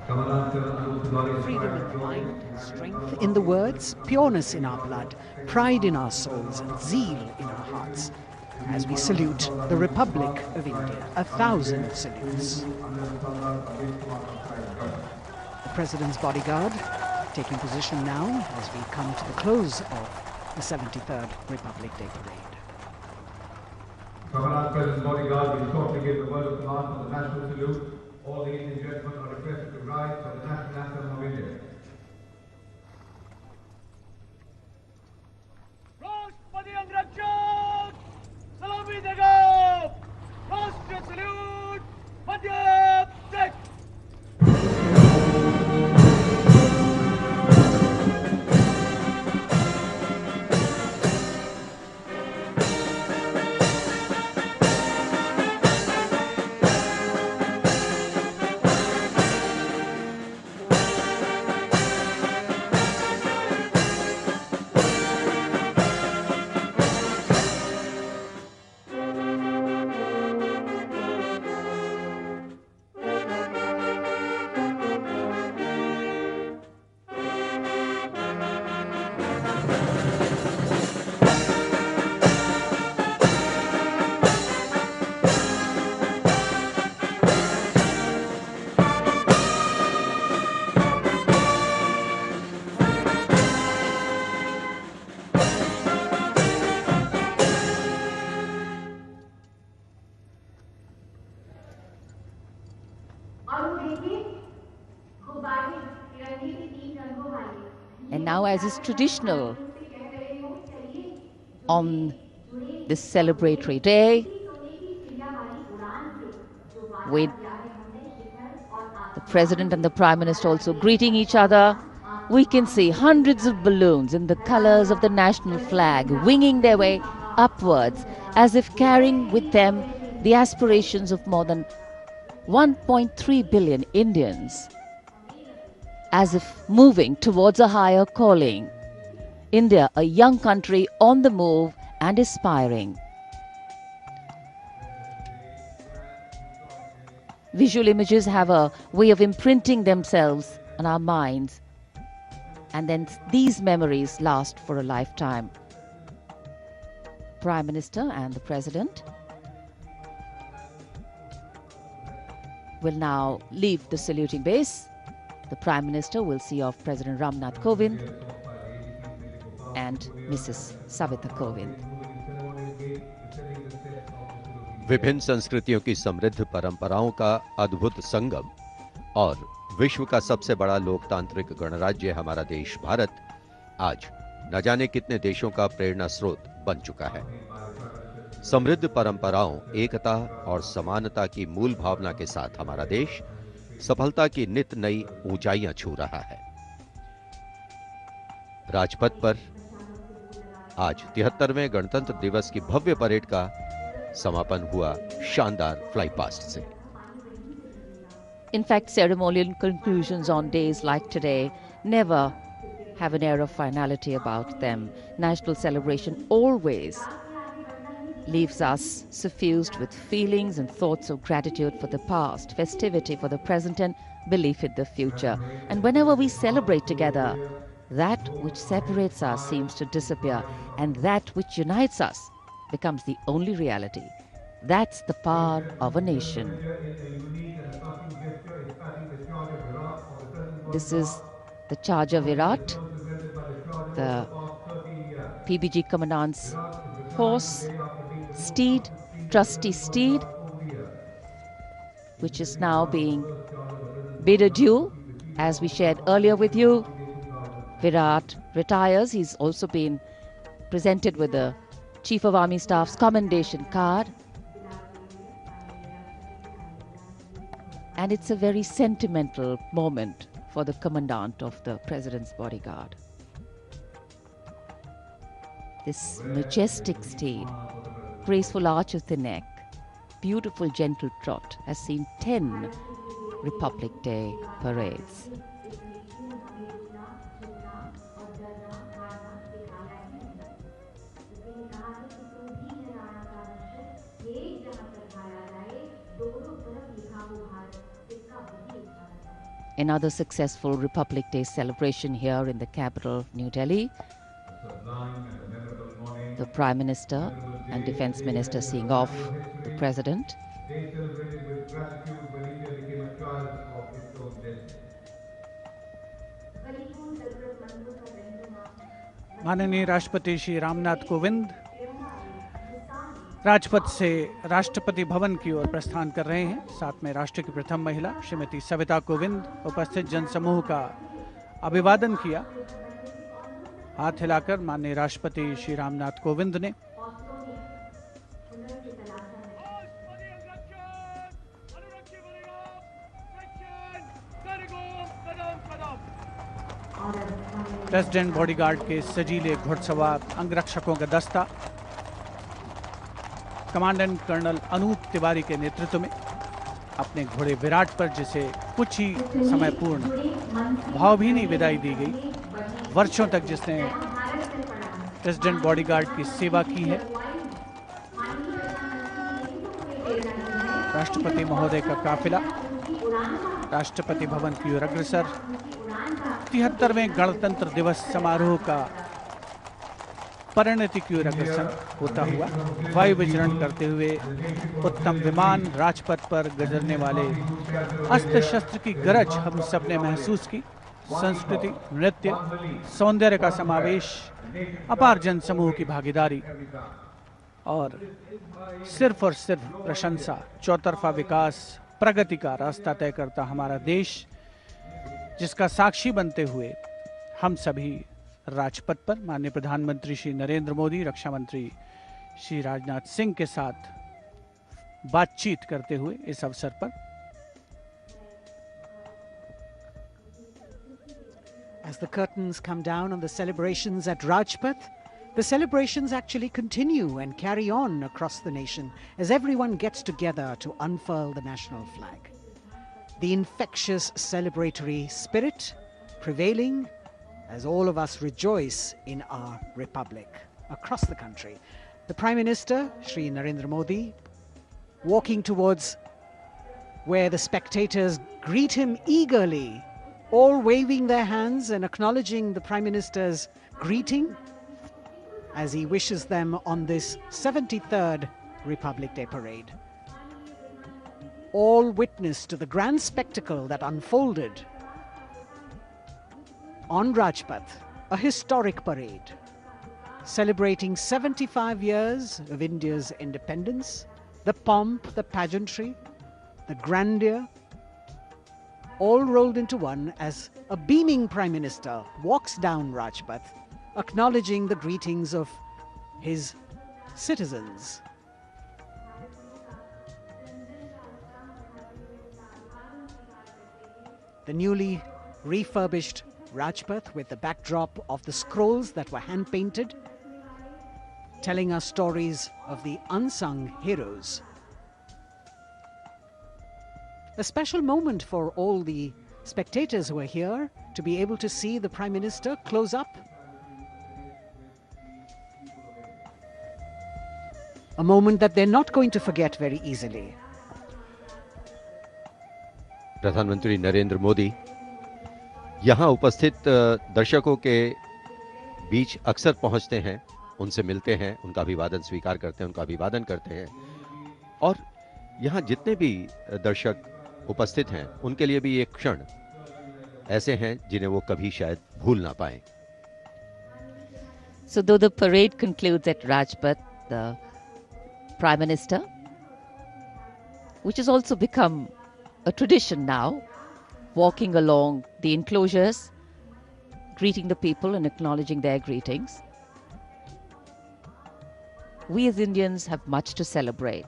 Freedom in the mind, strength in the words, pureness in our blood, pride in our souls, and zeal in our hearts. As we salute the Republic of India, 1,000 salutes. The President's bodyguard taking position now as we come to the close of the 73rd Republic Day Parade. Commander's President's bodyguard will shortly give the word of command for the national salute. All the Indian gentlemen are requested to rise for the national anthem of India. राष्ट्रपति अंगरक्षक सलामी देगा। राष्ट्रीय salute Madhya Pradesh. And now, as is traditional on this celebratory day, with the President and the Prime Minister also greeting each other, we can see hundreds of balloons in the colors of the national flag winging their way upwards, as if carrying with them the aspirations of more than 1.3 billion Indians, as if moving towards a higher calling. India, a young country on the move and aspiring. Visual images have a way of imprinting themselves on our minds, and then these memories last for a lifetime. Prime Minister and the President will now leave the saluting base. The Prime Minister will see off President Ramnath Kovind and Mrs. Savita Kovind. विभिन्न संस्कृतियों की समृद्ध परंपराओं का अद्भुत संगम और विश्व का सबसे बड़ा लोकतांत्रिक गणराज्य हमारा देश भारत आज न जाने कितने देशों का प्रेरणा स्रोत बन चुका है। समृद्ध परंपराओं, एकता और समानता की मूल भावना के साथ हमारा देश सफलता की नित नई ऊंचाइयां छू रहा है। राजपथ पर आज 73वें गणतंत्र दिवस की भव्य परेड का समापन हुआ शानदार फ्लाई पास्ट से। In fact, ceremonial conclusions on days like today never have an air of finality about them. National celebration always leaves us suffused with feelings and thoughts of gratitude for the past, festivity for the present, and belief in the future. And whenever we celebrate together, that which separates us seems to disappear, and that which unites us becomes the only reality. That's the power of a nation. This is the charge of Virat, the PBG Commandant's horse, steed, trusty steed, which is now being bid adieu. As we shared earlier with you, Virat retires. He's also been presented with the Chief of Army Staff's commendation card. And it's a very sentimental moment for the commandant of the President's bodyguard. This majestic steed, graceful arch of the neck, beautiful gentle trot has seen 10 Republic Day parades. Another successful Republic Day celebration here in the capital, New Delhi. The Prime Minister and Defence Minister seeing off the President. माननीय राष्ट्रपति श्री रामनाथ कोविंद राजपथ से राष्ट्रपति भवन की ओर प्रस्थान कर रहे हैं। साथ में राष्ट्र की प्रथम महिला श्रीमती सविता कोविंद उपस्थित जनसमूह का अभिवादन किया। हाथ हिलाकर माननीय राष्ट्रपति श्री रामनाथ कोविंद ने प्रेसिडेंट बॉडीगार्ड के सजीले घुड़सवार अंगरक्षकों का दस्ता कमांडेंट कर्नल अनूप तिवारी के नेतृत्व में अपने घोड़े विराट पर, जिसे कुछ ही समय पूर्ण भावभीनी विदाई दी गई। वर्षों तक जिसने प्रेसिडेंट बॉडीगार्ड की सेवा की है, राष्ट्रपति महोदय का काफिला राष्ट्रपति भवन की ओर अग्रसर 73वें गणतंत्र दिवस समारोह का परिणति की ओर अग्रसर होता हुआ वायु विचरण करते हुए उत्तम विमान राजपथ पर गुजरने वाले अस्त्र शस्त्र की गरज हम सब ने महसूस की। संस्कृति, नृत्य, सौंदर्य का समावेश, अपार जनसमूह की भागीदारी और सिर्फ प्रशंसा, चौतरफा विकास, प्रगति का रास्ता तय करता हमारा देश, जिसका साक्षी बनते हुए हम सभी राजपथ पर माननीय प्रधानमंत्री श्री नरेंद्र मोदी, रक्षा मंत्री श्री राजनाथ सिंह के साथ बातचीत करते हुए इस अवसर पर As the curtains come down on the celebrations at Rajpath, the celebrations actually continue and carry on across the nation as everyone gets together to unfurl the national flag. The infectious celebratory spirit prevailing as all of us rejoice in our republic across the country. The Prime Minister, Shri Narendra Modi, walking towards where the spectators greet him eagerly, all waving their hands and acknowledging the Prime Minister's greeting as he wishes them on this 73rd Republic Day parade. All witness to the grand spectacle that unfolded on Rajpath, a historic parade celebrating 75 years of India's independence the pomp, the pageantry, the grandeur, all rolled into one as a beaming Prime Minister walks down Rajpath, acknowledging the greetings of his citizens. The newly refurbished Rajpath with the backdrop of the scrolls that were hand-painted, telling us stories of the unsung heroes. A special moment for all the spectators who are here to be able to see the Prime Minister close up. A moment that they're not going to forget very easily. प्रधानमंत्री नरेंद्र मोदी यहाँ उपस्थित दर्शकों के बीच अक्सर पहुंचते हैं, उनसे मिलते हैं, उनका अभिवादन स्वीकार करते हैं, उनका अभिवादन करते हैं और यहाँ जितने भी दर्शक उपस्थित हैं उनके लिए भी एक क्षण ऐसे हैं जिन्हें वो कभी शायद भूल ना पाएं। So though the parade concludes at Rajpath, the Prime Minister, which has also become a tradition now, walking along the enclosures, greeting the people and acknowledging their greetings. We as Indians have much to celebrate.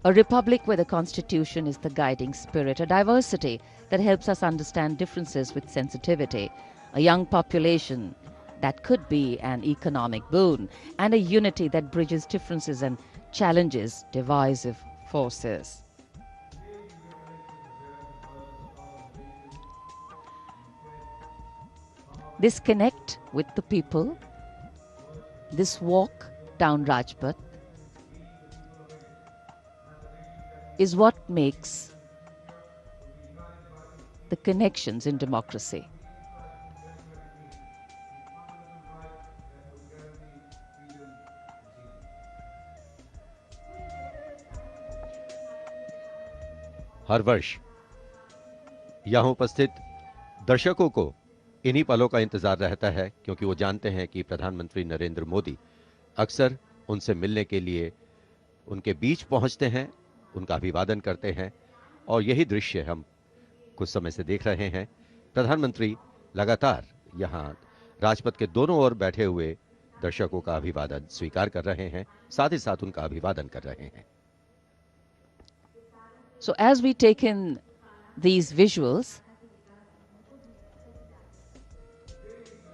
A republic where the Constitution is the guiding spirit, a diversity that helps us understand differences with sensitivity, a young population that could be an economic boon, and a unity that bridges differences and challenges divisive forces. This connect with the people, this walk down Rajpath, is what makes the connections in democracy. हर वर्ष यहाँ उपस्थित दर्शकों को इन्हीं पलों का इंतजार रहता है क्योंकि वो जानते हैं कि प्रधानमंत्री नरेंद्र मोदी अक्सर उनसे मिलने के लिए उनके बीच पहुंचते हैं, उनका अभिवादन करते हैं और यही दृश्य हम कुछ समय से देख रहे हैं। प्रधानमंत्री लगातार यहाँ राजपथ के दोनों ओर बैठे हुए दर्शकों का अभिवादन स्वीकार कर रहे हैं, साथ ही साथ उनका अभिवादन कर रहे हैं। So as we take in these visuals,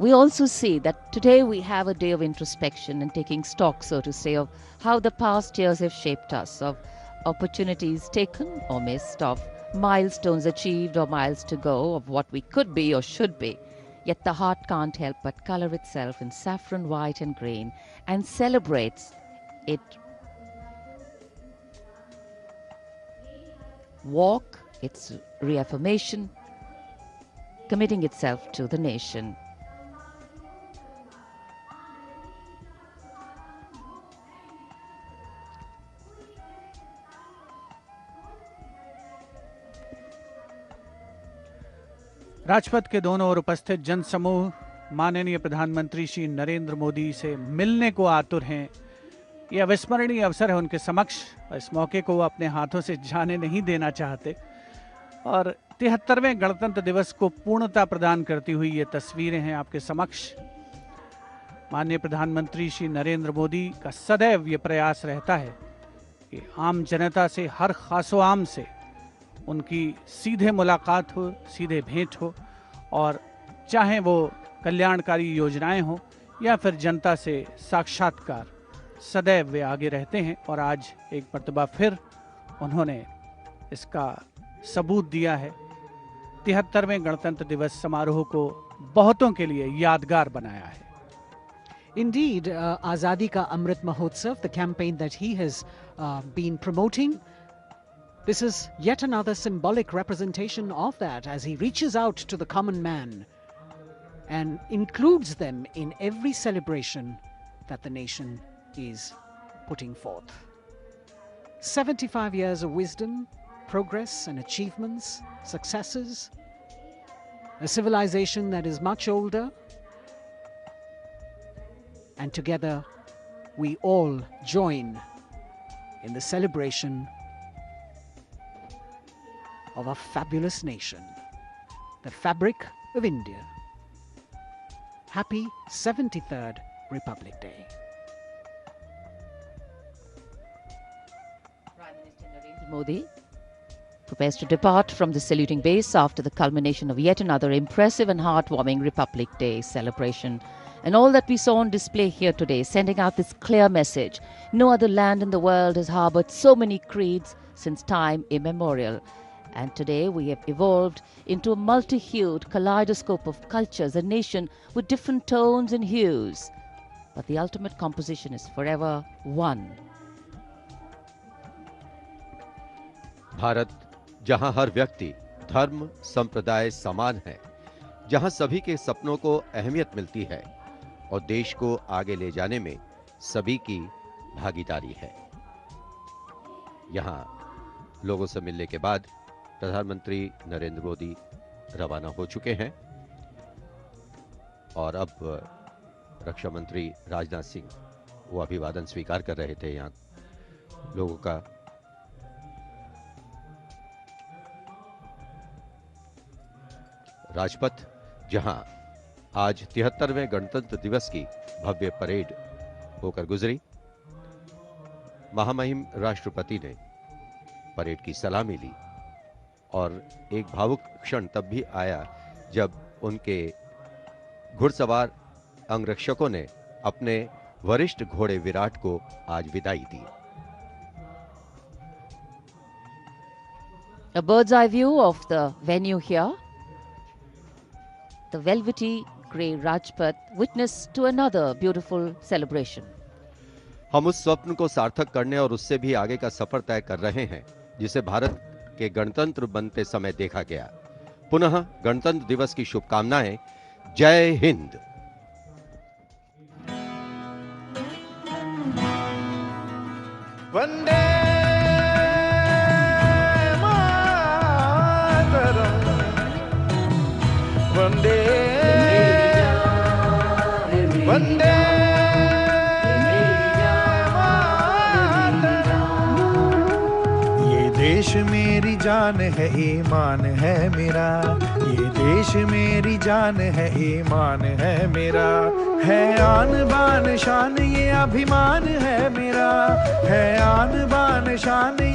we also see that today we have a day of introspection and taking stock, so to say, of how the past years have shaped us, of opportunities taken or missed, of milestones achieved or miles to go, of what we could be or should be. Yet the heart can't help but color itself in saffron, white and green and celebrates it. Walk, its reaffirmation, committing itself to the nation. Rajpath के दोनों ओर उपस्थित जनसमूह माननीय प्रधानमंत्री श्री नरेंद्र मोदी से मिलने को आतुर हैं। यह अविस्मरणीय अवसर है उनके समक्ष। इस मौके को वो अपने हाथों से जाने नहीं देना चाहते और 73वें गणतंत्र दिवस को पूर्णता प्रदान करती हुई ये तस्वीरें हैं आपके समक्ष। माननीय प्रधानमंत्री श्री नरेंद्र मोदी का सदैव ये प्रयास रहता है कि आम जनता से, हर खासो आम से उनकी सीधे मुलाकात हो, सीधे भेंट हो और चाहे वो कल्याणकारी योजनाएं हो या फिर जनता से साक्षात्कार, सदैव वे आगे रहते हैं और आज एक मर्तबा फिर उन्होंने इसका सबूत दिया है। 73वें गणतंत्र दिवस समारोह को बहुतों के लिए यादगार बनाया है। Indeed, Azadi Ka Amrit Mahotsav, the campaign that he has been promoting, this is yet another symbolic representation of that as he reaches out to the common man and includes them in every celebration that the nation is putting forth. 75 years of wisdom, progress and achievements, successes, a civilization that is much older, and together we all join in the celebration of our fabulous nation, the fabric of India. Happy 73rd Republic Day. Prime Minister Narendra Modi prepares to depart from the saluting base after the culmination of yet another impressive and heartwarming Republic Day celebration. And all that we saw on display here today, sending out this clear message: no other land in the world has harbored so many creeds since time immemorial. And today we have evolved into a multi-hued kaleidoscope of cultures, a nation with different tones and hues. But the ultimate composition is forever one. Bharat, जहां हर व्यक्ति, धर्म, संप्रदाय समान है, जहां सभी के सपनों को अहमियत मिलती है और देश को आगे ले जाने में सभी की भागीदारी है। यहां लोगों से मिलने के बाद प्रधानमंत्री नरेंद्र मोदी रवाना हो चुके हैं और अब रक्षा मंत्री राजनाथ सिंह वो अभिवादन स्वीकार कर रहे थे यहां लोगों का। राजपथ, जहां आज 73वें गणतंत्र दिवस की भव्य परेड होकर गुजरी, महामहिम राष्ट्रपति ने परेड की सलामी ली और एक भावुक क्षण तब भी आया जब उनके घुड़सवार अंगरक्षकों ने अपने वरिष्ठ घोड़े विराट को आज विदाई दी। A bird's eye view of the venue here. The velvety grey Rajpath witness to another beautiful celebration. हम उस स्वप्न को सार्थक करने और उससे भी आगे का सफर तय कर रहे हैं जिसे भारत के गणतंत्र बनते समय देखा गया। पुनः गणतंत्र दिवस की शुभकामनाएं। जय हिंद। वंदे मातरम, वंदे वंदे देश मेरी जान है, ईमान है मेरा, ये देश मेरी जान है, ईमान है मेरा, है आन बान शान ये अभिमान है मेरा, है आन बान शान ये